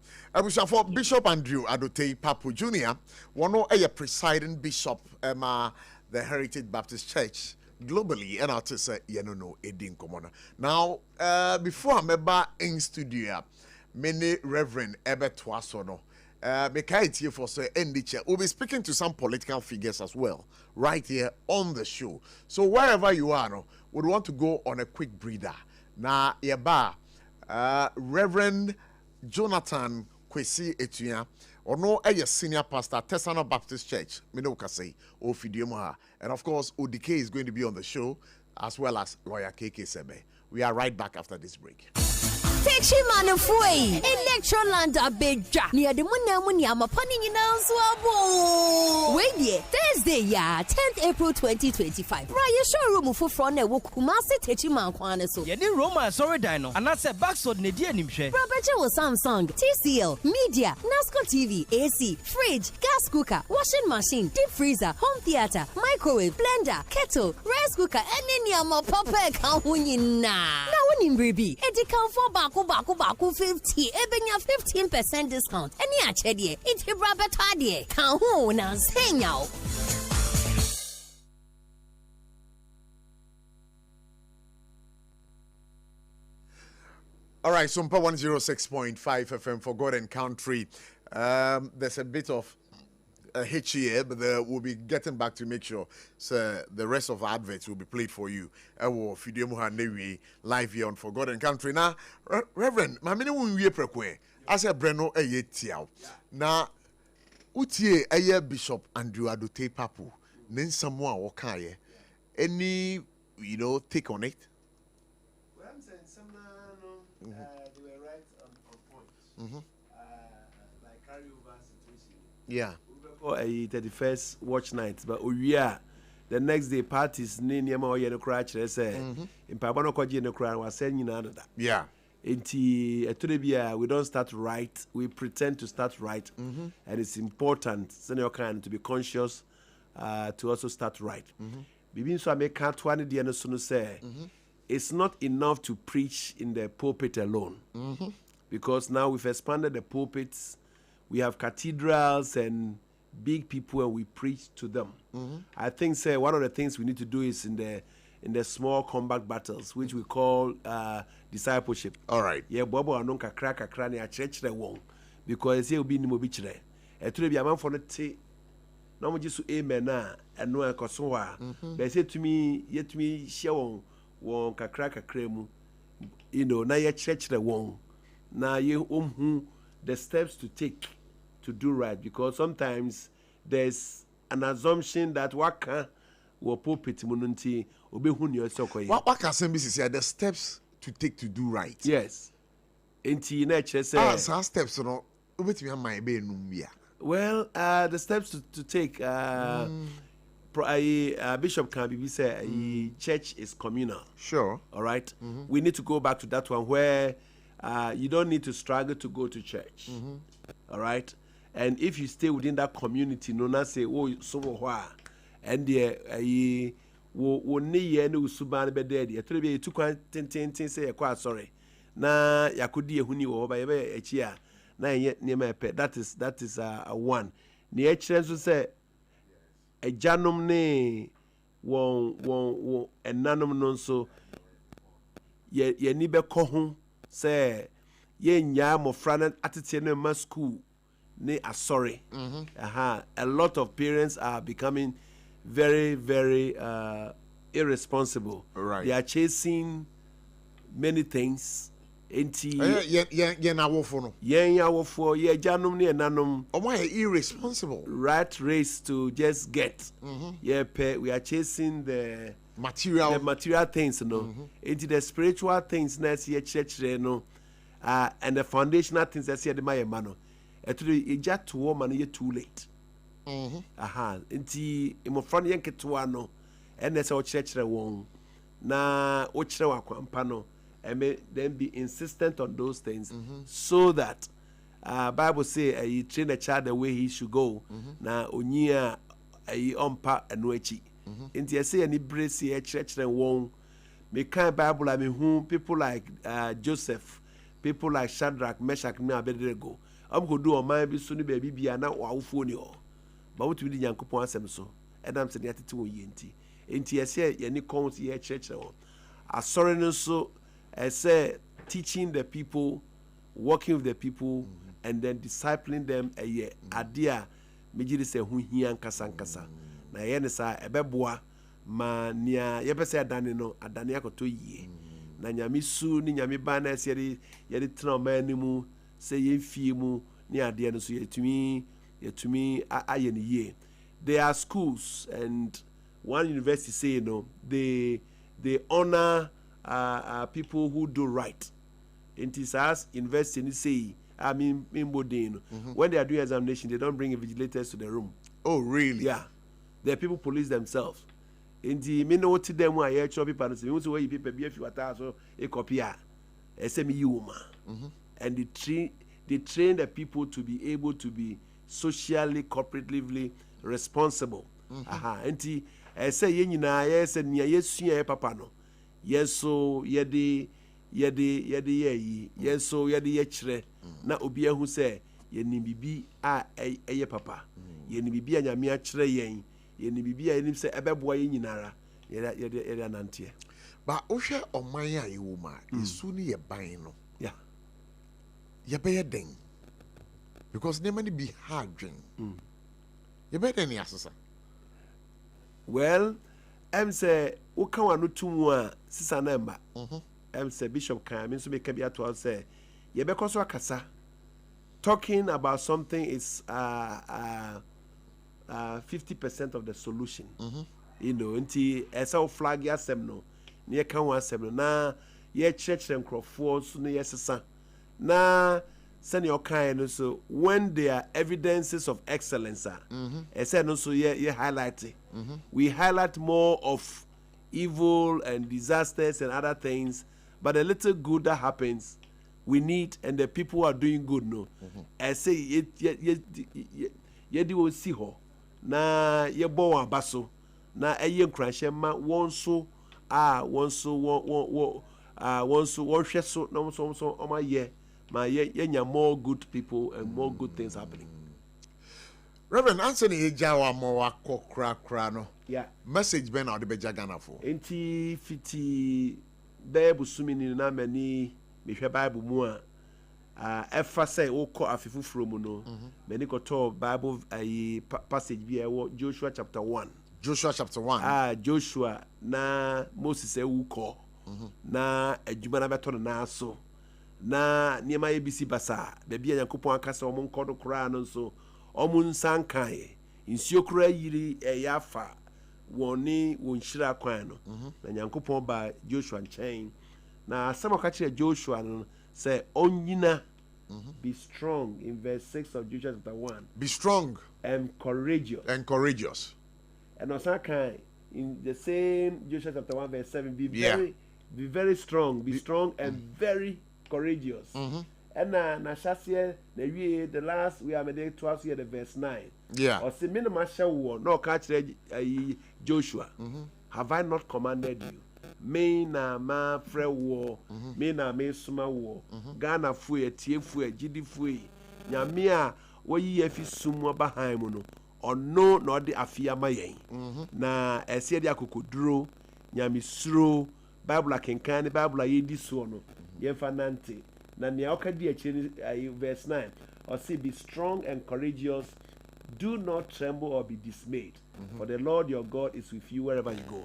Speaker 1: For Bishop Andrew Adote Papu Jr., one of a presiding bishop the Heritage Baptist Church globally, and I'll just say, Edin Komona. Now, before I'm about in studio, many Reverend Ebert Twasono. We'll be speaking to some political figures as well, right here on the show. So wherever you are, no, would want to go on a quick breather. Now, Reverend Jonathan Kwesi Etuya, or no, a senior pastor, Tesano Baptist Church, Minokase, Ofidiomoha, and of course, ODK is going to be on the show, as well as Lawyer KK Sebe. We are right back after this break.
Speaker 5: Techi manufui Electroland abeja near the Munamuni Amapani Nanswabo. Wait ye Thursday ya 10th April 2025. Raya showroom for front Kumasi Techi Mankwana so.
Speaker 6: Yedi Roma sorry dino and that's a backsword Nedia Nimshe.
Speaker 5: Roberto Samsung, TCL, Media, NASCO TV, AC, fridge, gas cooker, washing machine, deep freezer, home theater, microwave, blender, kettle, rice cooker, and any papa kahunina. Now when baby, it count for baku 50, ebenya 15% discount. Any achedie, it brabetadie. Kahu na senyao.
Speaker 1: All right, SOMPA 106.5 FM for God and Country. There's a bit of a hitch here, but we'll be getting back to make sure the rest of the adverts will be played for you. Live here on For God and Country. Now, Reverend, my minimum we prekwe. As a Breno a yetiao. Now, utie a Bishop Andrew Adote Papu. Nen samoa wakaye. Any, take on it?
Speaker 3: Well, I'm saying some they were right on point. Like carryover situation.
Speaker 1: Yeah.
Speaker 3: A 31st watch night, but we are the next day parties near or yen crash. Say in Pabano Koji no cry was saying another.
Speaker 1: Yeah.
Speaker 3: We don't start right, we pretend to start right, and it's important, senior kind, to be conscious to also start right. Bibin so I make can't one the sooner say it's not enough to preach in the pulpit alone, because now we've expanded the pulpits, we have cathedrals and big people, and we preach to them. I think one of the things we need to do is in the small combat battles, which we call discipleship.
Speaker 1: All right.
Speaker 3: Yeah, Bobo anonka kraka krani a church the wong, because he will be no bichre. E to be a man for the tea. No mo jisu amen na eno e kosoa. They say to me, yet me share won kakra kremu. Na ye church the wong. Na ye the steps to take to do right, because sometimes there's an assumption that waka will pulpit mununti obehu ni osokoye.
Speaker 1: What can say the steps to take to do right?
Speaker 3: Yes. Enti na che say
Speaker 1: some steps obetimi my be num bia. Well,
Speaker 3: the steps to take Bishop can be say church is communal.
Speaker 1: Sure.
Speaker 3: All right. We need to go back to that one where you don't need to struggle to go to church. All right. And if you stay within that community, no na say, oh, so what? And the wo ne ye no suban be there. I tell you, 2 ten say quite sorry. Na yakudi ehuni wo ba ye be echi a na ye nema pe. That is a one. Ni echere so say ejanom ne won enanom no so ye ni be ko ho say ye nya mofra na atete na ma school. They are sorry. A lot of parents are becoming very, very irresponsible.
Speaker 1: Right.
Speaker 3: They are chasing many things.
Speaker 1: Irresponsible.
Speaker 3: Rat race to just get. We are chasing material things no into the spiritual things na see church no and the foundational things that see the my man no it just to woman you too late nti imofra no yenketewa no ene se o church won na o kire wa kwampa no then be insistent on those things so that Bible say you train a child the way he should go na onyia ompa eno achi nti say any brace here church won me kan Bible I mean who people like Joseph, people like Shadrach, Meshach, and Abednego go do on my be so ni baby bia na wawfo ni o ba wotu di Nyankopon asem so edam se ne atete won yenti enti say ye ni count here church won asori no so say teaching the people, working with the people and then discipling them adia mejiri se hu hia nkasa na ye ne sa ebeboa ma nia ye pese adane no adane akoto yie na nyame su ni nyame ba na se ye de tena ma animu se ye fie mu ni ade no so yetumi aye ne yie. There are schools and one university say you know they honor people who do right. It is as university ni say I mean bodin when they are doing examination they don't bring invigilators to the room.
Speaker 1: Oh really?
Speaker 3: Yeah. The people police themselves. In the minute to them where you people say you say people be if you are so a copy and they train the people to be able to be socially cooperatively responsible. Enti say ye nyina ye say nia yesua papa no yeso yede yeso yede ye kire na obi ahu say ye ni bibi a eye papa ye ni bibi anyame a kire yen ye ni bibi a nim say ebeboa ye nyinara ye anantie
Speaker 1: ba ohwe oman a ye wo ma esu ni ye ban no
Speaker 3: yeah
Speaker 1: ye be ye den because ne many be hard dwen ye be den asesa
Speaker 3: well say uka wanu tumu a sisa na mba say Bishop kan me so make be at all say ye be koso akasa talking about something is 50% of the solution. You know, until esa flag yasem no ne kan wasem no na ye church nkrofo so ne yesesa na send your kind so when there are evidences of excellence esa no so ye highlight it. We highlight more of evil and disasters and other things, but a little good that happens we need and the people who are doing good no I say ye di wo si ho na ye bo wa baso na eye nkranhye ma wonso wonso hwe so no so o ma ye nya more good people and more good things happening.
Speaker 1: Reverend Anthony Ejawa mo akokra no
Speaker 3: yeah
Speaker 1: message ben na de beja Ghana for
Speaker 3: enti fiti Bible sumini na mani me hwe Bible mu a efa say wokọ afefufuro mu no many ko to Bible passage bi e Joshua chapter 1 Joshua na Moses wukọ na adwuma na beto na aso na niema yebisi basa be bia Yakopon akasa omo nkodo kura no so omo nsankan nsuo kura yiri yafa woni wonhira kwan no na Yakopon ba Joshua nchen na asama ka kire Joshua no say onyina be strong in verse 6 of Joshua chapter 1.
Speaker 1: Be strong
Speaker 3: and courageous. And also in the same Joshua chapter 1 verse 7 be very strong, be strong and very courageous. And na shasie na wie the last we are made 12 here the verse 9.
Speaker 1: Yeah.
Speaker 3: Or say minimum shall no ka kire Joshua. Have I not commanded you? Me na ma frɛ wo me na me suma wo Ghana fu etie fu agidi fu nyame a woyi afi sumu abahan mu no ɔno na ɔde afia ma yɛn na ɛse de akokoduro nyame suro Bible akenkan ne Bible a yedi so no yɛmfa nante na nea ɔkadi akyi verse 9 or say be strong and courageous, do not tremble or be dismayed, for the Lord your God is with you wherever you go.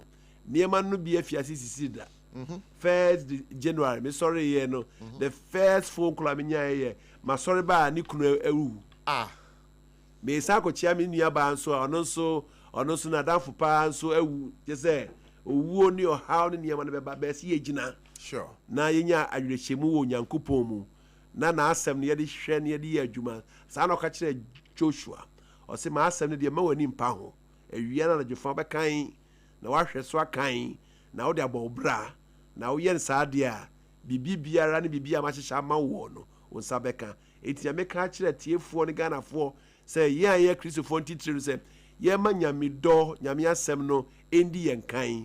Speaker 3: Niema no be afiasi sisida. 1st January, me sorry ye no. The first phone call me nya ma sorry ba ni kunu ewu. Me sa ko chia me nua ba nso ono so na danfo pa nso ewu je say owuo ne ɔhaw ne nneɛma no bɛba bɛsɛ yɛgyina
Speaker 1: Sure.
Speaker 3: na yɛnya awerɛhyɛmu wɔ onyankopɔn mu na n'asɛm no yɛde hwɛ ne yɛde yɛ adwuma saa na ɔka kyerɛ Joshua ɔsɛ m'asɛm no deɛ ma w'ani mpa ho awia no anadwofa bɛkan na woahwɛ so akan na wode abɔ wo bra na woyɛ no saa deɛ a biribi biara ne biribi a mahyehyɛ ama wo no wo nsa bɛka ɛnti na meka kyerɛ tiefoɔ ne Ghanafoɔ sɛ yɛn a yɛ Kristofoɔ ntitiri no sɛ yɛma nyame dɔ nyame asɛm no ɛndi yɛn kan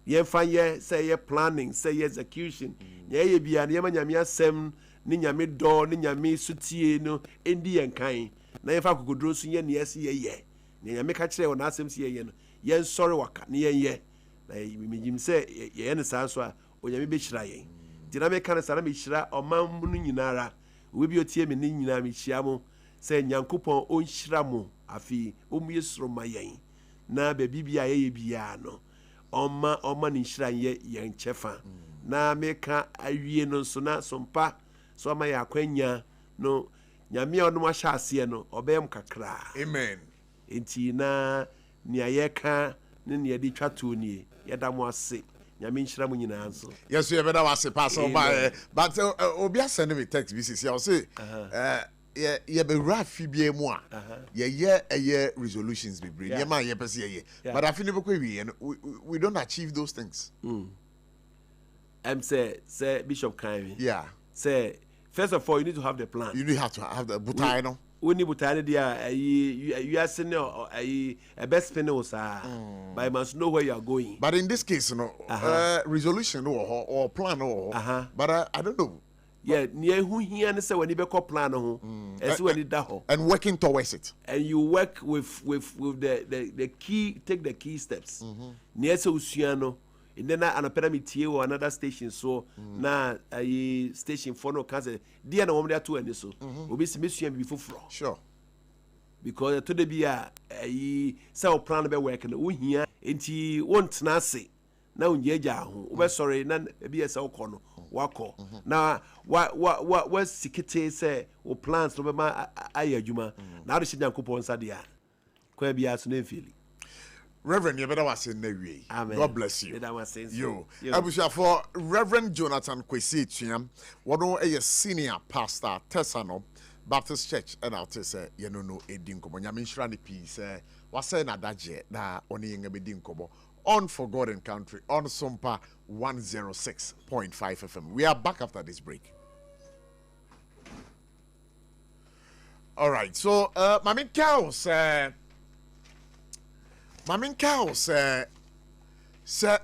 Speaker 3: yɛmfa yɛ sɛ yɛ planning sɛ yɛ execution yɛyɛ biara yɛma nyame asɛm ne nyame dɔ ne nyame sotie no ɛndi yɛn kan na yɛmfa akokoduro nso yɛ neɛ ɛsɛ yɛyɛ na nyame ka kyerɛ wɔ n'asɛm sɛ yɛyɛ no yɛnsɔre waka ne yɛnyɛ na megyim sɛ yɛyɛ no saa nso a onyame bɛhyira yɛn nti na meka no saa na mehyira ɔman mu no nyinara obi bi otie me ne nyinaa mehyia mo sɛ nyankopɔn ɔnhyira mo afei ɔmmue soro ma yɛn na baabi bi a yɛyɛ biara no ɔma ne nhyira nyɛ yɛn kyɛfa na meka awie no nso na sompa so ama yɛ akwanya no nyame a ɔnom ahyɛ aseɛ no ɔbɛyɛ m kakraa
Speaker 1: Amen.
Speaker 3: enti na nea yɛka ne nea yɛde twa toɔ nie yɛda mo ase nyame nhyira mo nyinaa nso
Speaker 1: Yes, you better was a pass over. But Obia send me text BCC. I'll say, yeah, be rough more. Yeah, resolutions be bring. Yeah, man, yeah. But I feel we don't achieve those things.
Speaker 3: Say Bishop Kaimi.
Speaker 1: Yeah.
Speaker 3: Say first of all, you need to have the plan.
Speaker 1: You need to have the butai, no.
Speaker 3: We need butai there. You are saying a best spinner, but you must know where you are going.
Speaker 1: But in this case, you know, resolution or plan but I don't know.
Speaker 3: Yeah, near who here and say when you become plan as when it
Speaker 1: and working towards it.
Speaker 3: And you work with the key, take the key steps. Near so Siano. And then an apparently or another station so na a station for no cancer. Dear no one there too and so will be submission before floor.
Speaker 1: Sure.
Speaker 3: Because to the be a sell plan be working we here and won't nasi now yeja who sorry none be a sell corner wako now what sikete say or plans to be my ayajuma now the shit coupon sadia quite be as no feeling.
Speaker 1: Reverend, you better was in the way.
Speaker 3: Amen.
Speaker 1: God bless you.
Speaker 3: You.
Speaker 1: I wish for Reverend Jonathan Kwesi Chiam, one a senior pastor, Tessano, Baptist Church, and I'll say, you know, a dinkobo. Yamin Shrani Peace, was saying at that jet, that only in a dinkobo. On Forgotten Country, on SOMPA 106.5 FM. We are back after this break. All right, so, Mami Cows, Mamin Cows, sir,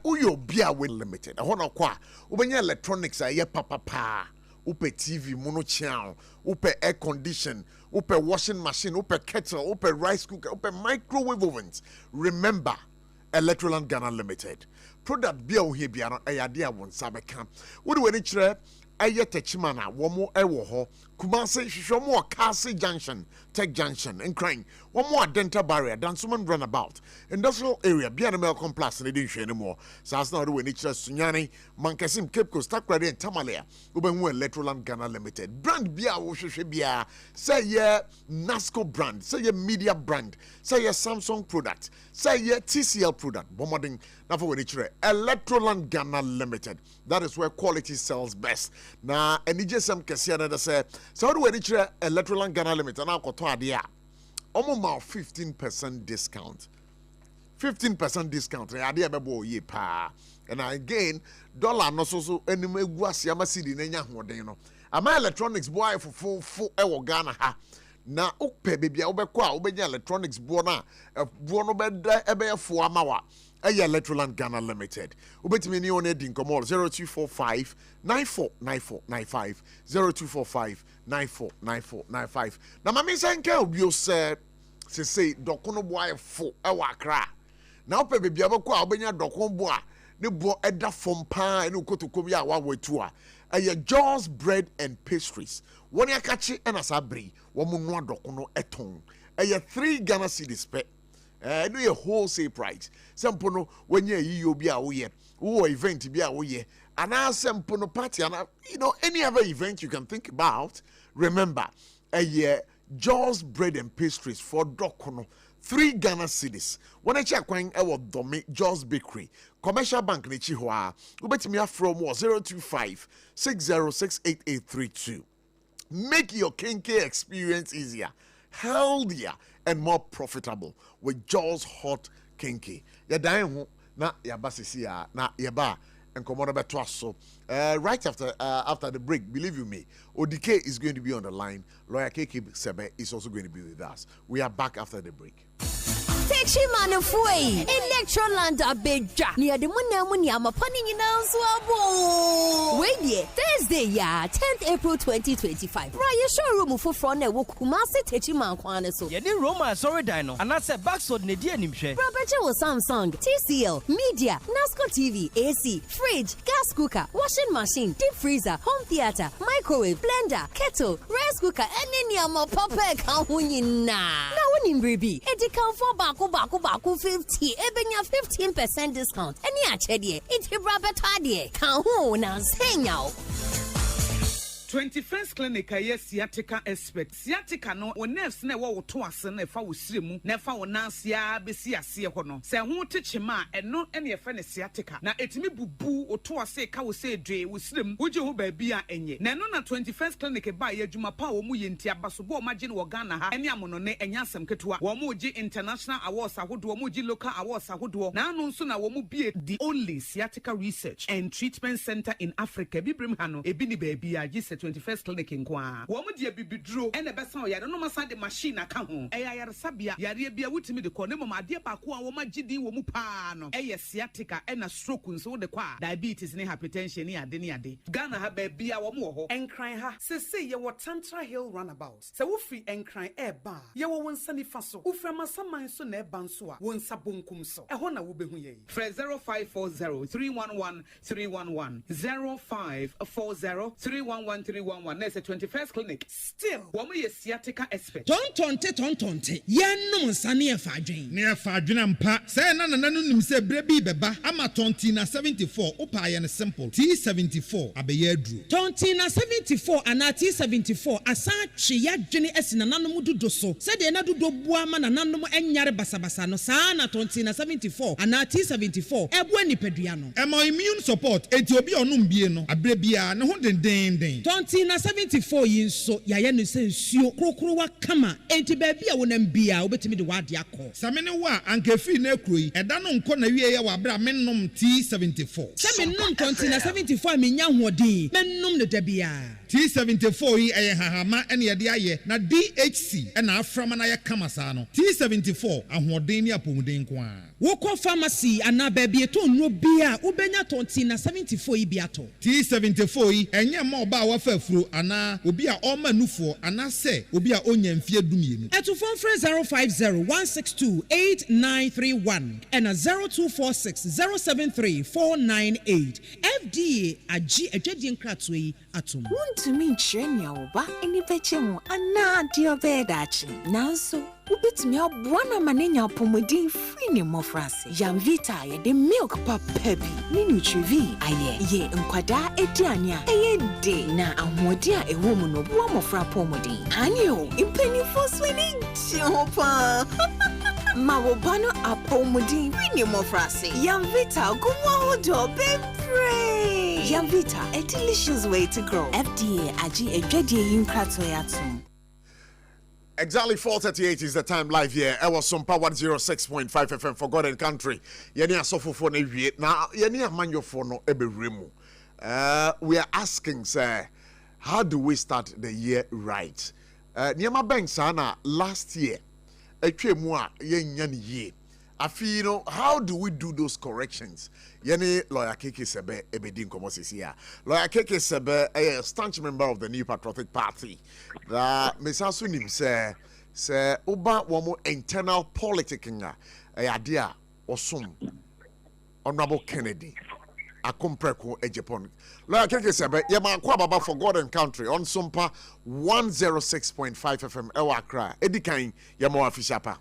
Speaker 1: Uyo Bia Win Limited. I want to qua. Ubenya electronics, ye papa, upe TV, mono channel, upe air condition, upe washing machine, upe kettle, upe rice cooker, upe microwave ovens. Remember, Electroland Ghana Limited. Product Bia Uhe Biano, Ayadia won Sabeka. What do we need? Aye Techimana, one more Ewoho, Kumase, Shomo, Kasi Junction, Tech Junction, and crying. One more dental barrier, Dansuman runabout. Industrial area, Bianamel Complex, and they didn't share anymore. So as now doing each Sunyani, Mankasim, Cape Coast, Takradi, and Tamalia, Ubenwe Electroland Ghana Limited. Brand Bia, Bia, say ye NASCO brand, say ye media brand, say ye Samsung product, say ye TCL product, bombarding, now for Electroland Ghana Limited. That is where quality sells best. Now, and just some Cassiana that say, so how do we reach Electroland Ghana Limited? Now, Kotoadia. Almost 15% discount. 15% discount. Idea bebo ye pa. And again, dollar no so anime guasi ama cedi nenya hodeno. Ama electronics boy for full ewo Ghana ha. Na upe bibia ubekwa ubenya electronics bona bono beda ebe fo amawa. Electroland Ghana Limited. Ubetimi ni one din komol 0245 949495 0245 949495. Na mami senke obio se dokono boy fo ewa Accra. Na upe bibia bekwa ubenya dokono boa ne bo eda fom pa ene ukotokom ya wa wetu a Jaws bread and pastries. Woni akachi ena sabri wo mu no dokono eton. 3 Ghana cedis pe. No a wholesale price. Sempono when you be away, or event be away, and our sempono party, and any other event you can think about. Remember, Jaws bread and pastries for Dokono 3 Ghana cedis. When I check when I was Domi Joss Bakery, Commercial Bank Nichihua, Ubetimia from 025 606832. Make your kinky experience easier, healthier, and more profitable with Joss Hot Kinky. Ya dying na ya basisi ya na yaba and Komodo Betwaso. Right after the break, believe you me, ODK is going to be on the line. Lawyer KK Sebe is also going to be with us. We are back after the break.
Speaker 5: Techimano Fui, Electroland Abeja, near the Munamuniama Panina Swabo. Wait, Thursday, 10th April 2025. Raya showroom for front and Kumasi Techiman Kwanaso.
Speaker 6: Yedi Roma sorry dino, and that's a backsword Nedia Nimshe.
Speaker 5: Roberto Samsung, TCL, Media, NASCO TV, AC, fridge, gas cooker, washing machine, deep freezer, home theater, microwave, blender, kettle, rice cooker, and any more papa kahunina. Now when in Bribi, it account for Baku 50, ebenya 15% discount. Any achedie, it's a rabbit idea. Kahuna, say now.
Speaker 7: 21st clinic aye sciatica expert sciatica no o nerves na wo to ase na fa wo siremu na fa wo nansia besi ase ho no se ho techema eno ene efa ne sciatica na etimi bubu o to ase ka wo se dwe wo sirem wo je ho ba bia enye na no na 21st clinic ba ye adwuma pa wo mu ye ntia baso bo ma je no Ghana ha ene amono ne enya asem ketewa wo mu je international awards ahodo wo mu je local awards ahodo na anu nso na wo mu bie the only sciatica research and treatment center in Africa bibrim ha no ebi ni ba bia je 21st clinic in Kwa. Woman dear bibidro and the best on ya no masa the machine account. Eya sabia ya bia wutimi de konemo ma de pa ko wo magidi wo mu pa no. Eya sciatica and a stroke so de kwa diabetes ne hypertension ne ade ne ade. Ghana ha ba bia wo mu ho. Enkran ha se ye wo Tantra Hill runabout. Se wo free enkran e ba. Ye wo wonsa ni fa so. Wo fra masaman so na e ban so a wonsa bonkum so. E ho na wo behu ye. Fre 0540 311 311 0540 311 311. There's a 21st clinic. Still, woman is sciatica expert.
Speaker 8: Tontonte. Yenum sani efadwen. Ne efadwen ampa. Say na nim se brebi beba. Ama tontina 74. Opa ye simple. T74 abeye adru. Tontina 74 ana T74 asa twe ya dwene esina nanom dudo so. Se de na dudo bua ma nanom enyare basabasa no. Sa na tontina 74 ana T74 ebu anipadua no. Ema immune support enti obi onum bie no. Abrebia ne ho den. Tontina 74 yinso ya ye no sensuo krokro wa kama enti ba bia wonam bia obetimi de wade akọ samene wa ankefi na kroi eda no nko na wie ye wa bra mennom T74 semennom tontina 74 menya hoodin mennom ne da bia T74 yi eye hahama ene ye de aye na DHC ena aframa na ye kama sa no T74 ahoodin ni apomuden ko a wokọ pharmacy ana ba bia to nro bia ubenya tontina 74 yi bia to T74 yi enye ma oba wa fafuro ana obi a oma nufo ana se obi a onya mfie dumienu eto phone 050-162-8931 and 0246-073-498 FDA agi adwadie nkrato yi atom
Speaker 9: wontumi nkyerɛ nea wo ba ani bɛkyɛ mu anaa deɛ ɔbɛyɛ daakye nanso wobɛtumi aboa no ama n'anya apɔmuden firi ne mmɔfraase Yamvita yɛde milk papa bi ne Nutrivi ayɛ yɛ nkwadaa aduane a ɛyɛ de na ahoɔden a ɛwɔ mu no boa mmɔfra apɔmuden aneo mpanimfoɔ so ani gye ho paa ma wo ba no apɔmuden firi ne mmɔfraase Yamvita gomo ahodoɔ bebree Yamvita, a delicious way to grow. FDA agi adwadie yi nkratoy atom.
Speaker 1: Exactly 4:38 is the time live here. I was SOMPA 106.5 FM for God and country. Yeni asofo for na wie na yeni amanyo for no eberemu. We are asking, sir, how do we start the year right? Niema banks ana last year. Etwemu a yenya ni ye. Afi, you know, how do we do those corrections? Yeni lawyer KK Sebe ebedin komosisi ya. Lawyer KK Sebe a staunch member of the New Patriotic Party. That Mr. Sunim say uba wamo internal politicking a idea osum Honorable Kennedy akompreko ejepon. Lawyer KK Sebe yema kwa baba for God and country on SOMPA 106.5 FM Ewa Accra. Edikan yema afishapa.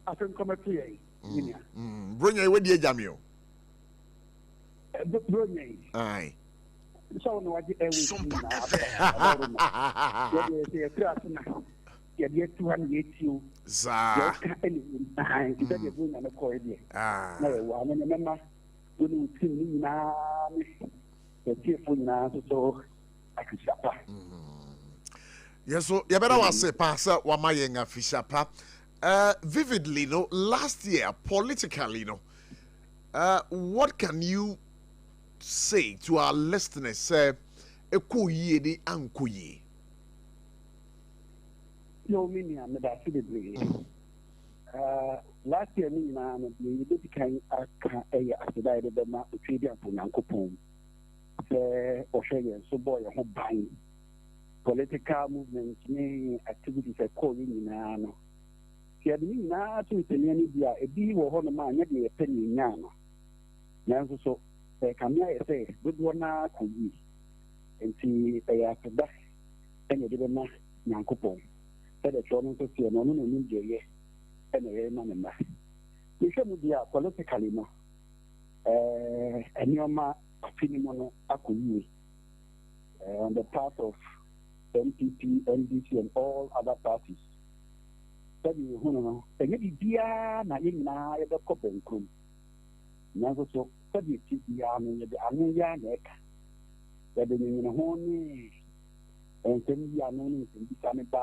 Speaker 10: Afem committee.
Speaker 1: Bring away the jamio.
Speaker 10: Bring
Speaker 1: aye.
Speaker 10: So no idea.
Speaker 1: Za.
Speaker 10: And to tell you, I'm a cordial. No, I'm in a member. Wouldn't see me now. The tearful now, so I could suffer.
Speaker 1: Yes, so you better want to say, Pastor, what my young official vividly, no, last year, politically, no, what can you say to our listeners? Say, Ekuye di ankuye.
Speaker 10: No, meaning I'm not feeling. Last year, me and the Deputy after that, the map of Trade for Nankopon. Australia, so boy, a whole buying political movements, activities are calling in Anno. She had me now to any idea, a deal or on man, maybe a penny in Nano. Now, so come here, say, good one now, could be. And see, after that, and you didn't know Nankopon. Said a children to see a no India, and a man. You should be politically, no. And your ma. On the part of NPP, NDC, and all other parties. That is, who know, and maybe dear, Nayin, the cop and crew. Now, so, that is the army, the Amuya neck, that in a honey, and then we are known in the Sanaba,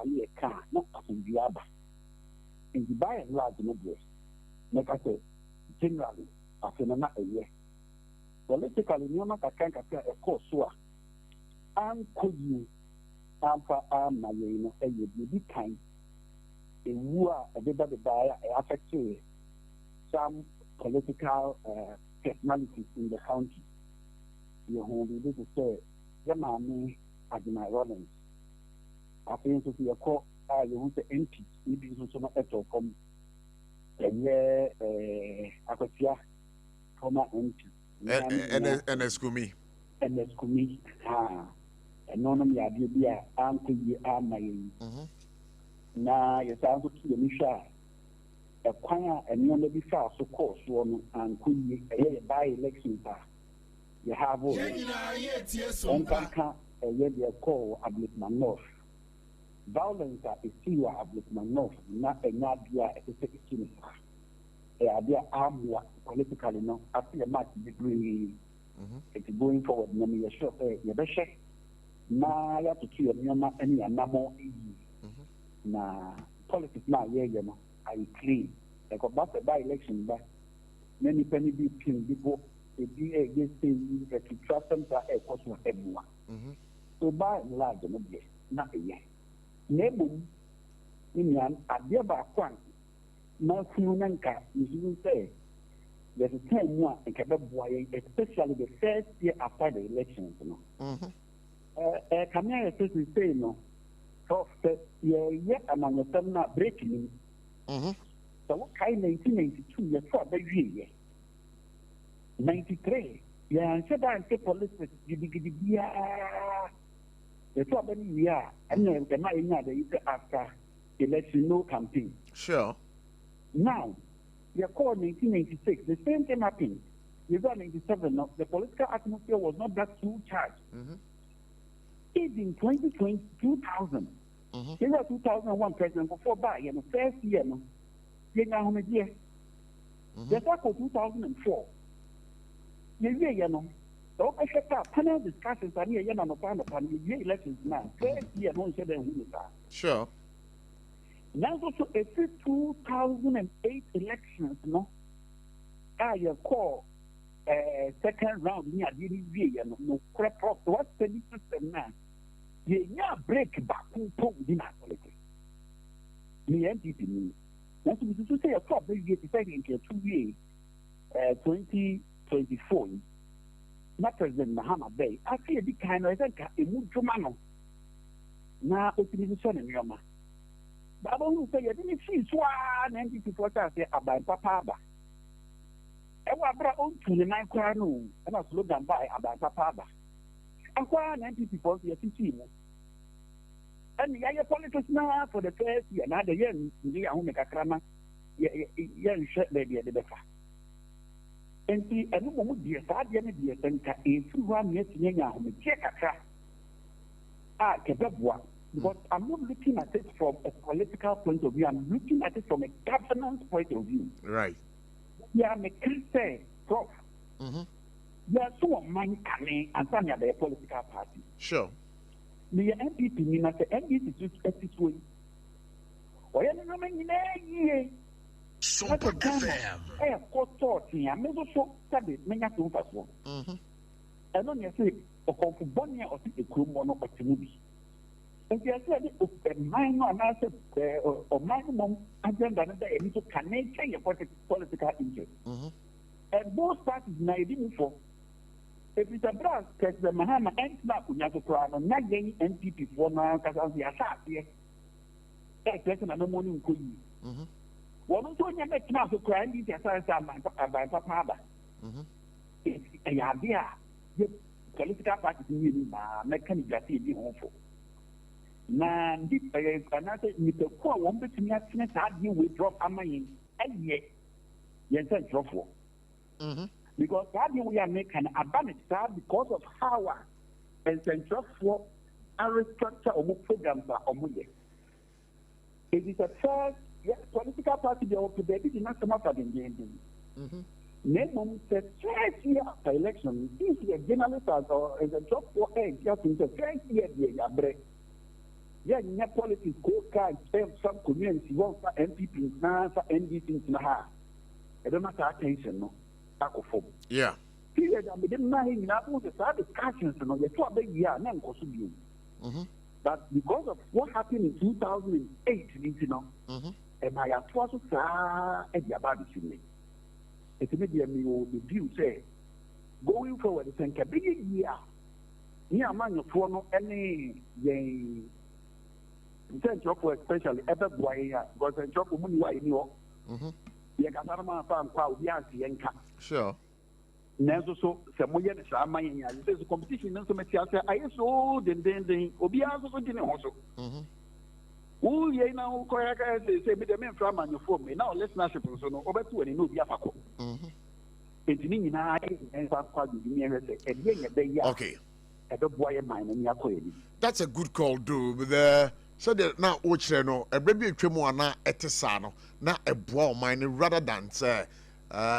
Speaker 10: a car, not in the Abba. In the by and large, no dress. Like I said, generally, after not a year. Politically, no matter can't appear a course. And could you, Ampa Marino, a be kind? In who are a bit of the buyer affect some political personalities in the county. You who be able to say, the man as my Rollins. I think to see a court, I want to empty, maybe so much at all from a year, Akotia, former empty.
Speaker 1: And Escumi.
Speaker 10: And Escumi, and none of me idea, Uncle ye are my. Now, you sound to kill me shy. A choir and none of the far so course one and could ye a by election bar. You have all. One can't a year call Ablikman North. Violence is still Ablikman North, not a Nadia at the second. They are politically no after a much degree. It's going forward. No, me sure. You better. Now you have to kill me. Any more easy. Now politics now, yeah, you know, I clean. Like about the by-election, but many penny be pin people. It be against things that to trust them that a cost for everyone. So by and large, no, not a year. Neighbor, in an idea about one. Now, Simonanka, you say there's a time more in Quebec, especially the first year after the elections. Come here, say no. So, yet among the time not breaking. So, what kind 1992 years for the year? 93. Yeah, and said I say police with the trouble we are, and then the night after election no campaign.
Speaker 1: Sure.
Speaker 10: Now, you called 1996, the same thing happened. You got 97, the political atmosphere was not that too charged. Even 2020, 2000, you got 2001 president before by, you know, first year, no, you know how many years? The cycle 2004, you know, the panel discussions are near Yana upon the elections now. First year, no, said who are.
Speaker 1: Sure.
Speaker 10: Now, also, a 2008 elections, no, I call second round near the no crap off. What's the system now? You break back, in our politics. Me NPP, that's to say a crop they get decided into 2 years, 2024. Not President Mahama Bay. I see a big kind of a move to Mano. Now, optimization in Yoma. But I don't say you didn't see one and people say about Papa. I was brought on to the night crown and I was looking by about Papa. And why 90 people see a team? And the other politics now for the first year, now the year in the Ahomeka, young shirt lady at the back. And see, I don't know the Sadian and a few 1 year, check a trap. Ah, Kebabwa. Because I'm not looking at it from a political point of view. I'm looking at it from a governance point of view.
Speaker 1: Right.
Speaker 10: Yeah, I can say, Prof. There are so many coming and some are the political party.
Speaker 1: Sure.
Speaker 10: The NPP mean that the NDC is this way. Or any woman in a year. SOMPA FM. I have got thought here. I'm also studied many of them as well. I don't say, or for Bonia or the Krumono or Timubi. And they are saying, a minor analysis or minimum agenda that they need to connect your political interest. And both parties now didn't for. If it's a brass, because the Mahama and Snap would have to try and not getting NPP for now, because of the attack here. That's person and no money could use. One of the make now to cry and get a by Papa. It's a idea. The political parties in mechanic that is home for. Now, this another with the core one between us, you withdraw a money, and yet, yes, I drop for. Because we are making a advantage because of how and central for our structure of programs are. It is a first political party they want to be not come up in the end. Name said first year after election, this year journalists or as a job for age, you have to say first year break. Yeah, in politics, co-card, some community, one for MPP, now for NDC, I don't matter attention, no.
Speaker 1: Yeah.
Speaker 10: Period. I didn't know him. I was a discussions and the 2 big year, and but because of what happened in 2008, you know, and I have also said about it. It's maybe a new view say going forward, it's a big year. Near man, your phone, any central for especially ever boy, because a job of money, why you know.
Speaker 1: Sure.
Speaker 10: Nezo so Samoya Shamaya, there's a competition in some I saw then Obia also didn't also. Oh, yeah, now, say, the men from your phone. Now, let's not suppose so over to any new Yafako. It's meaning I and
Speaker 1: okay.
Speaker 10: At the boy of mine and Yako.
Speaker 1: That's a good call, do with the. So that now, which no, a baby tremoana etesano, not a boy mine rather than say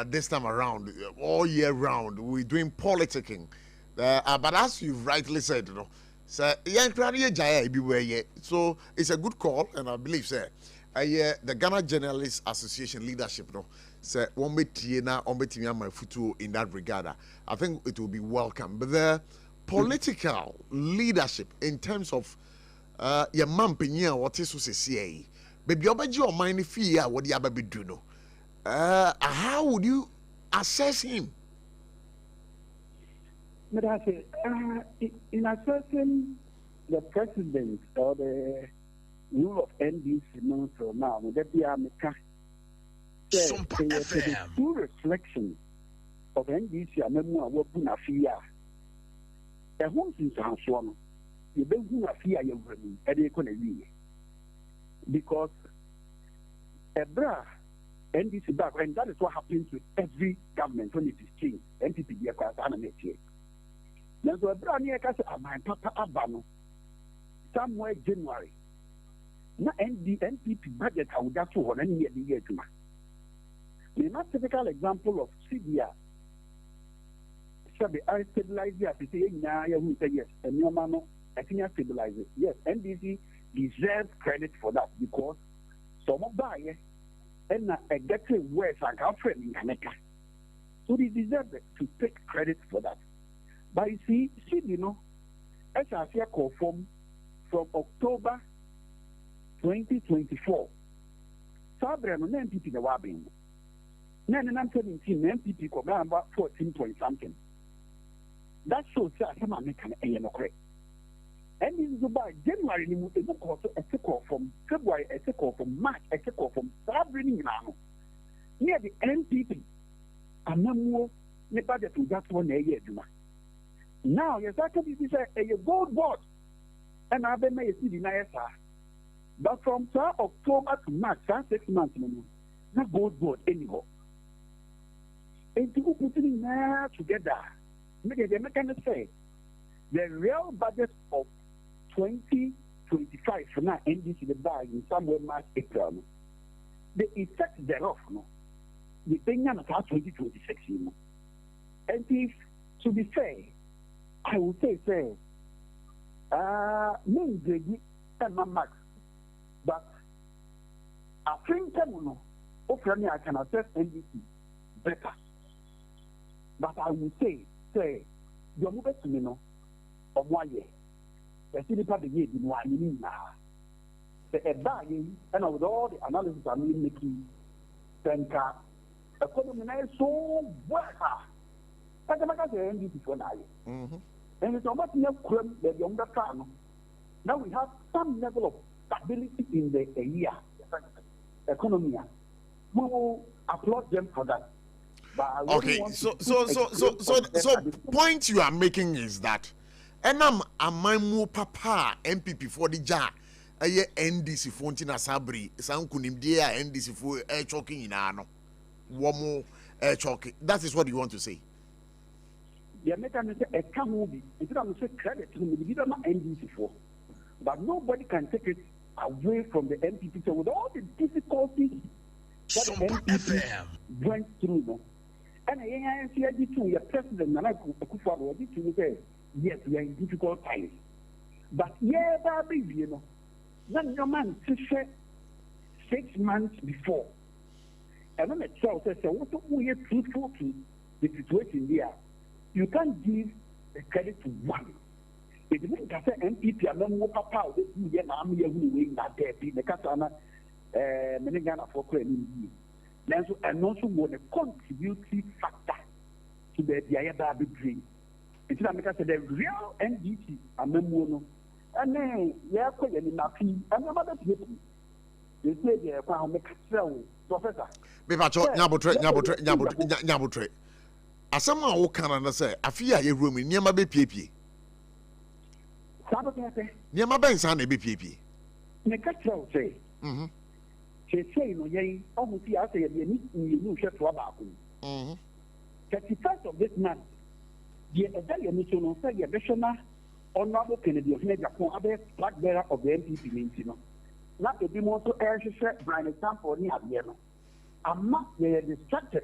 Speaker 1: this time around, all year round, we're doing politicking. But as you've rightly said, you know, so so it's a good call, and I believe, sir, the Ghana Journalists Association leadership, no, say one bit now, on bit my futu in that regard. I think it will be welcome, but the political leadership in terms of your man pinya what is to say baby obaji your mind fear what the ababi do no how would you assess him?
Speaker 10: In assessing the president or the rule of NDC so now that we are the true reflection of NDC and memoir what buna fear the home since one. You don't do a fear you because a bra and this is back, and that is what happens with every government when it is changed. NPP be across anime here. There's a bra near my papa Abano somewhere January. Not NPP budget I would have to hold any year to my. The most typical example of CDR. I stabilize it. I say, yes, and your mama. I think I stabilize it. Yes, NDC deserves credit for that because some of buy and I get a worse like our friend in Kaneka. So they deserve to take credit for that. But you see, you know, as I say, from October 2024, Sabra no NPP the Wabin. 1917 NPP come about 14 point something. That shows that some American and correct. And this is about January, a call from February, a call from March, a call from February now. Near the NPP, a number of budget to that 1 year. Now, yes, actually, this is a gold board, and I've been made denier. But from October to March, 6 months, not gold board anymore. And to put it now together, the mechanic say the real budget of 2024-25 2025 for now NDC the bag in somewhere March April. The effect thereof no. The thing now 2026 you know. And if to be fair, I would say maybe and my max, but I think I can assess NDC better. But I would say you're moving to me no of 1 year. The city public year in 1 year now. The buying and with all the analysis I'm making, then economy is so well. But the matter is NDC for now. And it's about the crime that you're under. Now we have some level of stability in the year economy. We will applaud them for that.
Speaker 1: Okay, so the point you are making is that enam amamu papa MPP for the jar NDC Fontina Sabri Sankunim dear NDC for air choking in ano womo air choking. That is what you want to say.
Speaker 10: The American say a movie, instead of say credit to the leader NDC for, but nobody can take it away from the MPP. So with all the difficulties that the MPP went through, no? And I see your president Nana Akufo-Addo to say, yes, we are in difficult times. But yeah, baby, you know, when your man said 6 months before, and when it says, what we are truthful to the situation here, you can't give the credit to one. It means that MPP and then walk out this year, I'm here win that day, the Catana, Menegana for credit. And also was a contributing factor to the Diababi dream. It's not because the real NDC are Memono. And then, yeah, quite an enough. And another people, they say they are make a professor.
Speaker 1: Nyabotre. As someone who can say, I fear a room in Yama BPP.
Speaker 10: Sabotage.
Speaker 1: Yama Banks and a BPP.
Speaker 10: Necatro say. Say no yay, almost I say you need to about 31st of this month. The mission say additional honorable Kennedy of Japan, other black bearer of the MPP means, you know. Not to be more to air Brian example near the end. I'm not distracted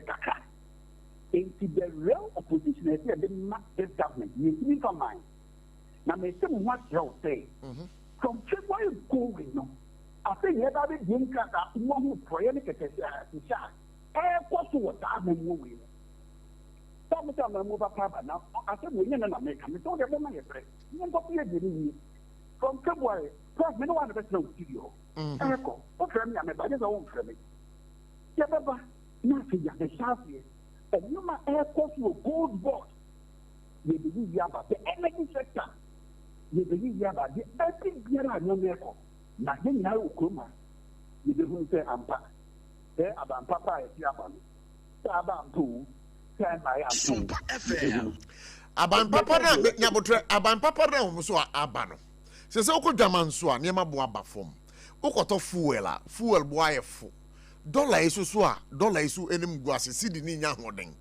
Speaker 10: into the real opposition as they didn't match this government. You see from mine. Now may some what you say. From February going on. I think you have a drink at a moment for any shot. Air cost what I'm moving. Sometimes I move up now. I said, we didn't make a told them my friend. You don't be a from February. Plus, no one of us knows studio. Echo. Okay, I'm a bad own for me. Yeah, but nothing at the Shafi. And you my air cost you a gold box. You believe about the energy sector. You believe about the every year I know miracle. Na then now Kuma, you do say Ampa. There about Papa is Yaban. Saban too.
Speaker 1: SOMPA FM. Aban Papa Nyabotre, Aban Papa so Abano. Says Oko Jaman so Niema Boaba form. Okoto fuel boy fu. Dollar isu so dollar isu enim guase sidi ni nya hoden.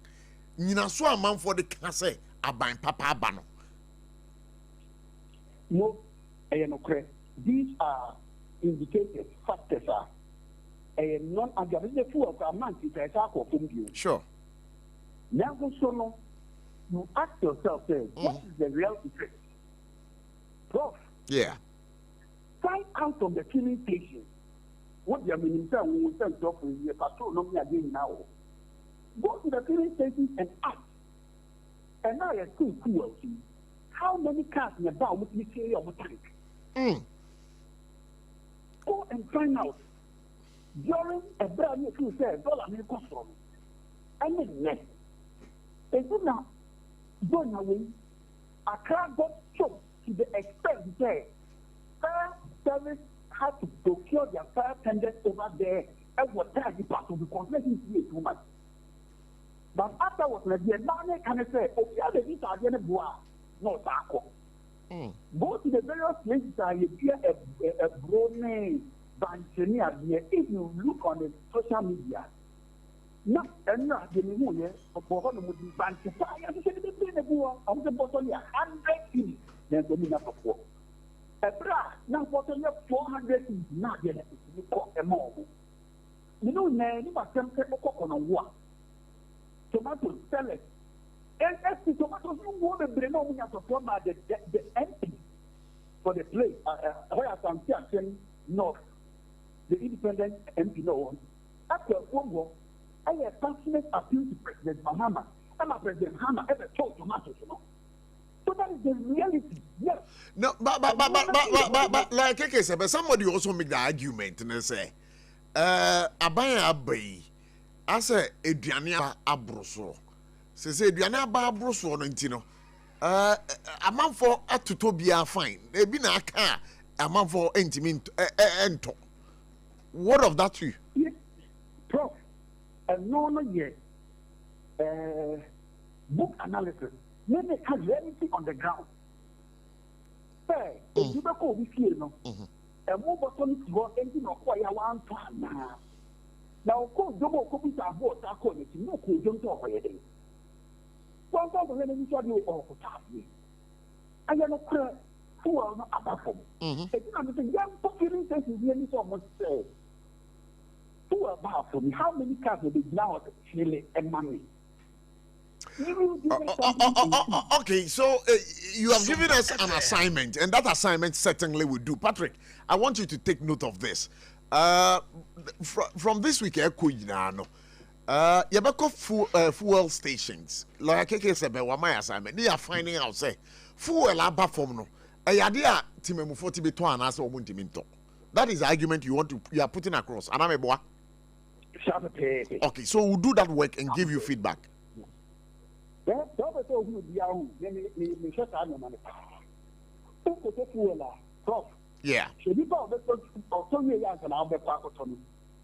Speaker 1: Nyina so amam for the kase Aban Papa Abano.
Speaker 10: No, these are indicated factors are a non-aggravated fuel of a month if I talk of you.
Speaker 1: Sure.
Speaker 10: Now, so you ask yourself, what is the real effect? Prof.
Speaker 1: Yeah.
Speaker 10: Find out from the filling station what the minister will send off with the patrol no me again now. Go to the filling station and ask. And now you're still cool. How many cars in the bar would you say on the tank? Go and find out. During a brand new food $1 may cost from. I mean, next. Is it now going away? A car got choked to the extent that fire service had to procure their fire tenders over there and what that department because let me see it too much. But afterwards, the man can say, okay, the visa are going to go out. No, go to the various places and you hear a brony banchenia there. If you look on the social media, no, and not the moon, for one would be banchify. I said, the poor of the bottom 100 feet. Then the minute of war. Ebra, now what are your 400 is not yet a more. You know, you must send on a walk. Tomato salad. And as the tomatoes, you want to bring on the empty for the place. Where I'm saying, no, the independent MP, no one. After one I have passionate appeal to President Mahama. I'm a President Mahama ever told tomatoes, you know. So that is the reality. Yes.
Speaker 1: No, but like I said, but somebody also make the argument and they say, Abaya Abbey, I say, Ediania Abroso. Say, Ediana Babroso, Nintino. A man for a tutobia fine. They be na car, a man for intimate ento. What of that too?
Speaker 10: Yes, Prof. And no yet. Book analysis. Let me have reality on the ground. Hey, if you go with you, no, and move on to go engine or quite a one time now. Go double copies of what I call it. No, could jump off a day. One time when you saw you off me. I am not who are not about them. It's not the young popular sense is nearly so much say. Who are about for me? How many cars will be now Chile and money?
Speaker 1: Okay, so you have given us an assignment, and that assignment certainly will do. Patrick, I want you to take note of this. From this week, Yabako fuel stations, like Keke said, my assignment, they are finding out, say, fuel abba from no. Ayadia Timemu 40 between us or Muntiminto. That is the argument you are putting across. Okay, so we'll do that work and give you feedback. Yeah.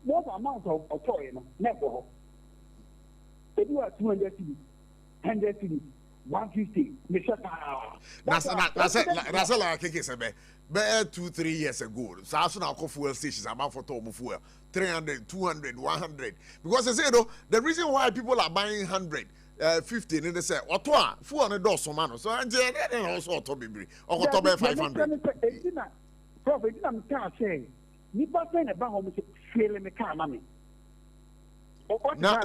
Speaker 10: What amount of toy never? They do 200 cities, 100 cities, 150.
Speaker 1: That's like I said, 2-3 years ago. So I now call fuel stations about for total fuel 300, 200, 100. Because I say though, the reason why people are buying 100. 50 and they say Otoa 400 dollars man so and also Otobi or Otobi 500.
Speaker 10: Prophet, I'm saying nipa say na ba ho me feel me car mami.
Speaker 1: Na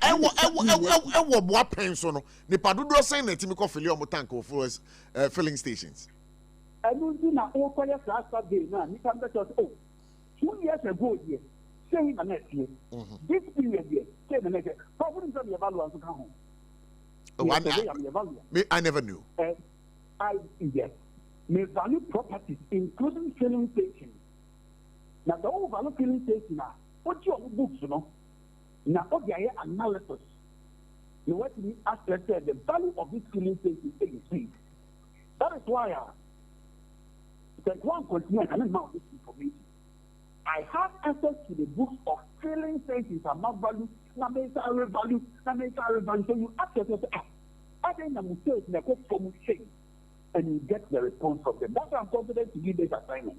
Speaker 1: ewo boa penso no nipa dodo say na timi ko fill your tank of filling stations.
Speaker 10: Anu di na o kwaya last day na nipa be say oh 2 years ago here say na next year. This period here say na next year. Probably some evaluate to come home.
Speaker 1: Oh, I never knew.
Speaker 10: Yes. May value properties, including filling stations. Now, the whole value filling station, what your books, you know, now, what your analysis, you want to be asked the value of this filling station is increased. That is why that one continue and amount this information. I have access to the books of filling stations amount value. So you ask yourself, I think I'm saying the from change, and you get the response from them. That's why I'm confident to give this assignment.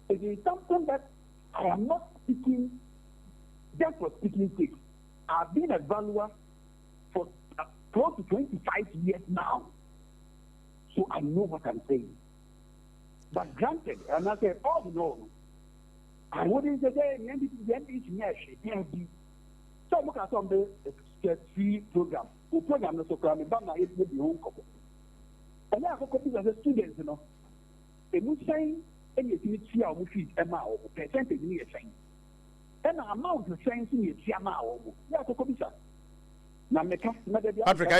Speaker 10: It is something that I am not speaking just for speaking sake. I've been a valuer for close to 25 years now, so I know what I'm saying. But granted, and I said, oh no, I wouldn't say the NDC. So look at some of the free program. Who program is so cramming, but now it's maybe home couple. And now, as a student, you know, a new saying, any activity of fees, Emma, or percentage in your saying. And the amount of saying in your Tiama, yeah, to commission.
Speaker 1: Patrick,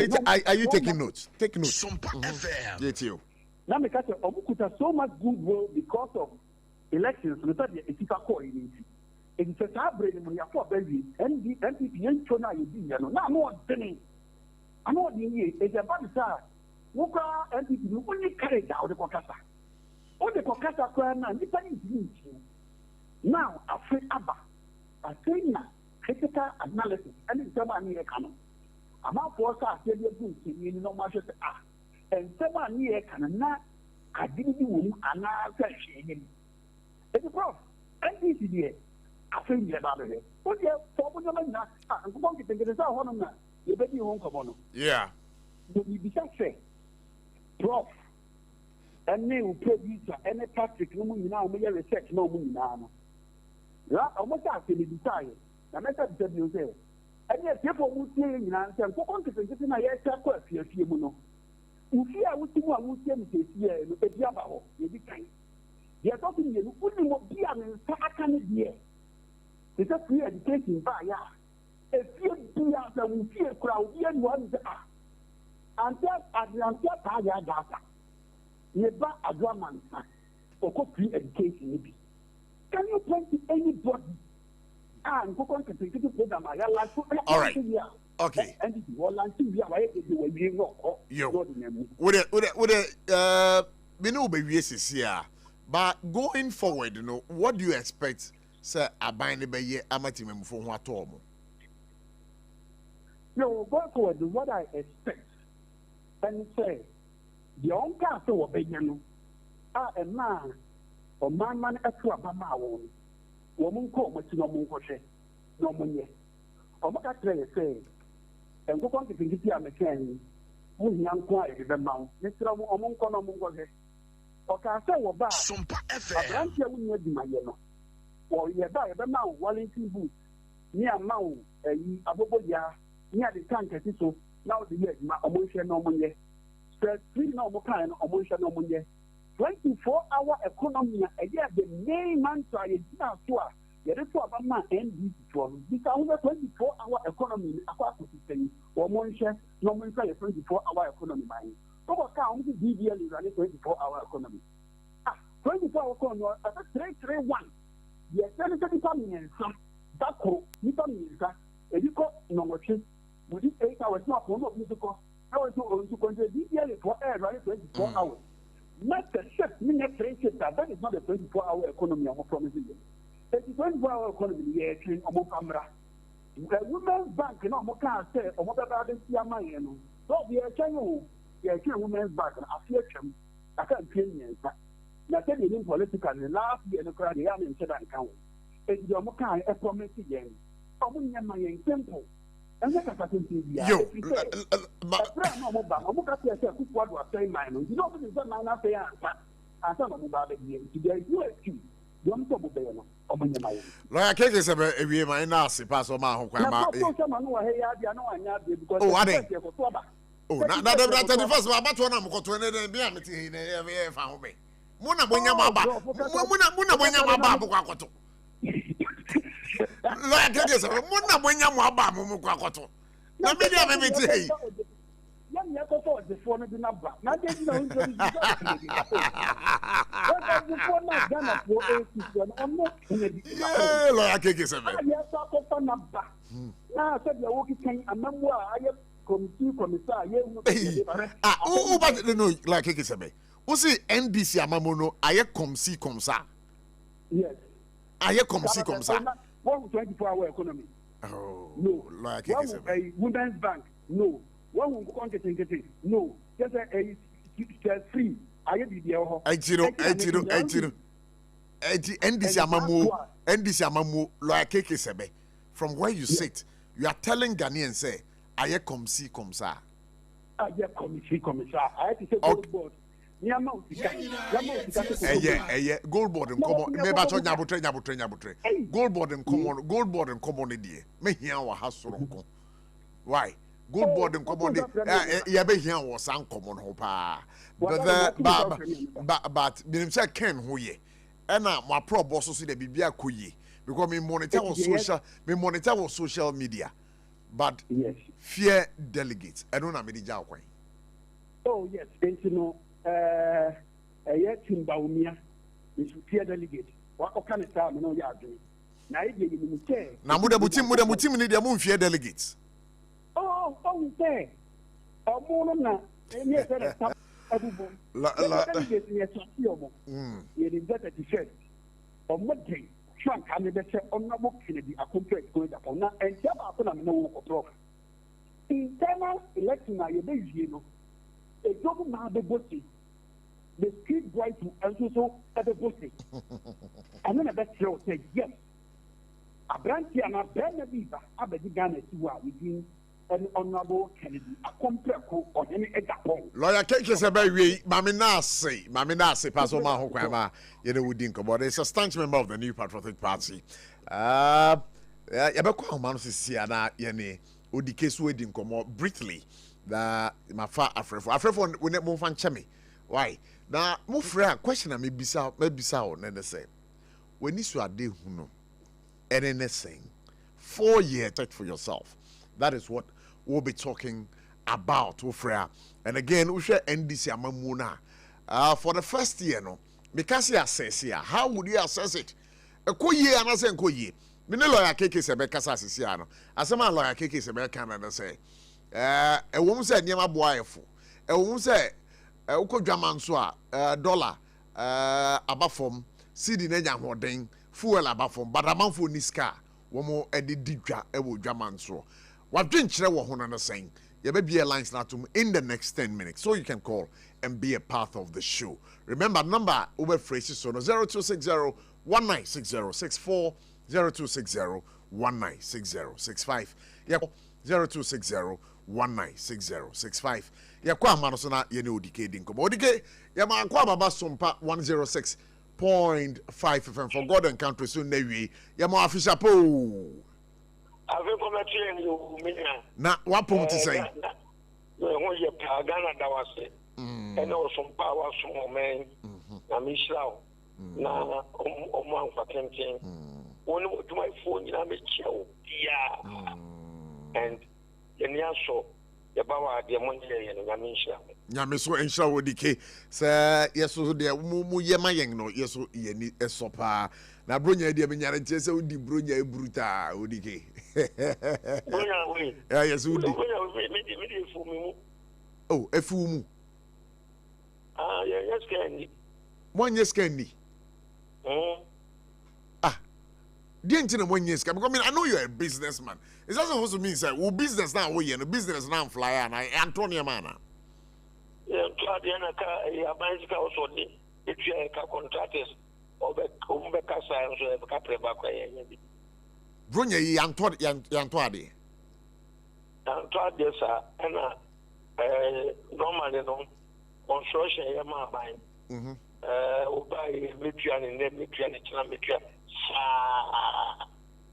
Speaker 1: are you taking notes? Take notes.
Speaker 11: SOMPA FM.
Speaker 1: Yes, you.
Speaker 10: Now, because Obukuta so much goodwill because of elections, we thought it's a core in it. It's a tablet when you are for baby, and the NPP and Chona, you did, now more than I know the year, it's about the time. Woka NPP, only carried out the Kokasa. All the Kokasa crime, and depending now, I say Abba, I say now, critical analysis, and it's someone near Canon. I'm out for us, I tell you, you know, much as and someone near Canon, I didn't do, and I said, it's a prof, NPP. I think about it. What you for now? I'm going to think it is our home now. You bet you won't come on.
Speaker 1: Yeah.
Speaker 10: You be say, Prof. ɛne wo producer ɛne Patrick no mu nyinaa wɔn yɛ research na wɔn nyinaa no la wɔn sɛ ase ne bisaeɛ na mɛsɛ bisa bi sɛ ɛne atiefo wɔn tie nyinaa sɛ nkokɔ nketenkete na yɛhyɛ kɔ afiafie mu no nfi a wosi mu a wosie no sɛsie no ebi aba hɔ yɛdi kan deɛ ɛtɔ so mmienu wodi mu bi a ne nsa aka ne deɛ te sɛ free education baayɛ a efie bi a sɛ wo fie kora obi anu ɔno sɛ ante taa yɛ adaasa ne ba adoamansa ɔkɔ free education bi can you point to anybody nkokɔ nketenkete program a yɛla so
Speaker 1: okay.
Speaker 10: And what
Speaker 1: but going forward, you know, what do you expect, sir? Abine be ye amatimum for what all?
Speaker 10: No, going forward, what I expect, and say, the own castle of Benyano, a man or man at Wabama, woman call much no more, no money. Or what I say. And go on to think it's a mechanic who young quiet the mount. Mr. Omonko, or can say, well, SOMPA FM. I don't know my yellow. Or you buy the mount, Wallington boots near Mount, Aboboya, near the tank at so now the year, my emotion no money. Stress 3 normal kind of emotion no money. 24-hour economy, a year the main man try now to us. Yɛde to aba ma NDC to because over 24-hour economy akwa system or mo nhye no mo nfa 24-hour economy man so what ka on DBL is running 24-hour economy 24-hour economy at 331 yes then the department some dako nipa minsa ediko no mochi with 8 hours no for no musical how to on to control DBL for air running 24 hours not the shift minute 3 shift that is not a 24-hour economy I'm promising you. It's 24-hour economy, yeah, train or camera. The Women's Bank, you know, can't say, or what about this Yamano. So, we are channel, yeah, Women's Bank, and I fear him. I can't feel you. Now, tell you political, the last year, the crowd, the young and said, I can't. It's your Mokai, a promise again. I wouldn't have my simple. And that's a thing. Yo, but I'm going to say, what was saying, mine. You know, what is that man I say, I thought about it here. Today, you excuse.
Speaker 1: Lawyer Keke said, "If you my nasi pass on my home, oh, I did. Oh, not that the first one, but one I'm going to be a meeting in found me. Muna Bunya Maba, Muna Bunya Maba, Lawyer Keke said, Muna Bunya Maba, Mumukakoto. Now, maybe I may be
Speaker 10: the phone is not back. Not that you know,
Speaker 1: I can't get some.
Speaker 10: Now, I said, you're walking a memoir. I have
Speaker 1: but no, like I said, what's the NDC Amamono? I come see come sa. Yes, I come see come sa.
Speaker 10: 24-hour economy.
Speaker 1: Oh,
Speaker 10: no,
Speaker 1: like I said,
Speaker 10: a Women's Bank. No. One will go on getting no, just a free. I get the deal.
Speaker 1: NDC Amamu, like Sebe. From where you sit, you are telling Ghanaians, say, I come see, come, sir.
Speaker 10: I come see, come, sir. I have to say, gold board.
Speaker 1: Gold board and common. Maybe I told Yabutre. Gold board and common, dear. May hear our house. Why? Good board and common. Yabe was uncommon hopa. But Bilimsa Ken who ye. And now my pro boss see the Bibia Kuyi because me monitor was social media. But yes, fear delegates. I don't know me the
Speaker 10: oh yes, and you know, a yet in Baumia is fear delegate. What kind of time you know you are doing? Now you didn't say.
Speaker 1: Now Mudabutim need their moon fear delegates.
Speaker 10: Oh, say, a woman, and yes, what day? Trunk, I never said, on no book, Kennedy, a complete going upon that, and I'm no PROF. Internal election, I know, a job now the bossy. The street boy to also at the bossy. And then a best show said, yes. A branch and a brand of Viva, I bet the Ghana to within and Honorable Kennedy, a complex on any example.
Speaker 1: Lawyer Keke Sebewi, Mamina say, Pastor Mahokama, you know, we didn't come about. It's a staunch member of the New Patriotic Party. Yabeko Manus is Siana, Yene, Udike Sweden come out briefly. That my far Afrefo, we never move on Chemi. Why? Now, move friend, question maybe so, and they say, when you are there, who know, and then they saying, 4 years, take for yourself. That is what we'll be talking about, Ufrea. And again, we shall end this Yamamuna. For the first year, no, because you assess here, how would you assess it? A co year and I say, co year. Many lawyer cases a becasa Siciano. As a man lawyer cases a Canada say, a woman said, Yama Boyful. A woman said, Uko Jamanswa, dollar, abafom, CD Neja Hoding, fuel abafom, but a man for Niska, Womo Edidja, Ewo Jamanswa. What drink you want to say? You may be a line in the next 10 minutes, so you can call and be a part of the show. Remember, number over phrases so 0260 196064 0260 196065. Yeah, 0260 196065. Yeah, kwa manosona ye ne odike dinko. Odike, ya man kwa baba SOMPA 106.5 FM for God and country so na wi. Ya ma official po. Na wapom ti say
Speaker 11: ho ye pa Ghana da wase ene SOMPA wa so men na mishrao na omo anfa kenten woni to my phone na me chew ya and yenya so ye ba wa de mo ye na mishrao
Speaker 1: nyame so enhira wodike say yeso de mu ye mayen no yeso ye ni esopa na bronya de me nyare ntie se odi bronya ebruta odike
Speaker 11: bronya we
Speaker 1: yes odi
Speaker 11: bronya me fu mu
Speaker 1: oh efu mu
Speaker 11: yes can
Speaker 1: one yes can ni the ntina one yes can because I know you're a businessman. It doesn't supposed to mean say we business now we no business now fly and Antonio mana
Speaker 11: yeah try the na ka ya banjika also dey it ka contractors Obeka science so ka preba kwa yenye bi
Speaker 1: bronya yi yanto ade
Speaker 11: sa na normally no construction ya ma ban obai metua ne china metua sa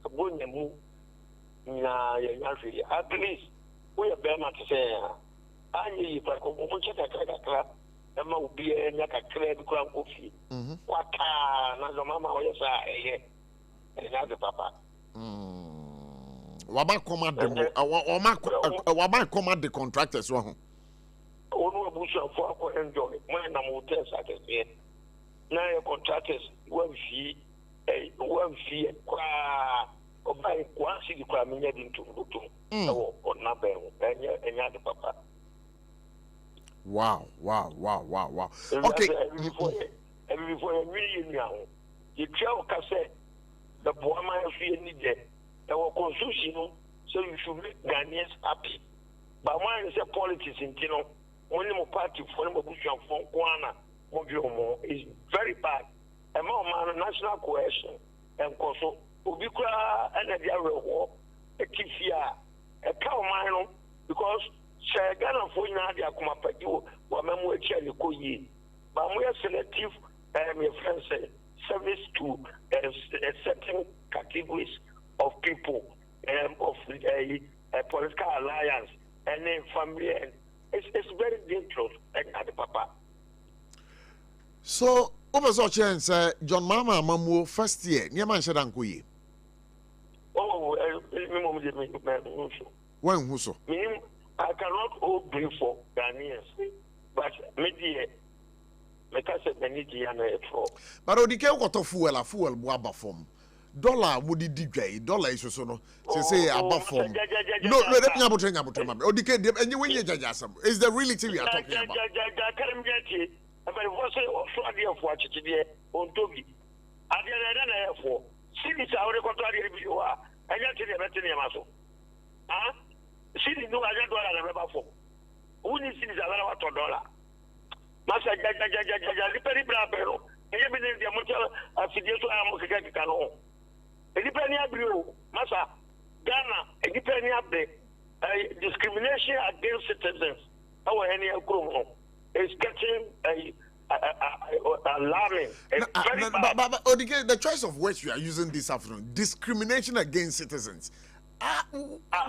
Speaker 11: bronya mu na ya nyafi at least we be ma to say anyi yi pa ko mo cheka kaka ema ubi enya kakra bi kwa kofi waka na zo mama o yesa eye enya de papa
Speaker 1: waba command them waba command the contractors wa ho
Speaker 11: onu abusu afọ akọ enjoy mo na mo test akese na your contractors one fee kwa obai kwa sigi kwa menya di ntumbutu o na be enya de papa.
Speaker 1: Wow. Okay.
Speaker 11: Before you really know, you tell Cassette, the boy might feel needed. There were constitution, so you should make Ghanaians happy. But one is a politics in Tino, only more party for them from Kwana, Mojomo is very bad. A more man national cohesion and also Ubikra and a diary war, a Kifia, a cow mine, because Ghana for Nadia Kumapaju, or Mamu Cherry Koyi, but we are selective, your friends say, service to certain categories of people, of a political alliance, and then family. It's very dangerous, at the papa.
Speaker 1: So, over so chance, John Mama Mamu first year, Yaman Shadankuyi.
Speaker 11: Oh,
Speaker 1: when who so?
Speaker 11: I cannot hold brief for Ghanaians, but maybe
Speaker 1: but odike ko fuel boaba form dollar would digay dollar is so no say above form no let me about odike and you when you judge us is the reality we are talking about
Speaker 11: Masa jaja dipeni brabero enye bi ne motel afidie so am keke kano dipeni abrio masa Ghana dipeni abe discrimination against citizens. Our any is getting alarming.
Speaker 1: But Odike, the choice of words you are using this afternoon, discrimination against citizens.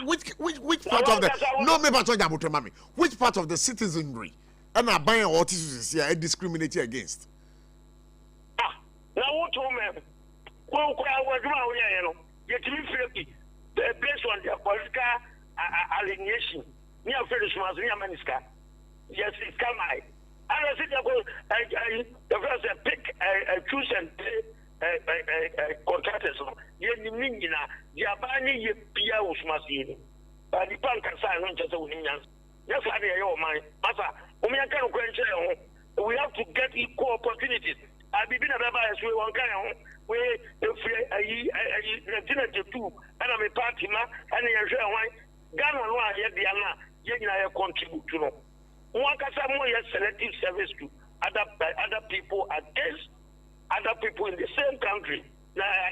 Speaker 1: Which part of the no me but mami? Which part of the citizenry and are buying what is here discriminating against?
Speaker 11: Now what woman? Well, yet based on their political alienation. Near French was near Maniska. Yes, it's come high. And I said, the first pick choose and pay contractors. Yen Nina, the Abani Pia was Masini. But the bank can sign on just a winning. That's why they are mine. Massa, we have to get equal opportunities. I've been a rabbi as we one kind of way. If we and I'm a party man, and you're Ghana, I contribute to know. One can say more selective service to other people against other people in the same country.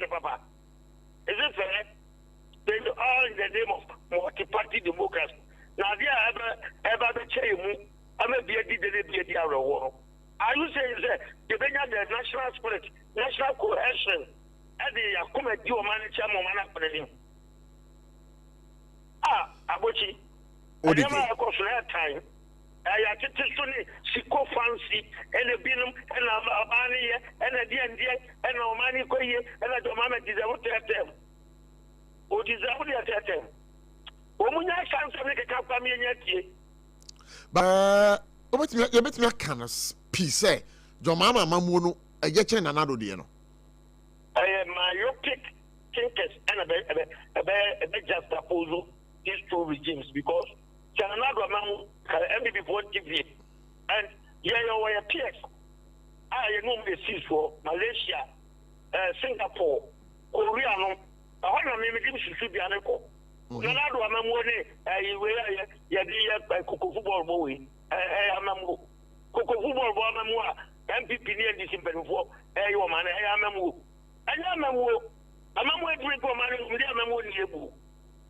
Speaker 11: Papa. Is it fair? They all in the name of multi-party democracy. Now, they ever change. I'm a BD war. Are you saying that the national spirit, national cohesion, and the committee or manager, Momana? Abochi. Never a cost time. I get to Siko fancy and a binum and a Bani and a DND and a money koye and a domama deserve to them. Or deserve to them. Woman, I can't make a company yet.
Speaker 1: But you bet me a canas piece. Your mama, Mamuno, a getting another deal.
Speaker 11: I am my pick thinkers and a bit just opposed these two regimes because another man before TV and you are peers. I know the seas for Malaysia, Singapore, Korea. I want to make him should be an echo. Another man where you Coco football boy. I am Coco football boy. MPP near this in before. Your man, I am I'm a drink for money with the Mamu.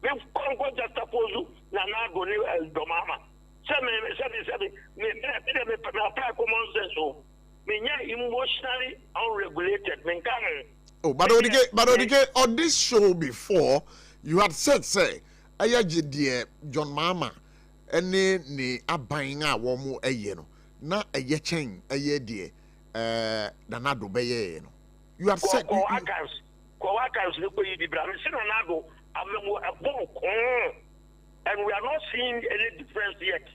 Speaker 11: We've come just opposed Nana Goni Domama. Seven, common sense. Emotionally unregulated.
Speaker 1: Oh, but on this show before, you had said, say, dear John Mama, any ni abang a womo ayeno, na a yecheng a ye dear, Nanado Baye. You have said,
Speaker 11: Coacas, look at the Bramin, and we are not seeing any difference yet.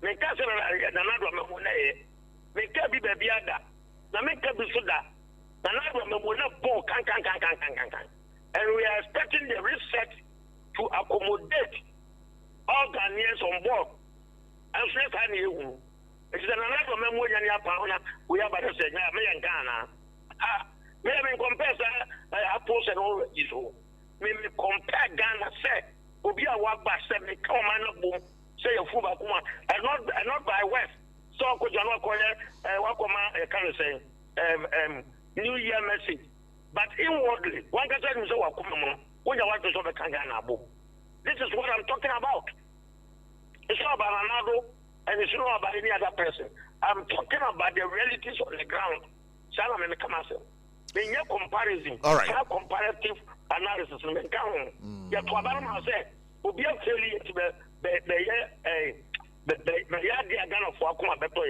Speaker 11: Make us another Mamone, make us be Babiada, make us be Suda, another Mamona Bo can. And we are expecting the reset to accommodate all Ghanaians on board. And so, it's another Mamona, we have a say, me and Ghana. We have been compared to post and all this. We compare Ghana, say, Obi a walk by 7, come on, boom, say a fool, and not by West. So, could you not call it, can say, New Year message. But inwardly, one can say, when you want to solve a Ghana, boom. This is what I'm talking about. It's not about Ronaldo, and it's not about any other person. I'm talking about the realities on the ground. Salam and Kamasa. In your comparison, comparative analysis, your Twabama said, will be a failure to the Ghana for Akuma Beto.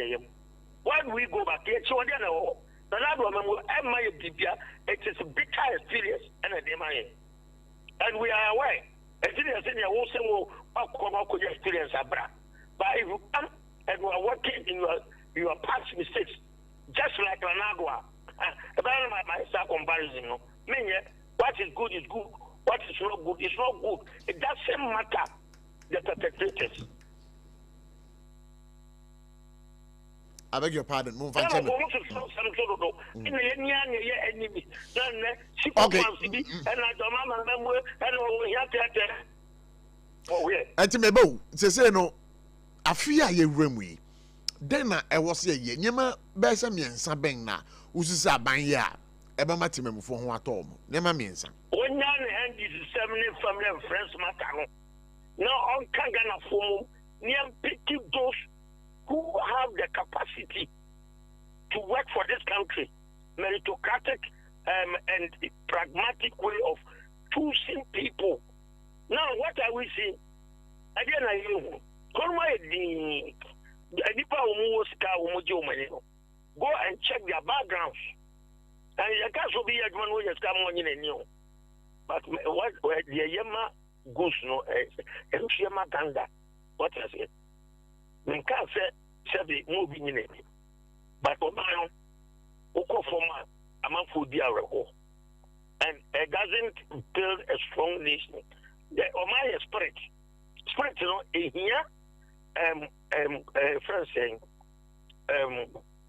Speaker 11: Why do we go back here? So, the Lord will have my Bibia. It is a bitter experience and a demand. And we are aware. As in your also will experience abra. But if you come and you are working in your past mistakes, just like Ronaldo. About my comparison, what is good is good, what is not good is not good. It doesn't matter the perpetrators.
Speaker 1: I beg your pardon, move on. Antimebo, say no, I fear ye remwe. Then I was a ye, Yema Besamian Sabena. Ususa banya eba matimem for ho atom nema miensa
Speaker 11: onya ne hand is 7 family and friends matter no Now on Kangana form, near picking those who have the capacity to work for this country, meritocratic and pragmatic way of choosing people. Now, what are we seeing? Again, I know. Go and check their backgrounds. And you can't be a man who just come on in a new. But what the Yama goes no, and Shema Ganda. What I say? We can't say the moving in it. But Obama, Oko Forma, among food and it doesn't build a strong nation. The Omaya spirit, you know, in here, friends saying,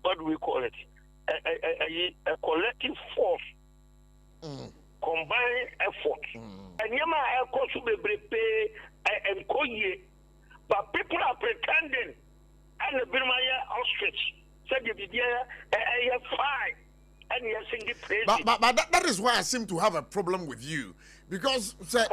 Speaker 11: what do we call it? A collective force, combined effort. And Yama, I course will be pay and Koye, but people are pretending, and the Birmaya ostrich said, I have five. But
Speaker 1: that is why I seem to have a problem with you, because when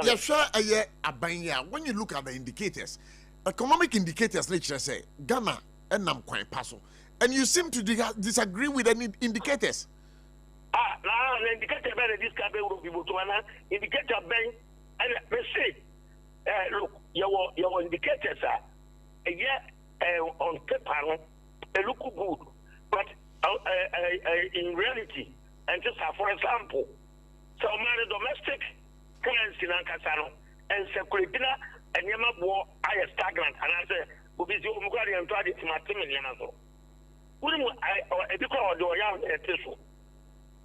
Speaker 1: you look at the indicators, economic indicators, nature say Ghana and Nam Kwai Paso, and you seem to disagree with any indicators.
Speaker 11: Now the indicator by this cabin will be Botswana, indicator bank, and they say, look, your indicators are on paper, they look good, but in reality, and just for example, so my domestic currency in Ankasano and Sekulipina and Yamabo are stagnant, and I say, Ubisi Umugari and Tadi to my team in Yamazo. Wouldn't I because of the young tissue?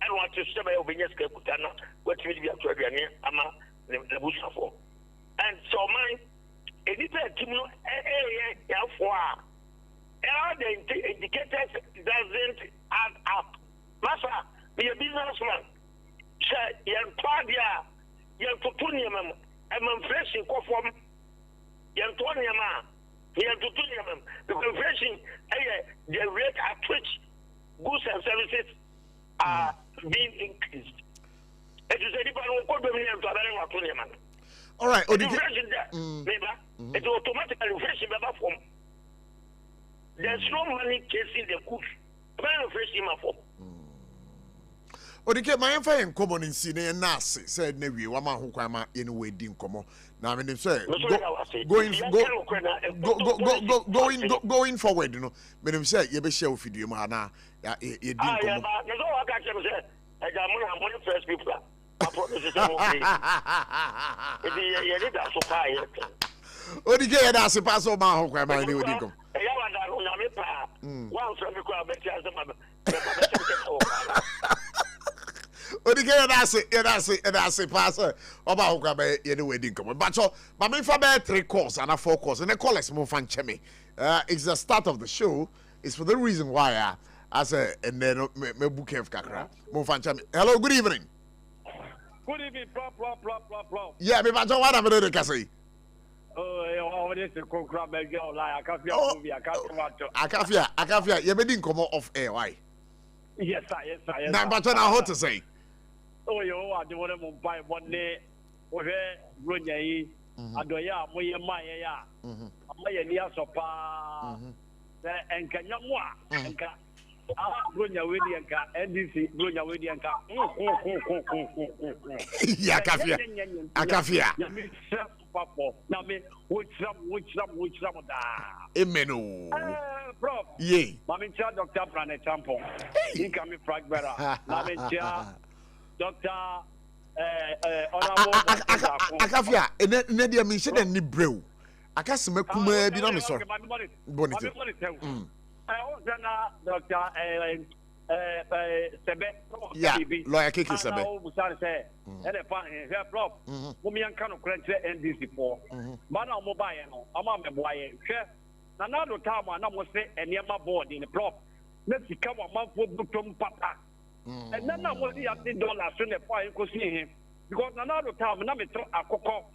Speaker 11: I want to say by Obineska Kutana, what will be up to Agania, Ama, the Busafo. And so mine, a different team, all the indicators doesn't add up. Masa, be a businessman. Say, you're Claudia, you're Tutunium, and inflation conform. You're Toniama, you're Tutunium, because inflation, the rate at which goods and services are being increased. It is anybody who could be able to have a Tunium.
Speaker 1: All right,
Speaker 11: inflation there, it's automatically inflation form. There's no money chasing the goods.
Speaker 1: Odike my fa en komo nsi na na ase said na wi wa ma ho kwa ma ye no we di nkomo na me say going forward no me say ye be share ofidie mu ha na ye di nkomo
Speaker 11: na so wa ka chem say e ga mo na first people I promise you ye dey da so pa ye
Speaker 1: Odike ye da se pa so ma ho kwa ma ni we di nkomo Odike pass oba hokwa be ye the wedding come but so ma me fa be 3 course and 4 course and the callers mo fan cheme it's the start of the show. It's for the reason why I say and then me book have kakra mo fan cheme. Hello, good evening.
Speaker 12: Good evening, Prof.
Speaker 1: Yeah, me ba what am I to say? Akafia, you didn't come off air, why?
Speaker 12: Yes, sir.
Speaker 1: Now, but what I want to say.
Speaker 12: Oh, you are the one who buy one day with Runya, Adoya, Maya, Maya, Nia Sopa, and Kanyamwa, and Runya Willianka, NDC, Runya Willianka. Akafia. Which some
Speaker 1: Emeno.
Speaker 12: Prof.
Speaker 1: Yea.
Speaker 12: Mamincha Dr. Pranet Champo. Incoming Fragbera. Mamincha Dr.
Speaker 1: Akafia, Nedia mentioned any brew. Akasima Kuma be on sorry. Bonnet.
Speaker 12: I also Dr.
Speaker 1: Yeah, lawyer Kiki Sebe.
Speaker 12: And a fan here, Prof. Women can correct NDC for. But I'm mobile, I'm a boy. Another time, I must say, and near my board in the Prof. Let's come a month for Buktum Papa. And then I was the $10 soon if I could see him. Because another time, I'm a cocoa.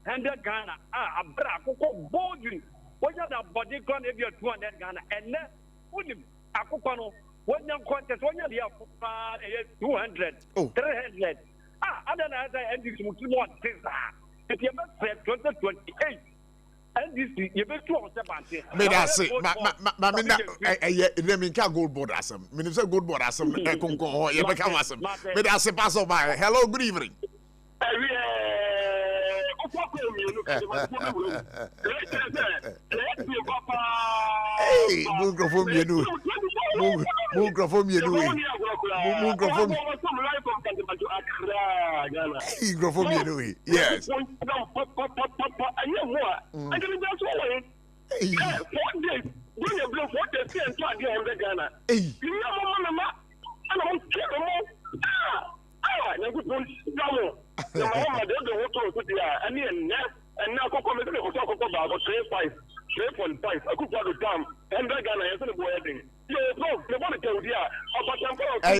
Speaker 12: And that Ghana, a cocoa boarding. What are the body gun if you're 200 Ghana? And then, put him a cocoa. When you contest, when you're 200, 300. I don't know how to end this more things. If you must say 2028, NDC you be to on sebante
Speaker 1: me da say ma me na let me can gold board asem me say gold board asem e konkon ho ye be kan asem me da say pass over hello good evening hey microphone mienu microphone mienu microphone mienu yes
Speaker 11: and now come to talk about 3.5. I could go to Tom and the Ghana, you're going to go ahead. You know, the one to tell you,